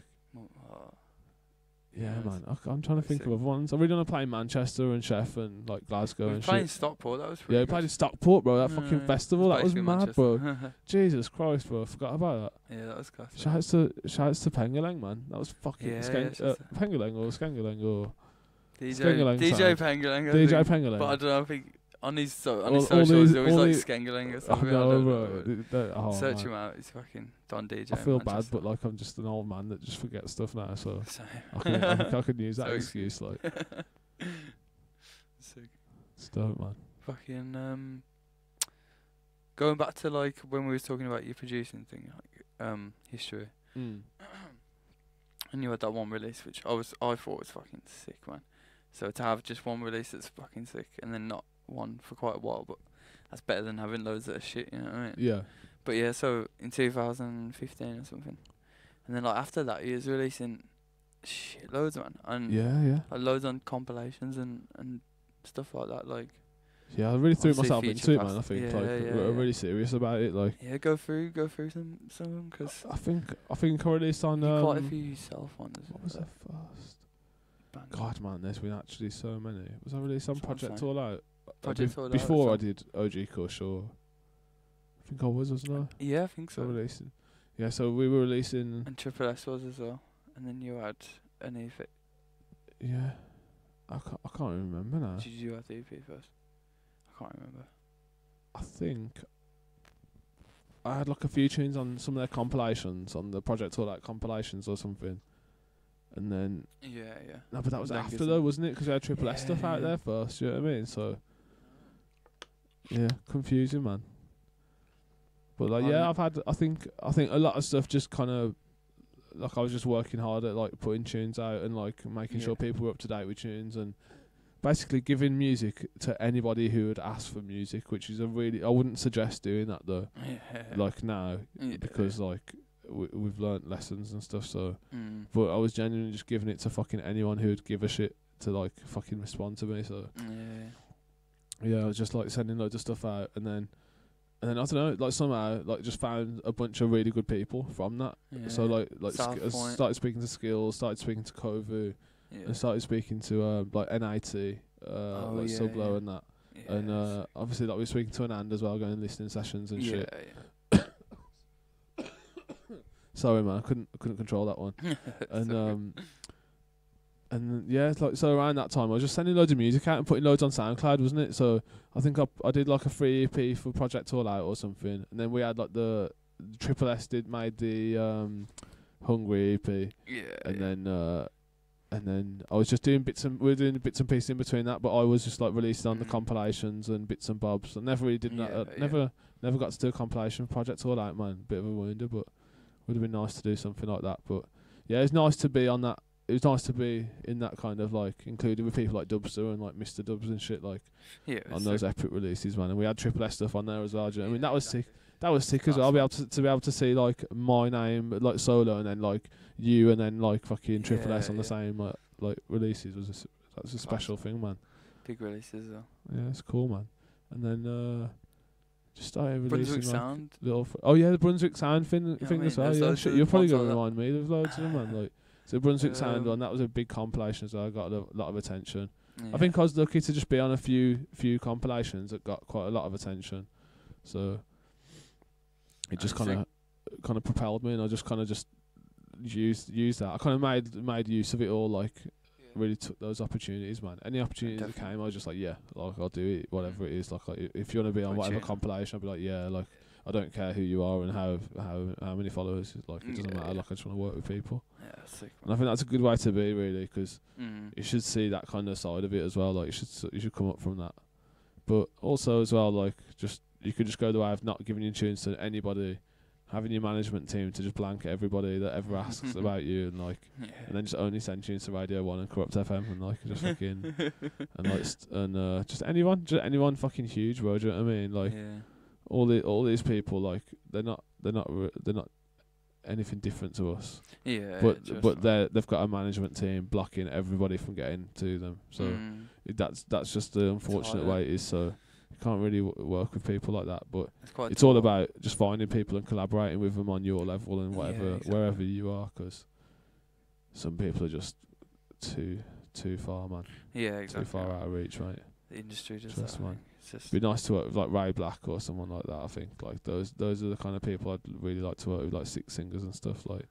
R: Yeah, man. I'm trying to think of other ones. I really want to play Manchester and Sheff and like Glasgow
I: We
R: and
I: playing
R: shit.
I: Stockport. That was
R: Yeah,
I: pretty
R: we played in Stockport, bro. That fucking festival. That was
I: basically
R: mad, bro.
I: Manchester.
R: Jesus Christ, bro. I forgot about that.
I: Yeah, that was class.
R: Shouts to Pengaleng, man. That was fucking Pengaleng or Skangaleng or
I: DJ Pengaleng.
R: DJ Pengaleng.
I: But I don't know. I think on his
R: all
I: socials,
R: these-
I: he's always
R: all
I: like
R: these-
I: Skangaleng or
R: I
I: something.
R: know,
I: I don't
R: bro.
I: know. Search
R: man.
I: him out. He's fucking Don DJ.
R: I feel bad,
I: Manchester.
R: but like I'm just an old man that just forgets stuff now, so
I: Same.
R: I could use that
I: So
R: excuse. Like,
I: Sick.
R: it's dope, man.
I: Fucking going back to like when we was talking about your producing thing, like history. And you had that one release which I thought was fucking sick, man. So to have just one release that's fucking sick and then not one for quite a while, but that's better than having loads of shit, you know what I mean?
R: Yeah.
I: But yeah, so in 2015 or something, and then like after that he was releasing shit loads, man, and like loads on compilations and stuff like that, like.
R: Yeah, I really threw
I: obviously
R: myself
I: Future
R: into it, man. I
I: Past.
R: think
I: Yeah,
R: like
I: yeah,
R: we're really serious about it. Like,
I: yeah, go through some of them, because
R: I think I released on
I: quite a few yourself ones.
R: What was the first? God, man, there's been actually so many. Was I released on Project All Out?
I: Project All Out
R: before
I: as
R: I did OG Kush, or I think I wasn't I?
I: Yeah, I think so.
R: Releasing. Yeah, so we were releasing.
I: And Triple S was as well, and then you had an EP.
R: Yeah, I can't remember now.
I: Did you have the EP first? I can't remember.
R: I think I had like a few tunes on some of their compilations, on the Project All Out compilations or something. And then
I: yeah.
R: No, but that was
I: Then
R: after
I: gives
R: though,
I: them-
R: wasn't it? Because we had Triple S stuff out there first. You know what I mean? So yeah, confusing, man. But like, yeah, I think a lot of stuff just kind of like I was just working hard at like putting tunes out and like making sure people were up to date with tunes and basically giving music to anybody who would ask for music, which is I wouldn't suggest doing that though.
I: Yeah.
R: Like now, because like we've learnt lessons and stuff. So,
I: Mm.
R: but I was genuinely just giving it to fucking anyone who would give a shit to like fucking respond to me. So yeah, I was just like sending loads of stuff out, and then I don't know, like somehow like just found a bunch of really good people from that. So like started speaking to Skills, started speaking to Kovu, and started speaking to like NIT, like Sublo and that. And obviously like we were speaking to Anand as well, going and listening sessions and shit. Sorry man, I couldn't control that one. And yeah, it's like, so around that time I was just sending loads of music out and putting loads on SoundCloud, wasn't it? So I think I did like a free EP for Project All Out or something, and then we had like the Triple S made the Hungry EP, and then I was just doing we were doing bits and pieces in between that, but I was just like releasing on the compilations and bits and bobs. I never really did that. Never got to do a compilation for Project All Out, man. Bit of a wonder, but would have been nice to do something like that. But yeah, it's nice to be on that. It was nice to be in that kind of like included with people like Dubster and like Mr. Dubs and shit, like on those epic releases, man. And we had Triple S stuff on there as well. Do you know what I mean? That was sick. That was sick as well. I'll be able to be able to see like my name like solo, and then like you, and then like fucking Triple S on the same like releases that's a special thing, man.
I: Big releases though.
R: Yeah, it's cool, man. And then just started
I: Brunswick
R: releasing like
I: Sound.
R: the Brunswick Sound thing as well. Yeah, shit, you're probably gonna remind me. There's loads of them, man. Like. So Brunswick Sound one, that was a big compilation as well. Got a lot of attention. I think I was lucky to just be on a few compilations that got quite a lot of attention. So it just kind of propelled me, and I just kind of used that. I kind of made use of it all. Like really took those opportunities, man. Any opportunities that came, I was just like, yeah, like I'll do it, whatever it is. Like if you want to be on whatever compilation, I'll be like, yeah, like. I don't care who you are and how many followers. Like it doesn't matter. Like I just want to work with people. Yeah, sick. And I think that's a good way to be, really, because you should see that kind of side of it as well. Like you should come up from that. But also as well, like you could just go the way of not giving your tunes to anybody, having your management team to just blanket everybody that ever asks about you, and like and then just only send tunes to Radio 1 and Corrupt FM, and like just fucking just anyone fucking huge, bro. Do you know what I mean? Like. All these people, like they're not anything different to us. Yeah. But they've got a management team blocking everybody from getting to them. So that's just the unfortunate way it is. So you can't really work with people like that. But it's all about just finding people and collaborating with them on your level and whatever wherever you are, because some people are just too far, man. Yeah, exactly. Too far out of reach, right?
I: The industry just
R: man. It'd be nice to work with like Ray Black or someone like that. I think like those are the kind of people I'd really like to work with, like singers and stuff. Like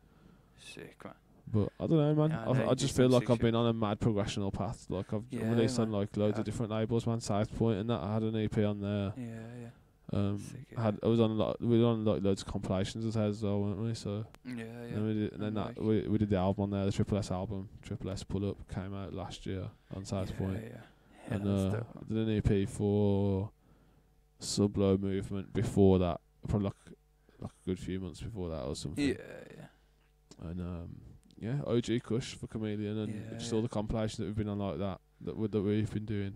I: sick, man.
R: But I don't know, man. I just feel like I've been on a mad progressional path. Like I've released on like loads of different labels, man. South Point and that. I had an EP on there. I was on we were on like loads of compilations as well, weren't we? So we did the album on there, the Triple S album, Triple S Pull Up, came out last year on South Point. And I did an EP for Sublo Movement before that, probably like a good few months before that or something. And OG Kush for Chameleon, and just all the compilations that we've been on like that we've been doing.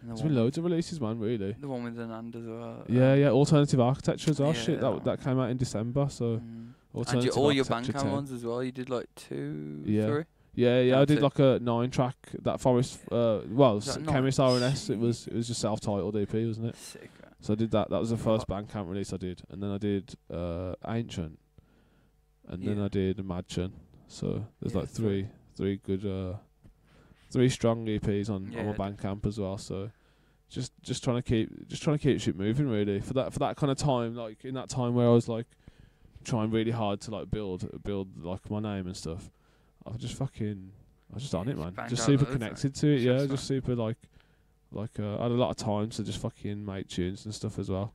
R: There's been loads of releases, man. Really.
I: The one with Anand as well.
R: Yeah, Alternative Architecture as well. Shit, that came out in December. So.
I: And all your Bandcamp ones as well. You did like 2, 3.
R: Yeah, I did like a 9-track, that Forest, Chemist RNS, it was just self-titled EP, wasn't it?
I: Sick, man.
R: So I did that was the first Bandcamp release I did, and then I did Ancient, and then I did Madchen, so there's like three good, 3 strong EPs on my Bandcamp as well, so just trying to keep shit moving, really, for that kind of time, like in that time where I was like trying really hard to like build like my name and stuff. I was just on it, man. Just super connected to it, yeah. Just super like I had a lot of time to just fucking make tunes and stuff as well.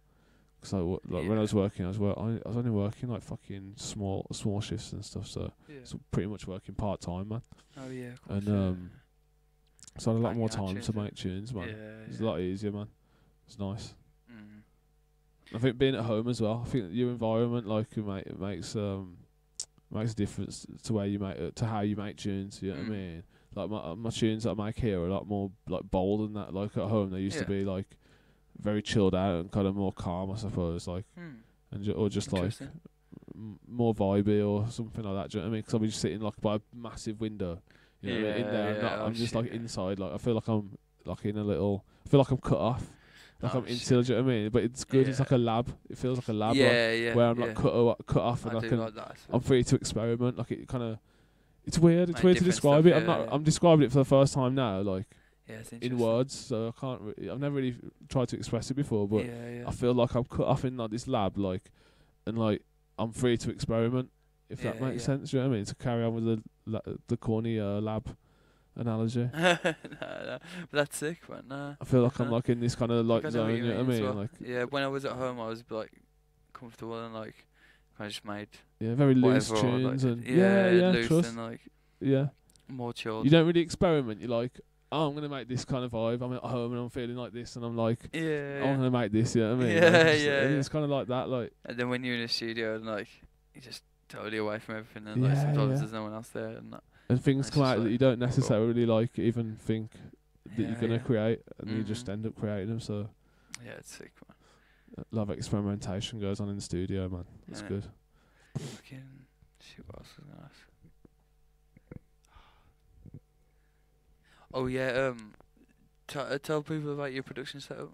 R: Because when I was working, I was only working like fucking small shifts and stuff. So it's pretty much working part time, man.
I: Oh yeah.
R: And so I had a lot more time to make tunes, man. It's a lot easier, man. It's nice. I think being at home as well. I think your environment, like, it makes a difference to where you make to how you make tunes. You know what I mean? Like my tunes that I make here are a lot more like bold than that. Like at home, they used to be like very chilled out and kind of more calm, I suppose. Like, or just like more vibey or something like that. Do you know what I mean? Because I'll be just sitting like by a massive window You know what I mean? In there,
I: Yeah,
R: I'm just like inside. Like I feel like I'm like in a little. I feel like I'm cut off. Like I'm inside. Do you know what I mean? But it's good. It's like a lab. It feels like a lab. Where I'm like cut off, and I can.
I: Like that,
R: I'm free to experiment. Like it kind of. It's weird. It's weird to describe it. I'm describing it for the first time now. Like. In words, so I can't. I've never really tried to express it before, but I feel like I'm cut off in like this lab, like, and like I'm free to experiment. If that makes sense, do you know what I mean? To carry on with the corny lab analogy.
I: no, but that's sick, man. Nah,
R: I feel like I'm like in this kind of like zone. You know what I mean?
I: Well.
R: Like
I: when I was at home, I was like comfortable and like kind of just made
R: very loose tunes and
I: loose
R: trust.
I: and like more chilled.
R: You don't really experiment. You're like, oh, I'm gonna make this kind of vibe. I'm at home and I'm feeling like this, and I'm like, I'm gonna make this. You know what I mean? And it's kind of like that. Like,
I: and then when you're in a studio and like you're just totally away from everything, and like sometimes there's no one else there, and that.
R: And things come out that you don't necessarily like even think that you're gonna create, and you just end up creating them. So
I: it's sick, man.
R: A lot of experimentation goes on in the studio, man. That's good.
I: Fucking shit, what else was I gonna ask? Oh yeah, tell people about your production setup.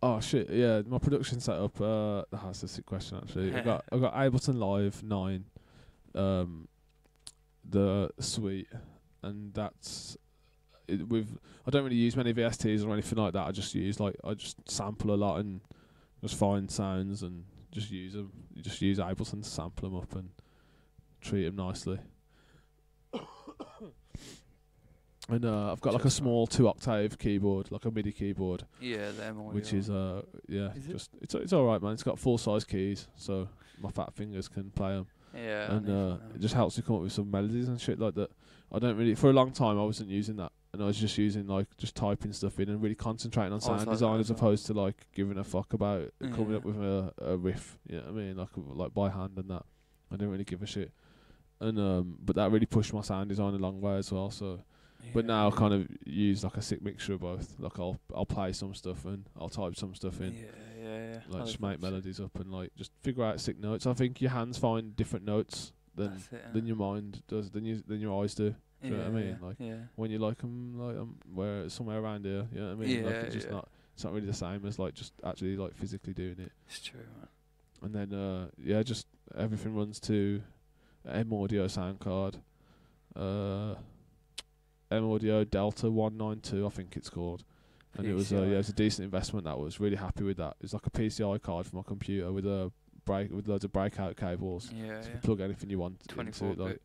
R: Oh shit, yeah, my production setup. That's a sick question actually. I got Ableton Live 9, the suite, and that's it. I don't really use many VSTs or anything like that. I just sample a lot and just find sounds and just use them. You just use Ableton to sample them up and treat them nicely. And I've got like a small 2-octave keyboard, like a MIDI keyboard.
I: Yeah, them.
R: Which is it's alright, man. It's got full size keys, so my fat fingers can play them.
I: Yeah.
R: And it just helps me come up with some melodies and shit like that. I don't really, for a long time I wasn't using that, and I was just using like just typing stuff in and really concentrating on sound design as opposed to like giving a fuck about coming up with a riff. You know what I mean? Like by hand and that. I didn't really give a shit. And but that really pushed my sound design a long way as well. So. But now I kind of use like a sick mixture of both. Like I'll play some stuff and I'll type some stuff in.
I: Yeah.
R: Like just make melodies up and like just figure out sick notes. I think your hands find different notes than your mind does, than your eyes do. Do you know what I mean? Like when you like them, where somewhere around here. You know what I mean? Like it's just not. It's not really the same as like just actually like physically doing it.
I: It's true, man.
R: And then just everything runs to M-Audio sound card. M-Audio Delta 192, I think it's called, and it was a decent investment. That was really happy with that. It's like a PCI card for my computer with loads of breakout cables. So you can plug anything you want into it. Like,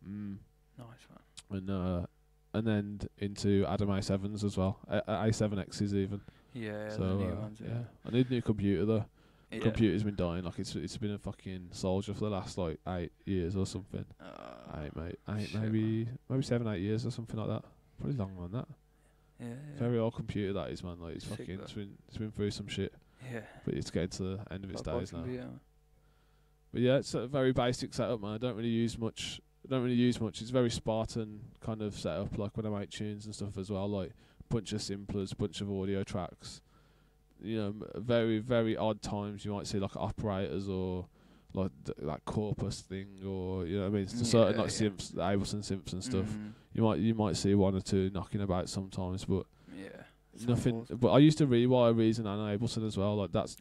I: nice man.
R: And then into Adam A7s as well, A7Xs even.
I: Yeah.
R: So
I: the new ones,
R: I need a new computer though. Computer's been dying. Like it's been a fucking soldier for the last like 8 years or something. Maybe 7-8 years or something like that. Probably longer than that.
I: Yeah.
R: Very old computer that is, man. Like it's fucking it's been through some shit.
I: Yeah.
R: But it's getting to the end of its days now.
I: Yeah.
R: But yeah, it's a very basic setup, man. I don't really use much. It's very Spartan kind of setup. Like when I make tunes and stuff as well. Like bunch of simplers, bunch of audio tracks. You know, very, very odd times you might see like operators or like that corpus thing, or you know what I mean. It's certain like synths, the Ableton synths and stuff. You might see one or two knocking about sometimes, but nothing. But I used to rewire Reason and Ableton as well. Like that's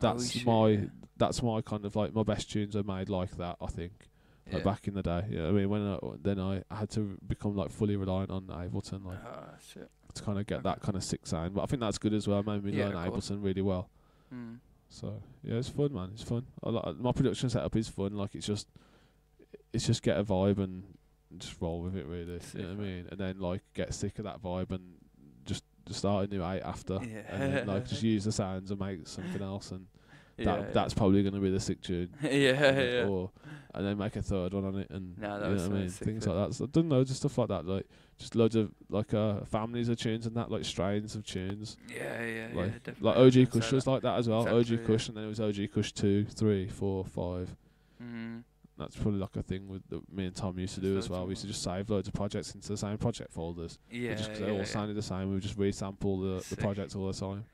R: my kind of like my best tunes I made like that. I think like back in the day. You know what I mean? When I had to become like fully reliant on Ableton. Like. To kind of get that kind of sick sound, but I think that's good as well. It made me learn Ableton really well. So yeah, it's fun, man. It's fun. My production setup is fun. Like it's just get a vibe and just roll with it, really. You know what I mean? And then like get sick of that vibe and just start a new 8 after, and then like just use the sounds and make something else, and that's probably going to be the sick tune. And then make a third one on it, and you know what I mean, things like that. So I've done loads of stuff like that, like just loads of like families of tunes and that, like strains of tunes.
I: Definitely.
R: Like OG Kush was like that as well. OG Kush, and then it was OG Kush 2, 3, 4, 5. That's probably like a thing with me and Tom used to do as well. We used to just save loads of projects into the same project folders. Just because they all sounded the same, we would just resample the projects all the time.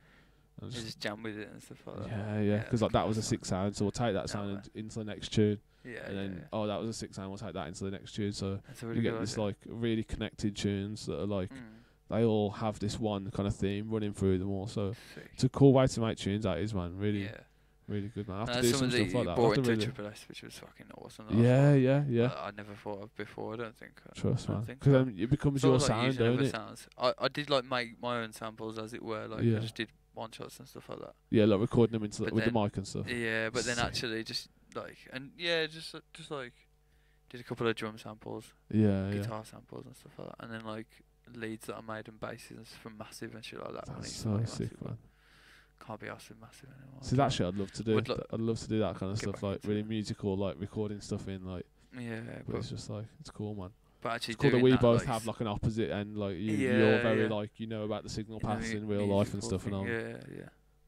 I: You just jam with it and stuff like that.
R: Yeah. Because like that was a sick sound, so we'll take that sound into the next tune.
I: Yeah.
R: And then that was a sick sound. We'll take that into the next tune. So
I: really
R: you get
I: good
R: this
I: idea.
R: like really connected tunes that are like they all have this one kind of theme running through them all. So it's a cool way to make tunes. That is, man. Really. Really good, man. I have to do some stuff like that.
I: Brought into Triple S, which was fucking awesome.
R: Yeah.
I: I never thought of before. I don't think.
R: Trust, man. Because then it becomes your sound, don't it?
I: Sounds. I did like make my own samples, as it were. Like I just did one shots and stuff like that.
R: Yeah, like recording them into with the mic and stuff.
I: Yeah, but then actually just like just like did a couple of drum samples. Guitar samples and stuff like that, and then like leads that I made and basses from Massive and shit like that.
R: That's so sick, man.
I: Can't be asked with Massive anymore.
R: See, that shit I'd love to do. I'd love to do that kind of stuff, like really musical, like recording stuff in, like.
I: Yeah,
R: but it's just like it's cool, man.
I: But actually,
R: it's cool that we both have like an opposite end. Like you're very like you know about the signal paths in real life and stuff, and all.
I: Yeah.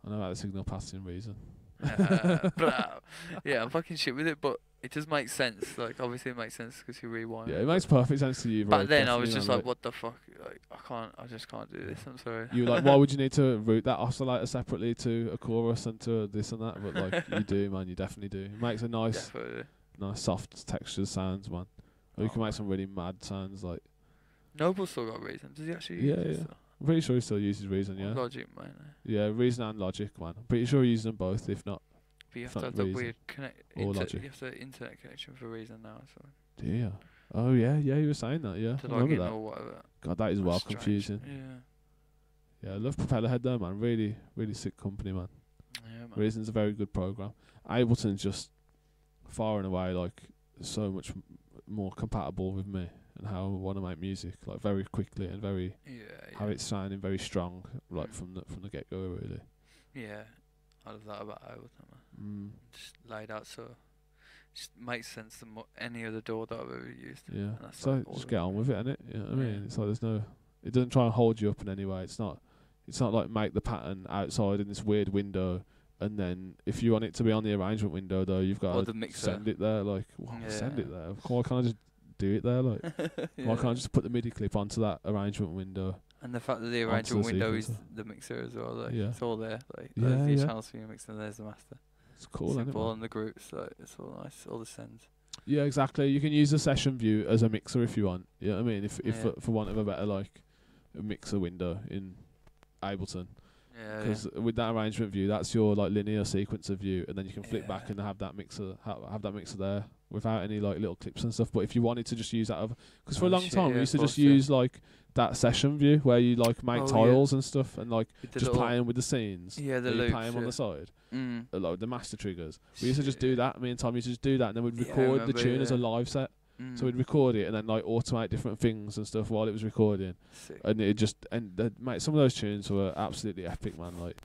R: I know about the signal paths in Reason.
I: But yeah, I'm fucking shit with it, but it does make sense. Like obviously, it makes sense because you rewind.
R: Yeah, it makes perfect sense to you.
I: But then I was just like, what the fuck? Like I just can't do this. I'm sorry.
R: You were like, why would you need to route that oscillator separately to a chorus and to this and that? But like, you do, man. You definitely do. It makes a nice soft textured sounds, man. Or you can make some really mad sounds, like.
I: Noble's still got Reason. Does he actually?
R: Yeah. I'm pretty sure he still uses Reason. Yeah.
I: Logic, man.
R: Yeah, Reason and Logic, man. I'm pretty sure he uses them both, if not.
I: But you have to have the weird
R: Logic.
I: You have the internet connection for Reason now. So.
R: Do you? Oh yeah, you were saying that. Yeah,
I: To
R: I remember that.
I: or whatever.
R: God, that is well
I: Strange.
R: confusing.
I: Yeah.
R: I love Propellerhead though, man. Really, really sick company, man.
I: Yeah, man.
R: Reason's a very good program. Ableton's just far and away like so much more compatible with me and how I want to make music, like very quickly and very how it's sounding very strong, like from the get go, really.
I: Yeah, I love that about Ableton, man. Just laid out so just makes sense than any other door that I've ever used.
R: Yeah,
I: and that's
R: so
I: like
R: just get on with it, innit? You know what I mean? It's like there's no, it doesn't try and hold you up in any way. It's not like make the pattern outside in this weird window, and then if you want it to be on the arrangement window though, you've got to send it there. Like, send it there. Why can't I just do it there? Like, why can't I just put the MIDI clip onto that arrangement window?
I: And the fact that the arrangement window is the mixer as well, like it's all there. Like
R: Yeah,
I: there's the
R: yeah.
I: channels for your mixer, there's the master.
R: It's cool, isn't it,
I: Simple
R: man?
I: on the groups, like it's all nice, all the sends.
R: Yeah, exactly. You can use the session view as a mixer if you want. You know what I mean? If for want of a better like a mixer window in Ableton.
I: Yeah.
R: Because with that arrangement view, that's your like linear sequencer view, and then you can flip back and have that mixer have that mixer there without any like little clips and stuff. But if you wanted to just use that, because for a long time we used to just use like that session view where you like make tiles and stuff and like just playing with the scenes.
I: Yeah, the
R: and
I: loops,
R: you play them on the side.
I: Mm.
R: Like the master triggers. We used to just do that. Me and Tom used to just do that, and then we'd record the tune as a live set. So we'd record it and then like automate different things and stuff while it was recording.
I: Sick.
R: And it just mate, some of those tunes were absolutely epic, man. Like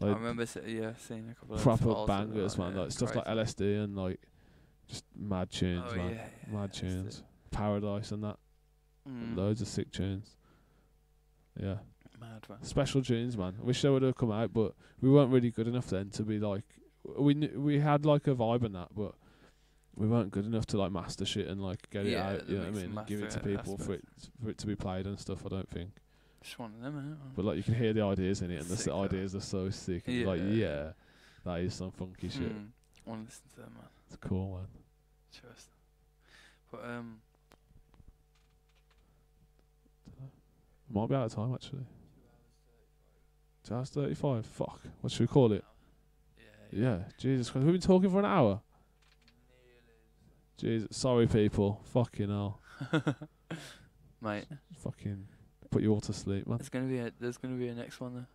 I: I remember seeing a couple of
R: proper bangers, man.
I: Yeah,
R: Like stuff like LSD and like just mad tunes, man. Mad tunes. Paradise and that. Loads of sick tunes. Yeah.
I: Mad, man.
R: Special tunes, man. I wish they would have come out, but we weren't really good enough then to be like. We had like a vibe and that, but we weren't good enough to like master shit and like get it out. You know what I mean? Give it to people for it to be played and stuff. I don't think.
I: Just one of them, innit?
R: But like you can hear the ideas in it, and the ideas are so sick. And you're like, that is some funky shit.
I: I want to listen to them, man.
R: It's cool, man.
I: Trust. But
R: might be out of time actually. 2 hours 35. Fuck. What should we call it? Yeah. Jesus Christ. We've been talking for an hour. Jesus. Sorry, people. Fucking hell.
I: Mate.
R: Fucking put you all to sleep, man.
I: There's gonna be a next one though.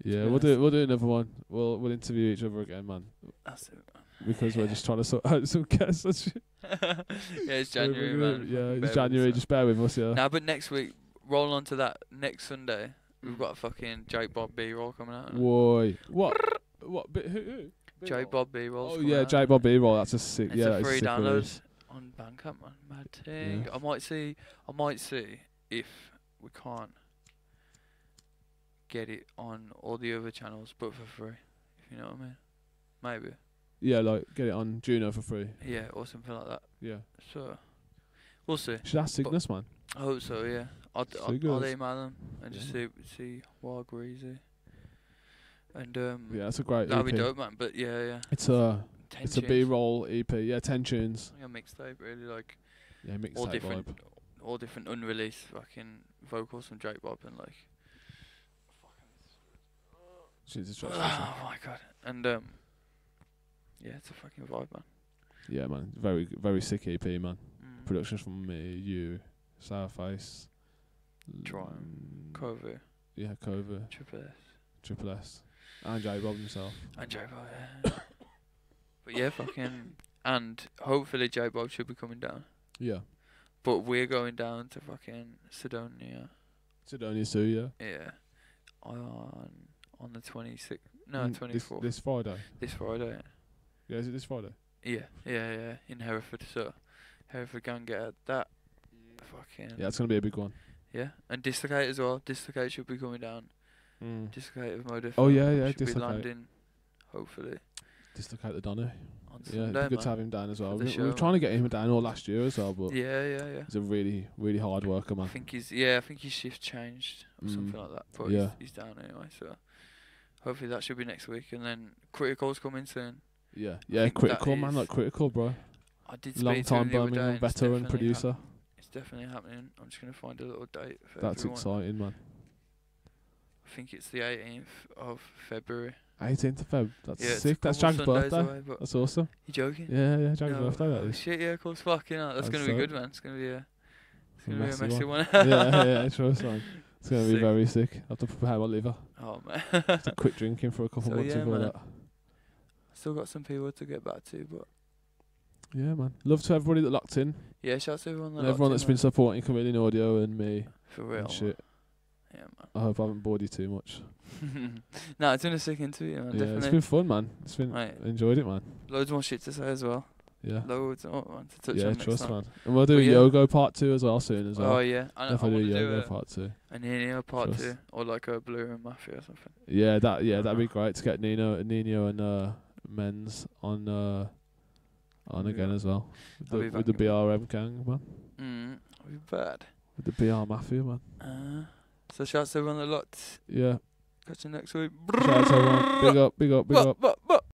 R: Yeah, we'll do another one. We'll interview each other again, man.
I: That's it, man.
R: Because we're just trying to sort out some guests and shit.
I: Yeah, it's January, man.
R: Yeah, it's January. Just bear with us, yeah.
I: Nah, but next week, roll on to that. Next Sunday, we've got a fucking Jake Bob B-roll coming out.
R: Why? What? Who?
I: Jake Bob B-roll.
R: Oh yeah, Jake Bob B-roll. That's a sick.
I: It's
R: yeah,
I: a free
R: sick
I: download
R: release.
I: on Bandcamp, man. Mad thing. Yeah. I might see if we can't get it on all the other channels, but for free. If you know what I mean. Maybe.
R: Yeah, like get it on Juno for free.
I: Yeah, or something like that.
R: Yeah.
I: So we'll see.
R: Should ask Cygnus, man.
I: I hope so. Yeah. I'll email them and just see what agrees. And
R: yeah, it's a great
I: that'll
R: EP.
I: be dope, man. But yeah.
R: It's a
I: 10
R: it's a
I: tunes.
R: B-roll EP. Yeah, 10 tunes.
I: Like a mixtape, really, like.
R: Yeah, mixtape
I: all different,
R: vibe.
I: all different unreleased fucking vocals from Drake Bob and like.
R: Jesus,
I: oh my god! And yeah, it's a fucking vibe, man.
R: Yeah, man. Very, very sick EP, man. Productions from me, you, Sourface,
I: Cover.
R: Yeah, Cover. Triple S. And J Bob himself.
I: And J Bob, yeah. But yeah, fucking. And hopefully J Bob should be coming down.
R: Yeah.
I: But we're going down to fucking Sidonia.
R: Sidonia too, yeah.
I: Yeah. On the 26th. No, 24th.
R: This Friday.
I: This Friday.
R: Yeah, is it this Friday?
I: Yeah. In Hereford, so Hereford can get that. Fucking.
R: Yeah, it's gonna be a big one.
I: Yeah, and Dislocate as well. Dislocate should be coming down. Dislocate of MoJoe.
R: Oh yeah,
I: should
R: Dislocate.
I: be landing, hopefully.
R: Dislocate the Donny.
I: On
R: Yeah, it'd
I: Sunday,
R: be good to
I: man,
R: have him down as well.
I: for the
R: We were
I: show,
R: trying to get him down all last year as well, but
I: yeah.
R: he's a really, really hard worker, man.
I: I think his shift changed or something like that. But
R: yeah.
I: he's down anyway, so hopefully that should be next week. And then Critical's coming soon.
R: Yeah,
I: I think
R: Critical,
I: that
R: man,
I: is-
R: like Critical, bro.
I: I did speak
R: Long
I: to
R: time
I: him the other day,
R: Birmingham
I: and it's
R: veteran
I: definitely
R: producer.
I: It's definitely happening. I'm just gonna find a little date for
R: That's
I: everyone.
R: exciting, man.
I: I think it's the 18th of February.
R: 18th of Feb. That's
I: Yeah, it's a
R: sick. That's
I: couple
R: Jag's
I: Sundays
R: birthday.
I: away, but-
R: That's awesome.
I: You joking?
R: Yeah, Jag's
I: No.
R: birthday. That
I: Oh
R: is.
I: shit, yeah, of course. Fucking hell. That's gonna be good, man. It's gonna be a messy one.
R: yeah, trust, man. It's gonna be
I: Sick.
R: very sick. I have to prepare my liver.
I: Oh man.
R: Have to quit drinking for a couple
I: So,
R: months
I: yeah,
R: before
I: man.
R: that.
I: Still got some people to get back to, but
R: Yeah, man. Love to everybody that locked in.
I: yeah, shout out to everyone that
R: And everyone that's
I: locked
R: been
I: in,
R: supporting Chameleon Audio and me.
I: For real,
R: And shit.
I: Yeah, man.
R: I hope I haven't bored you too much.
I: No, it's been a sick interview, man.
R: Yeah,
I: Definitely.
R: it's been fun, man. It's been
I: Right.
R: enjoyed it, man.
I: Loads more shit to say as well.
R: Yeah.
I: Loads more, man, to touch
R: Yeah,
I: on next
R: trust,
I: time.
R: man. And we'll do
I: But
R: a
I: yeah.
R: Yogo part 2 as well soon as well.
I: Oh yeah, I
R: Definitely
I: want
R: do
I: to
R: a Yogo
I: do
R: part 2.
I: a Nino part
R: Trust.
I: 2, or like a Blue and Mafia or something.
R: Yeah, that'd be great to get Nino and Men's on again as well.
I: I'll be
R: With the
I: back in.
R: BRM gang, man.
I: That'd be bad.
R: With the BR Mafia, man.
I: So shout out to everyone that locked.
R: Yeah.
I: Catch you next week.
R: Shout out to everyone. Big up, big up, big up.